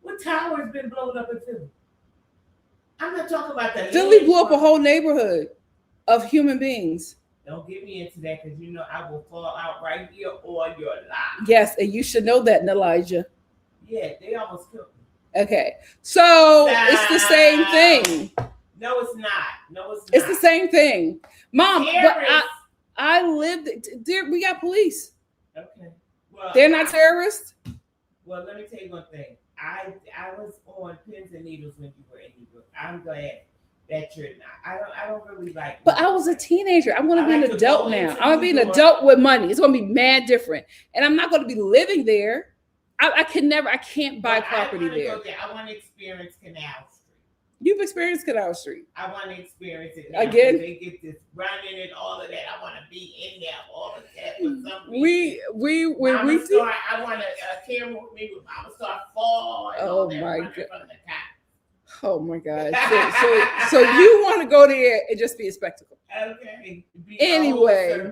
What tower has been blown up in Philly? I'm not talking about that. Philly blew up a whole neighborhood of human beings. Don't get me into that, because you know I will fall out right here on your live. Yes, and you should know that, Elijah. Yeah, they almost killed me. Okay, so it's the same thing. No, it's not. No, it's not. It's the same thing, Mom. But I lived there. We got police. Okay. Well, they're not terrorists. Well, let me tell you one thing. I was on pins and needles when you were in New York. I'm glad that you're not. I don't really like. But I was a teenager. I'm going to be an adult now. I'm going to be an adult with money. It's going to be mad different, and I'm not going to be living there. I can't buy property there. I want to experience Canal Street. You've experienced Canal Street. I want to experience it again. They get this running and all of that. I want to be in there, all of that. For some reason. I want a camera with me. I'm gonna start falling. Oh my god. Oh my god. So you want to go there and just be a spectacle? Okay. Anyway.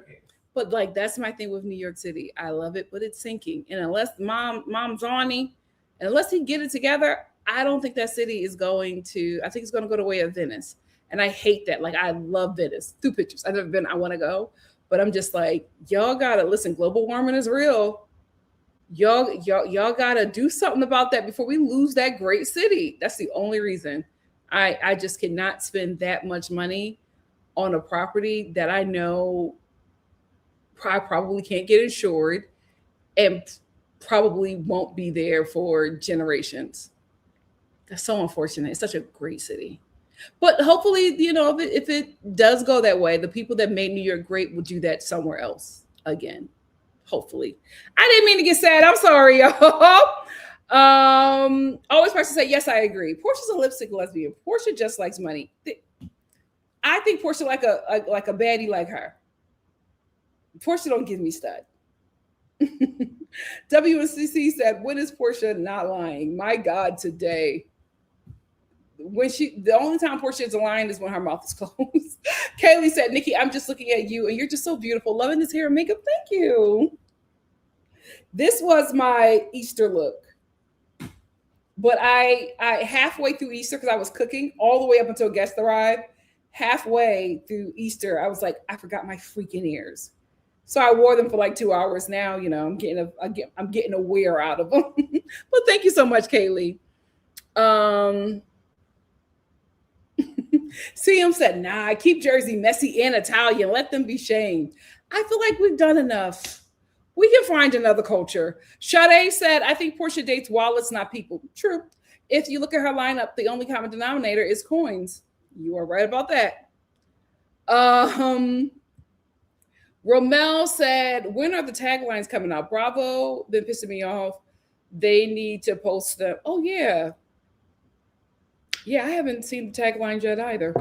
But like, that's my thing with New York City. I love it, but it's sinking. And unless mom's on him, and unless he get it together, I don't think that city is going to. I think it's going to go the way of Venice, and I hate that. Like, I love Venice. 2 pictures. I've never been. I want to go, but I'm just like, y'all gotta listen. Global warming is real. Y'all gotta do something about that before we lose that great city. That's the only reason. I just cannot spend that much money on a property that I know I probably can't get insured and probably won't be there for generations. That's so unfortunate. It's such a great city. But hopefully, if it does go that way, the people that made New York great will do that somewhere else again. Hopefully. I didn't mean to get sad. I'm sorry, y'all. Always person say, yes, I agree. Portia's a lipstick lesbian. Porsha just likes money. I think Porsha like a baddie like her. Porsha don't give me stud. WNCC said, when is Porsha not lying? My God, today. The only time Porsha is lying is when her mouth is closed. Kaylee said, Nikki, I'm just looking at you and you're just so beautiful. Loving this hair and makeup. Thank you. This was my Easter look. But I halfway through Easter, because I was cooking all the way up until guests arrived, halfway through Easter, I was like, I forgot my freaking ears. So I wore them for like 2 hours. Now, I'm getting a wear out of them. But thank you so much, Kaylee. CM said, nah, keep Jersey messy and Italian. Let them be shamed. I feel like we've done enough. We can find another culture. Sade said, I think Porsha dates wallets, not people. True. If you look at her lineup, the only common denominator is coins. You are right about that. Romel said, when are the taglines coming out? Bravo, been pissing me off. They need to post them. Oh, yeah. Yeah, I haven't seen the taglines yet either.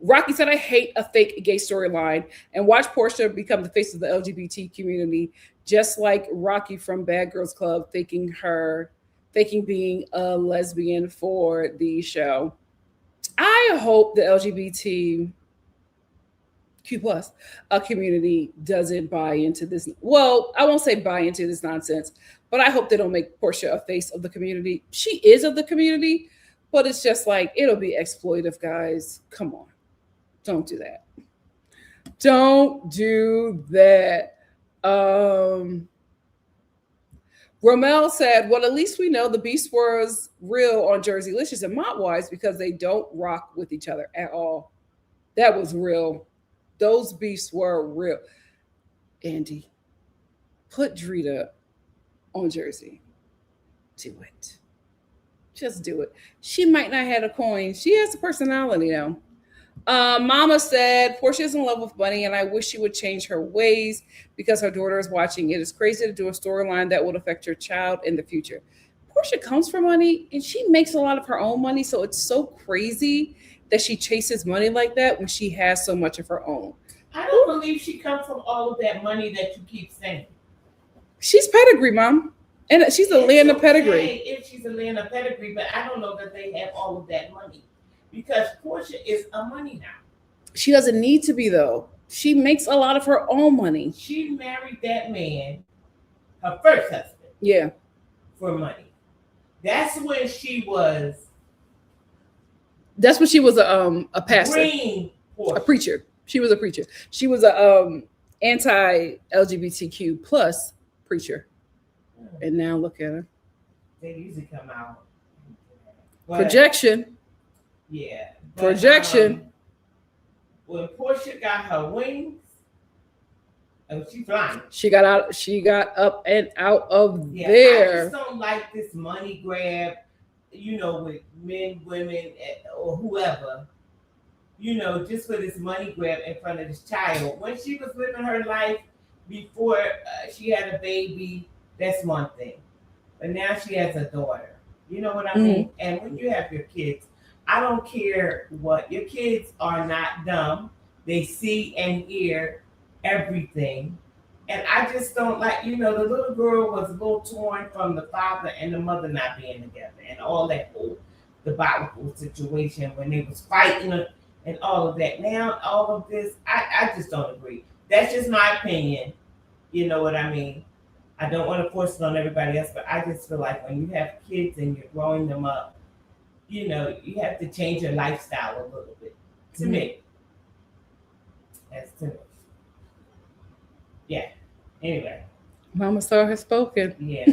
Rocky said, I hate a fake gay storyline and watch Porsha become the face of the LGBT community, just like Rocky from Bad Girls Club faking being a lesbian for the show. I hope the LGBTQ plus community doesn't buy into this. Well, I won't say buy into this nonsense, but I hope they don't make Porsha a face of the community. She is of the community, but it's just like, it'll be exploitive, guys. Come on. Don't do that. Don't do that. Romel said, well, at least we know the beast was real on Jersey Licious and Montwise because they don't rock with each other at all. That was real. Those beasts were real. Andy, put Drita on Jersey. Do it. Just do it. She might not have a coin. She has a personality, though. Mama said, Porsha is in love with money, and I wish she would change her ways because her daughter is watching. It is crazy to do a storyline that would affect your child in the future. Porsha comes from money, and she makes a lot of her own money, so it's so crazy that she chases money like that when she has so much of her own. I don't believe she comes from all of that money that you keep saying. She's pedigree, Mom. And she's a land of pedigree. If she's a land of pedigree, but I don't know that they have all of that money. Because Porsha is a money now. She doesn't need to be, though. She makes a lot of her own money. She married that man, her first husband. Yeah. For money. That's when she was. That's when she was a pastor. Green Porsha. A preacher. She was a preacher. She was a anti-LGBTQ plus preacher. And now look at her. They usually come out. Projection. Yeah. But, projection. When Porsha got her wings, she's flying. She got out. She got up and out of there. I just don't like this money grab, with men, women, or whoever. Just for this money grab in front of this child. When she was living her life before she had a baby, that's one thing. But now she has a daughter. You know what I mean? And when you have your kids, I don't care what. Your kids are not dumb. They see and hear everything. And I just don't like, the little girl was a little torn from the father and the mother not being together and all that whole debacle situation when they was fighting and all of that. Now, all of this, I just don't agree. That's just my opinion. You know what I mean? I don't want to force it on everybody else, but I just feel like when you have kids and you're growing them up, you have to change your lifestyle a little bit. To me. That's to me. Yeah. Anyway. Mama Star has spoken. Yeah.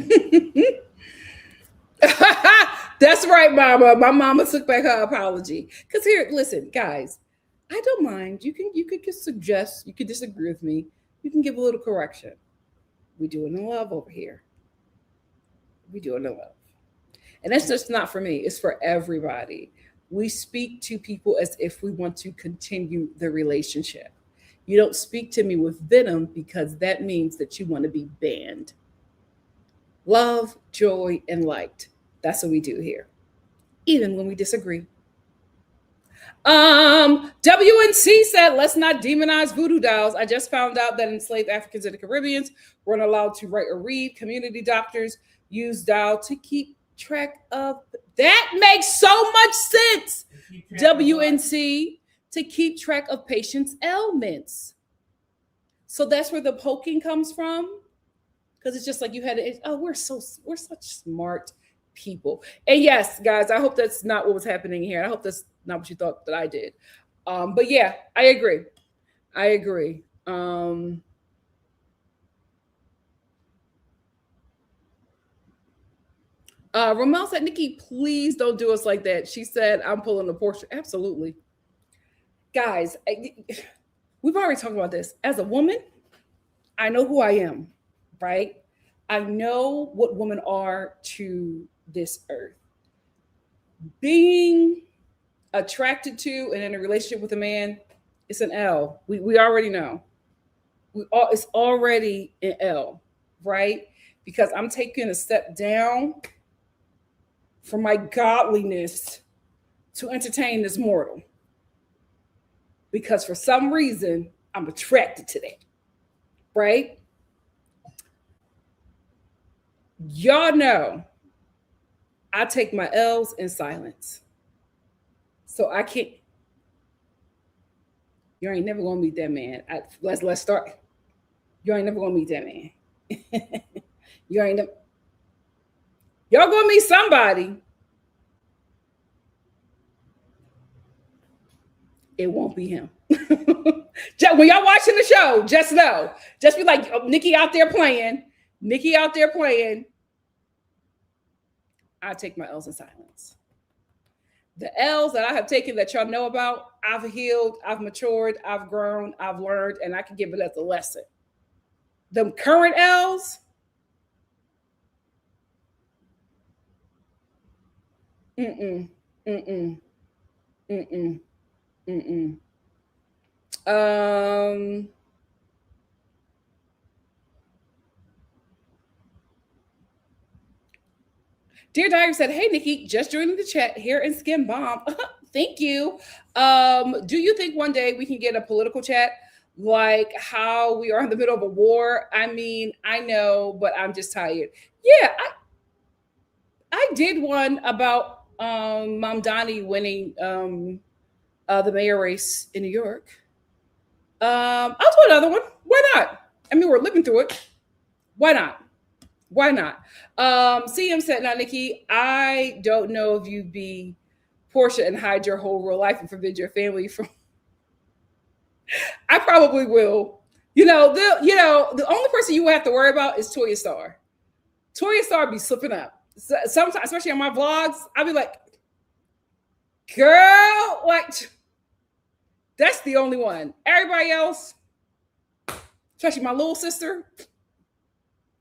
That's right, Mama. My mama took back her apology. Because here, listen, guys, I don't mind. You could just suggest, you could disagree with me. You can give a little correction. We do it in love over here. We do it in love. And that's just not for me, it's for everybody. We speak to people as if we want to continue the relationship. You don't speak to me with venom because that means that you want to be banned. Love, joy, and light. That's what we do here, even when we disagree. WNC said, let's not demonize voodoo dolls. I just found out that enslaved Africans and the Caribbeans weren't allowed to write or read. Community doctors use doll to keep track of. That makes so much sense. WNC, to keep track of patients' ailments. So that's where the poking comes from. Because it's just like you had to, we're such smart people. And yes, guys, I hope that's not what was happening here. I hope that's not what you thought that I did. But yeah, I agree. Ramel said, Nikki, please don't do us like that. She said, I'm pulling a Porsha. Absolutely. Guys, we've already talked about this. As a woman, I know who I am, right? I know what women are to this earth. Being attracted to and in a relationship with a man, it's an L. We already know. It's already an L, right? Because I'm taking a step down from my godliness to entertain this mortal. Because for some reason, I'm attracted to that, right? Y'all know I take my L's in silence. So I can't. You ain't never gonna meet that man. Let's start. You ain't never gonna meet that man. Y'all gonna meet somebody. It won't be him. When y'all watching the show, just know. Just be like, oh, Nikki out there playing. I take my L's in silence. The L's that I have taken that y'all know about, I've healed, I've matured, I've grown, I've learned, and I can give it as a lesson. The current L's, mm-mm. Dear Diary said, hey, Nikki, just joining the chat here in Skin Bomb. Thank you. Do you think one day we can get a political chat like how we are in the middle of a war? I mean, I know, but I'm just tired. Yeah, I did one about Mom Donnie winning the mayor race in New York. I'll do another one. Why not? I mean, we're living through it. Why not? CM said, now, Nikki, I don't know if you'd be Porsha and hide your whole real life and forbid your family from. I probably will. The only person you have to worry about is TIK TOK be slipping up. Sometimes, especially on my vlogs, I'll be like, girl, what? That's the only one. Everybody else, especially my little sister,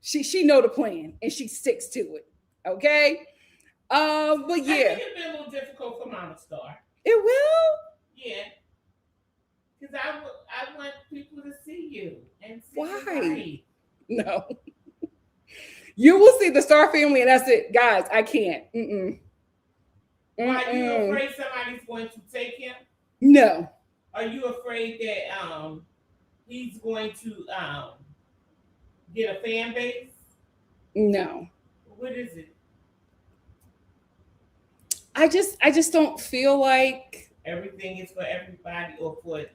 she know the plan and she sticks to it. Okay. But yeah, I think it'll be a little difficult for Mama Star. It will. Yeah. Because I want people to see you and see why. No. You will see the Star family, and that's it, guys. I can't. Why are you afraid somebody's going to take him? No. Are you afraid that he's going to get a fan base? No. What is it? I just don't feel like everything is for everybody or for the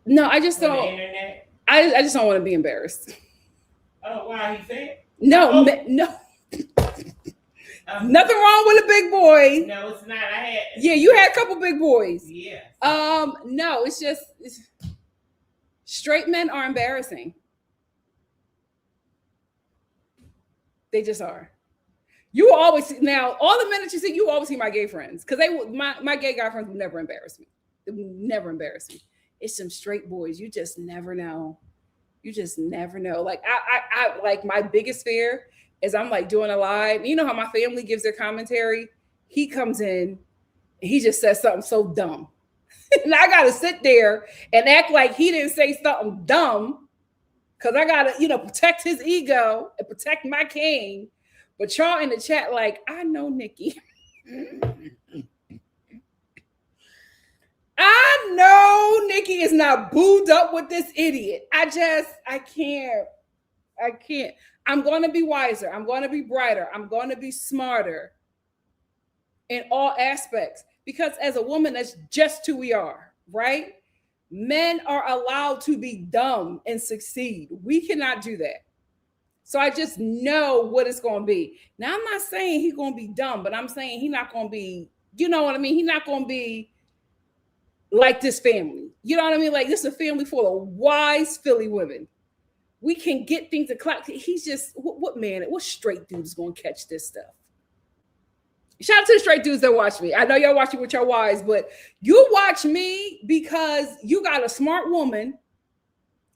no, I just don't. The internet. I just don't want to be embarrassed. Oh, wow, he said? No, no. Nothing wrong with a big boy. No, it's not. Yeah, you had a couple big boys. Yeah. No, it's just straight men are embarrassing. They just are. You will always see, now all the men that you see, you always see my gay friends because my gay guy friends will never embarrass me. They will never embarrass me. It's some straight boys. You just never know. Like I like my biggest fear as I'm like doing a live. You know how my family gives their commentary? He comes in and he just says something so dumb. And I got to sit there and act like he didn't say something dumb because I got to, protect his ego and protect my king. But y'all in the chat, like, I know Nikki. I know Nikki is not booed up with this idiot. I can't. I'm going to be wiser. I'm going to be brighter. I'm going to be smarter in all aspects. Because as a woman, that's just who we are, right? Men are allowed to be dumb and succeed. We cannot do that. So I just know what it's going to be. Now, I'm not saying he's going to be dumb, but I'm saying he's not going to be, you know what I mean? He's not going to be like this family. You know what I mean? Like, this is a family full of wise Philly women. We can get things to clap. He's just, what straight dude is going to catch this stuff? Shout out to the straight dudes that watch me. I know y'all watch me with your wives, but you watch me because you got a smart woman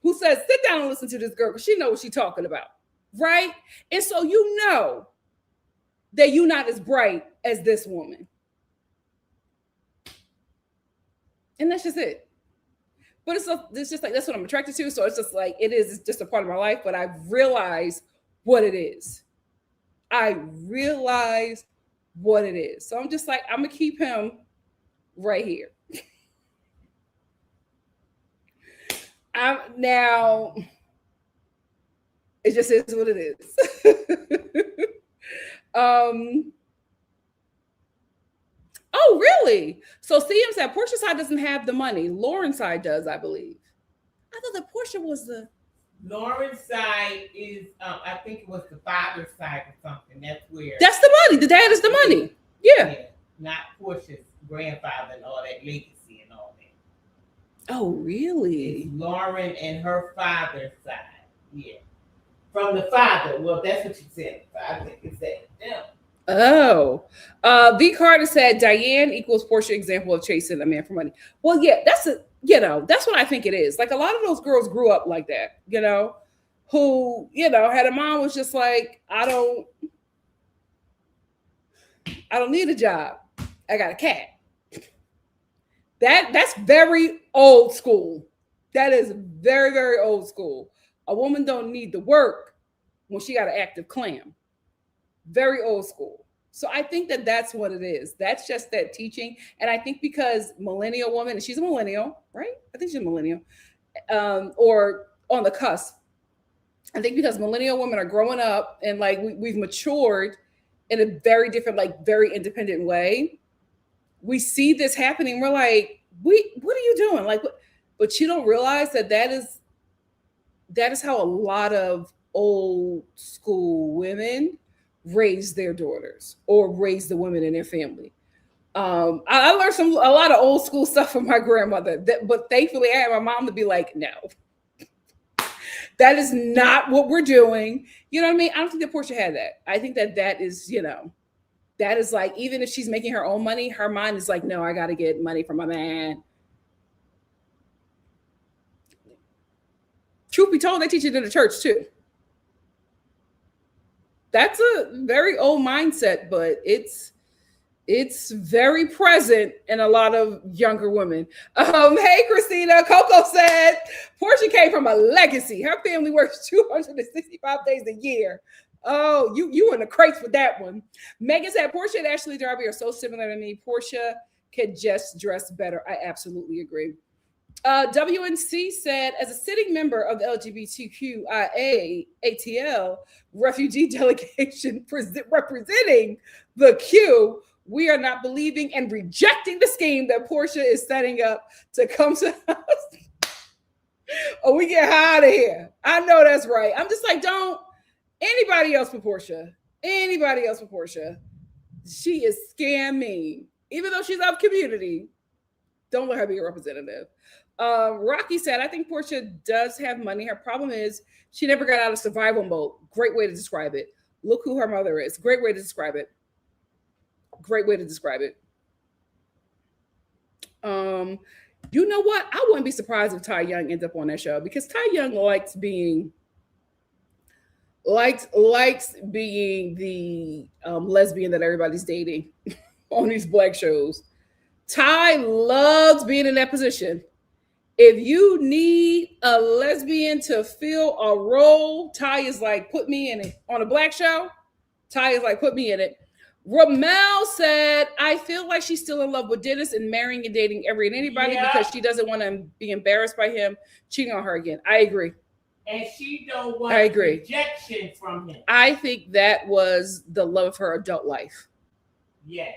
who says, sit down and listen to this girl because she knows what she's talking about, right? And so you know that you're not as bright as this woman. And that's just it. But it's just like, that's what I'm attracted to. So it's just like, it's just a part of my life, but I realize what it is. So I'm just like, I'm going to keep him right here. Now, it just is what it is. Oh, really? So CM said Porscha's side doesn't have the money. Lauren's side does, I believe. I thought that Porsha was the... Lauren's side is, I think it was the father's side or something. That's the money. The dad is the money. Yeah. Not Porscha's grandfather and all that legacy and all that. Oh, really? It's Lauren and her father's side. Yeah. From the father. Well, that's what you said. I think it's that. Yeah. Oh, V. Carter said Diane equals Porsha example of chasing a man for money. Well, yeah, that's what I think it is. Like, a lot of those girls grew up like that, who, had a mom was just like, I don't need a job. I got a cat. That's very old school. That is very, very old school. A woman don't need to work when she got an active clam. Very old school. So I think that that's what it is. That's just that teaching. And I think because millennial woman, and she's a millennial, right? I think she's a millennial, or on the cusp. I think because millennial women are growing up and like we've matured in a very different, like very independent way. We see this happening. We're like, what are you doing? Like, but you don't realize that is how a lot of old school women raise their daughters or raise the women in their family. I learned a lot of old school stuff from my grandmother, but thankfully I had my mom to be like, no, that is not what we're doing. You know what I mean? I don't think that Porsha had that. I think that is, that is like, even if she's making her own money, her mind is like, no, I got to get money from my man. Truth be told, they teach it in the church too. That's a very old mindset, but it's very present in a lot of younger women. Hey, Christina, Coco said Porsha came from a legacy. Her family works 265 days a year. Oh, you in the crates with that one. Megan said Porsha and Ashley Darby are so similar to me. Porsha could just dress better. I absolutely agree. WNC said, as a sitting member of the LGBTQIA ATL refugee delegation representing the Q, we are not believing and rejecting the scheme that Porsha is setting up to come to us. Oh, we get out of here. I know that's right. I'm just like, don't anybody else with Porsha. Anybody else with Porsha. She is scamming. Even though she's of community, don't let her be a representative. Rocky said, I think Porsha does have money. Her problem is she never got out of survival mode. Great way to describe it. Look who her mother is. Great way to describe it. Great way to describe it. You know what? I wouldn't be surprised if Ty Young ends up on that show because Ty Young likes being likes being the lesbian that everybody's dating on these black shows. Ty loves being in that position. If you need a lesbian to fill a role, Ty is like, put me in it. On a black show, Ty is like, put me in it. Ramel said, I feel like she's still in love with Dennis and marrying and dating every and anybody because she doesn't want to be embarrassed by him cheating on her again. I agree. And she don't want rejection from him. I think that was the love of her adult life. Yes.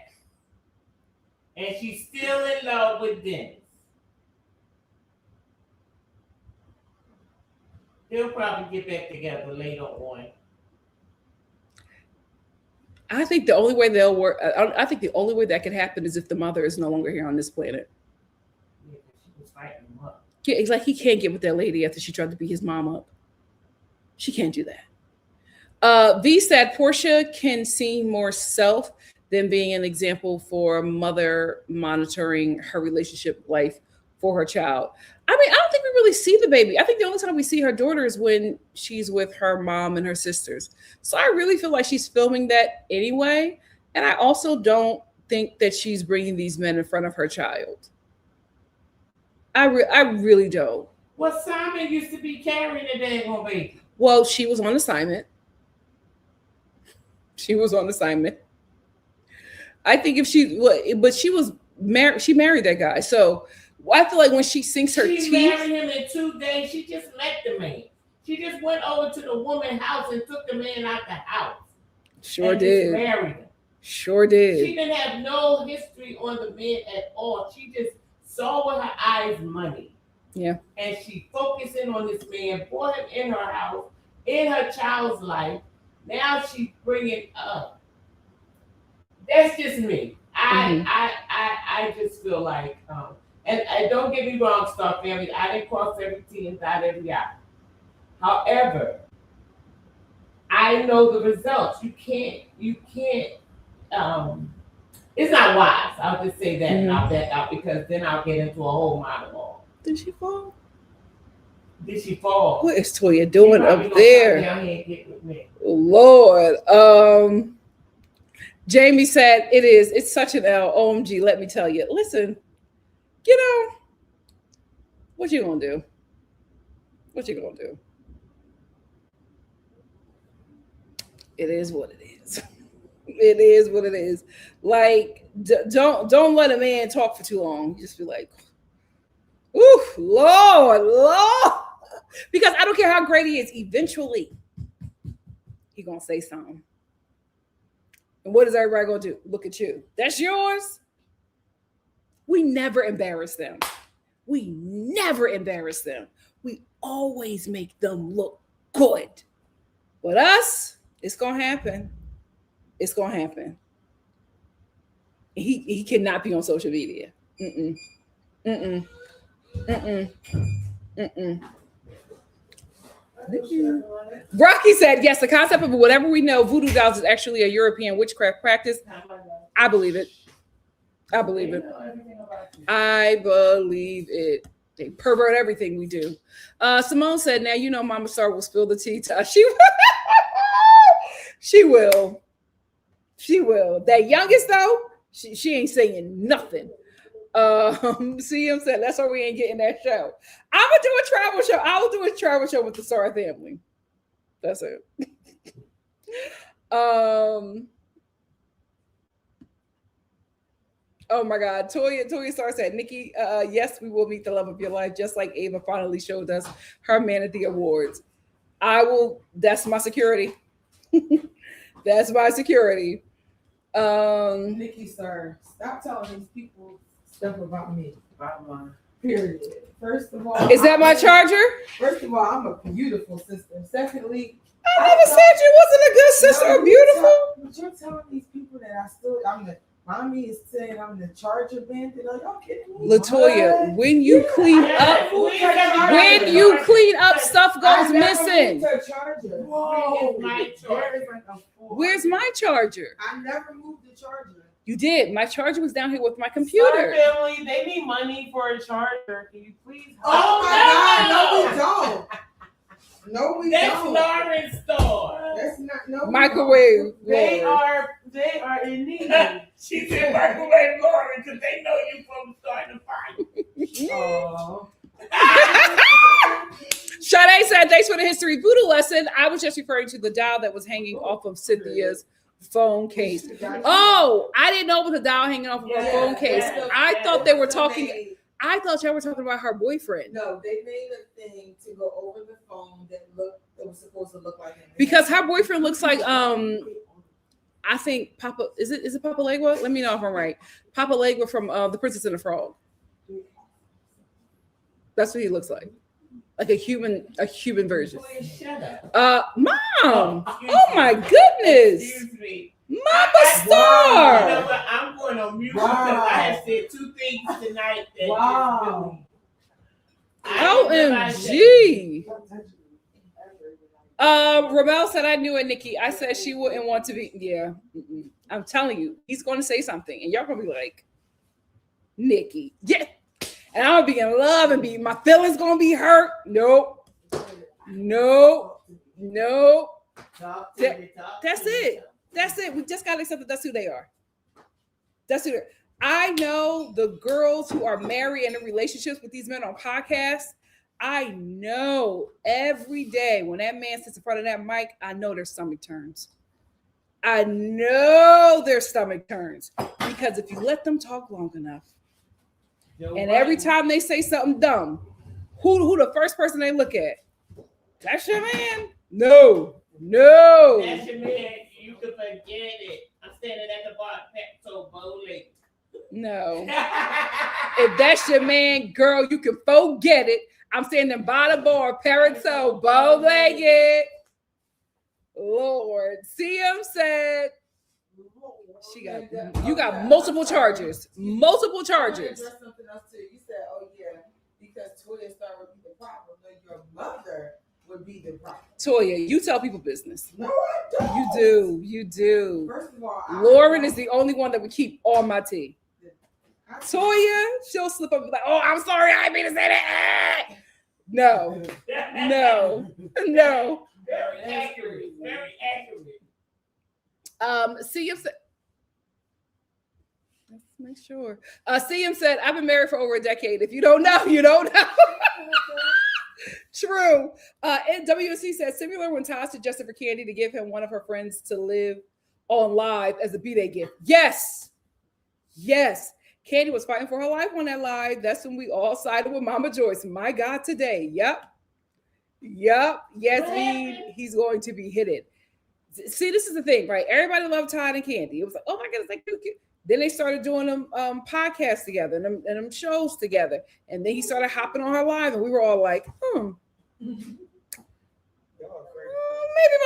And she's still in love with Dennis. They'll probably get back together later on. I think the only way they'll work. I think the only way that could happen is if the mother is no longer here on this planet. Yeah, she was fighting him up. Yeah, it's like he can't get with that lady after she tried to beat his mom up. She can't do that. V said Porsha can seem more self than being an example for a mother monitoring her relationship life for her child. I mean, I don't think we really see the baby. I think the only time we see her daughter is when she's with her mom and her sisters. So I really feel like she's filming that anyway. And I also don't think that she's bringing these men in front of her child. I really don't. Well, Simon used to be carrying the dang baby. Well, she was on assignment. She was on assignment. I think if but she was married. She married that guy. So I feel like when she sinks her teeth. She married him in 2 days. She just met the man. She just went over to the woman's house and took the man out the house. Sure did. Married him. Sure did. She didn't have no history on the man at all. She just saw with her eyes money. Yeah. And she focused in on this man, brought him in her house, in her child's life. Now she's bringing up. That's just me. I just feel like, and don't get me wrong, Star Family, I didn't cross every T and dot every I. However, I know the results. You can't, it's not wise. I'll just say that and I'll back out because then I'll get into a whole monologue. Did she fall? Did she fall? What is Toya doing up there? Down here and get with me. Lord. Jamie said, it's such an L. OMG, let me tell you. Listen, what you gonna do? What you gonna do? It is what it is. It is what it is. Like, don't let a man talk for too long. Just be like, ooh, Lord. Because I don't care how great he is, eventually he gonna say something. And what is everybody gonna do? Look at you. That's yours. We never embarrass them. We never embarrass them. We always make them look good. But us, it's gonna happen. It's gonna happen. He cannot be on social media. Rocky said, yes, the concept of whatever we know, voodoo dolls is actually a European witchcraft practice. I believe it. I believe it. I believe it. They pervert everything we do. Simone said, now you know Mama Star will spill the tea. She will. She will. That youngest though, she ain't saying nothing. CM said, that's why we ain't getting that show. I'm gonna do a travel show. I will do a travel show with the Star family. That's it. Oh my God. Toya Star said, Nikki, yes, we will meet the love of your life, just like Ava finally showed us her man at the awards. That's my security. That's my security. NikkiStar, stop telling these people stuff about me. Bottom line. Period. First of all, is that my charger? First of all, I'm a beautiful sister. Secondly, I never said you wasn't a good sister or beautiful. But you're telling these people that I'm the mommy is saying I'm the charger bandit. Are y'all kidding me? Latoya, when you clean up, stuff goes missing. Whoa, where's my charger? I never moved the charger. You did. My charger was down here with my computer. Star family, they need money for a charger. Can you please? Oh my God, no, we don't. No, we That's don't. Lauren's store. That's not no Microwave. They Lauren. are in need. She said microwave Lauren because they know you from starting the fight. Oh. Sade said, thanks for the history voodoo lesson. I was just referring to the dial that was hanging off of Cynthia's phone case. Oh, I didn't know it was a dial hanging off of her phone case. I thought they were talking. I thought y'all were talking about her boyfriend. No, they made a thing to go over the phone that was supposed to look like him. Because her boyfriend looks like I think Papa is it Papa Legua? Let me know if I'm right. Papa Legua from The Princess and the Frog. That's what he looks like. Like a human version. Shut up. Mom. Oh my goodness. Excuse me. NikkiStar. You know what? I'm going on mute because I have said two things tonight that OMG. Ramel said, I knew it, Nikki. I said she wouldn't want to be. Yeah. I'm telling you, he's going to say something. And y'all going to be like, Nikki. Yeah. And I'm going to be in love and my feelings going to be hurt. Nope. That's it. That's it. We just got to accept that that's who they are. That's who they are. I know the girls who are married and in relationships with these men on podcasts. I know every day when that man sits in front of that mic, I know their stomach turns. Because if you let them talk long enough, and every time they say something dumb, who the first person they look at? That's your man? No. That's your man. You can forget it. I'm standing at the bar, Pepto bowling. No. If that's your man, girl, you can forget it. I'm standing by the bar, Peritone, bow-legged. Lord. CM said, you got multiple charges. Multiple charges. Something else too. You said, oh yeah, because TikTok would be the problem. No, your mother would be the problem. Toya, you tell people business. No, I don't. You do. First of all, Lauren is the only one that would keep all my tea. Toya, she'll slip up and be like, oh, I'm sorry, I didn't mean to say that. No. Very accurate. CM said, let's make sure. CM said, I've been married for over a decade. If you don't know, you don't know. True. And WSC says, similar when Todd suggested for Candy to give him one of her friends to live on live as a B-Day gift. Yes. Candy was fighting for her life on that live. That's when we all sided with Mama Joyce. My God, today. Yep. Yes, he's going to be hit it. See, this is the thing, right? Everybody loved Todd and Candy. It was like, oh my goodness, like cute. Then they started doing them podcasts together and them shows together. And then he started hopping on her live, and we were all like, maybe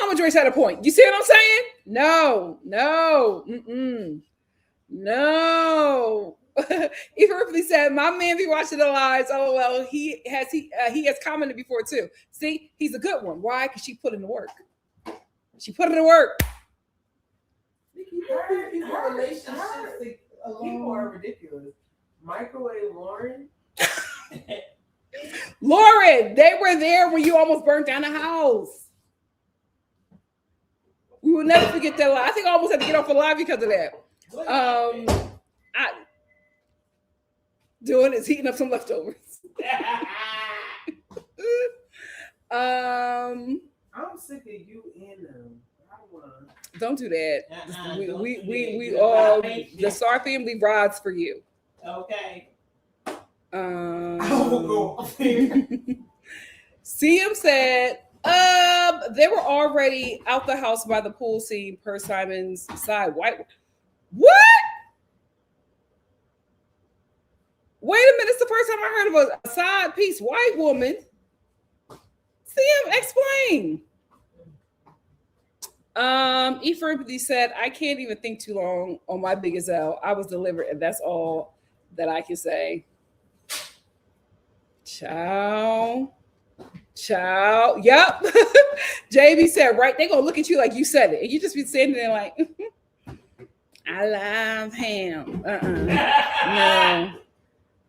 Mama Joyce had a point. You see what I'm saying? No. Even Ripley said, my man be watching the lives. Oh, well, he has commented before too. See, he's a good one. Why? Because she put in the work. People are ridiculous. Microwave Lauren. Lauren, they were there when you almost burnt down the house. We will never forget that live. I think I almost had to get off the live because of that. Doing is heating up some leftovers. I'm sick of you and them. Don't do that. We all the Star family rides for you. Okay. CM said they were already out the house by the pool scene per Simon's side. What? Wait a minute, it's the first time I heard of a side piece white woman. CM, explain. Ephraim said, I can't even think too long on my biggest L. I was delivered, and that's all that I can say. Ciao. Yep. JB said, right, they're gonna look at you like you said it, and you just be standing there like, I love him.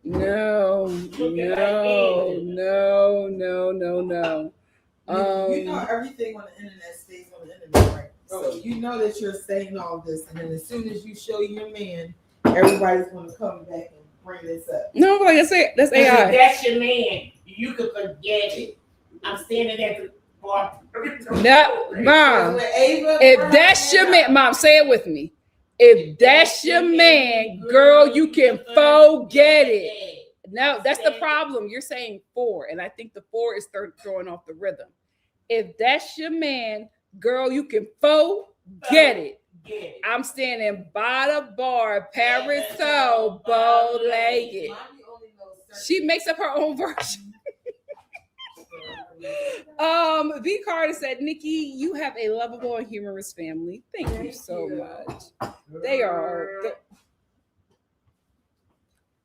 No. You know everything on the internet stays on the internet, right? So you know that you're saying all this, and then as soon as you show your man, everybody's going to come back and bring this up. No, like I said, that's AI. If that's your man, you can forget it. I'm standing at the bar. No, Mom. If that's your man, Mom, say it with me. If that's your man, girl, you can forget it. No, that's the problem. You're saying 4, and I think the 4 is throwing off the rhythm. If that's your man, girl, you can forget it. I'm standing by the bar, parasol, bow-legged. She makes up her own version. V. Carter said, Nikki, you have a lovable and humorous family. Thank you so much. They are.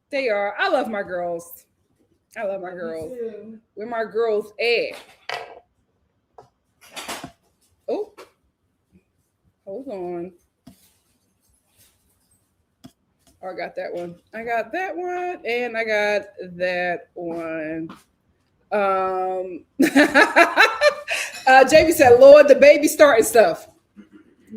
They are. I love my girls. I love my girls. Where my girls at? Oh, hold on. Oh, I got that one. I got that one, and I got that one. JB said, Lord, the baby starting stuff.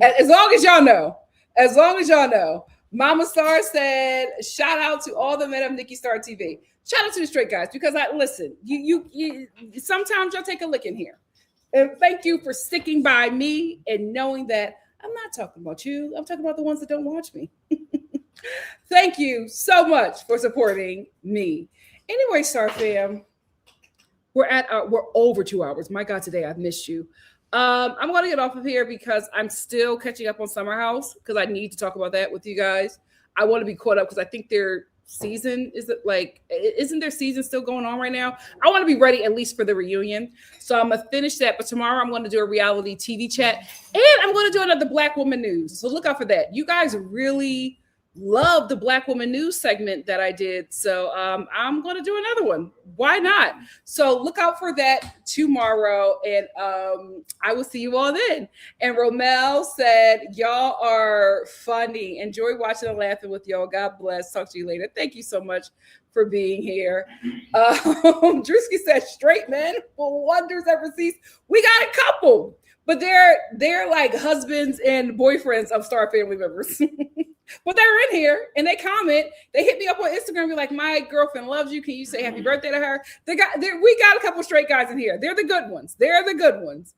As long as y'all know. As long as y'all know. Mama Star said, shout out to all the men of NikkiStar TV. Shout out to the straight guys, because I listen, you sometimes y'all take a lick in here. And thank you for sticking by me and knowing that I'm not talking about you. I'm talking about the ones that don't watch me. Thank you so much for supporting me. Anyway, Star fam, we're over 2 hours. My God, today I've missed you. I'm going to get off of here because I'm still catching up on Summer House because I need to talk about that with you guys. I want to be caught up because I think their season isn't their season still going on right now? I want to be ready at least for the reunion. So I'm going to finish that. But tomorrow I'm going to do a reality TV chat and I'm going to do another Black Woman News. So look out for that. You guys really love the Black Woman News segment that I did. So I'm going to do another one. Why not? So look out for that tomorrow. And I will see you all then. And Romel said, y'all are funny. Enjoy watching and laughing with y'all. God bless. Talk to you later. Thank you so much for being here. Drewski said, straight men for wonders ever cease. We got a couple, but they're like husbands and boyfriends of Star family members. But they're in here and they comment. They hit me up on Instagram. Be like, my girlfriend loves you. Can you say happy birthday to her? We got a couple straight guys in here. They're the good ones. They're the good ones.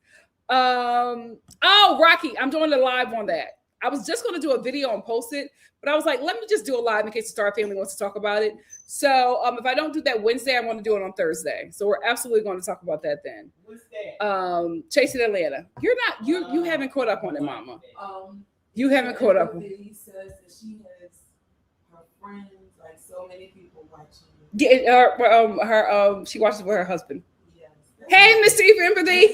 Oh, Rocky, I'm doing a live on that. I was just going to do a video and post it, but I was like, let me just do a live in case the Star family wants to talk about it. So if I don't do that Wednesday, I'm going to do it on Thursday. So we're absolutely going to talk about that then. What's that? Chasing Atlanta. You're not, you haven't caught up on it, Mama. You haven't caught up. He says that she has her friends, like so many people watching. Yeah, she watches with her husband. Yes. Hey, Mr. Eva Empathy.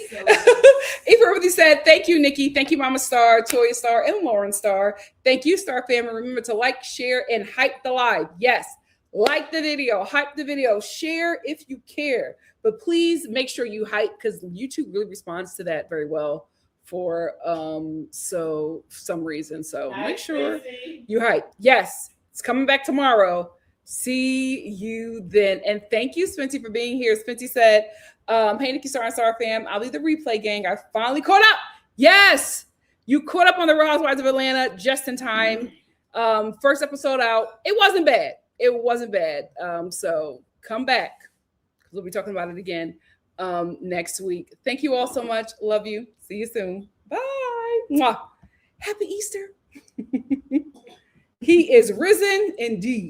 Eva Empathy said, thank you, Nikki. Thank you, Mama Star, Toya Star, and Lauren Star. Thank you, Star family. Remember to like, share, and hype the live. Yes, like the video, hype the video, share if you care. But please make sure you hype because YouTube really responds to that very well. For some reason. So make sure you hype. Yes, it's coming back tomorrow. See you then. And thank you, Spenty, for being here. Spenty said, hey, NikkiStar and Star fam, I'll be the replay gang. I finally caught up. Yes, you caught up on the Housewives of Atlanta just in time. First episode out. It wasn't bad. It wasn't bad. So come back because we'll be talking about it again next week. Thank you all so much. Love you. See you soon. Bye. Mwah. Happy Easter. He is risen indeed.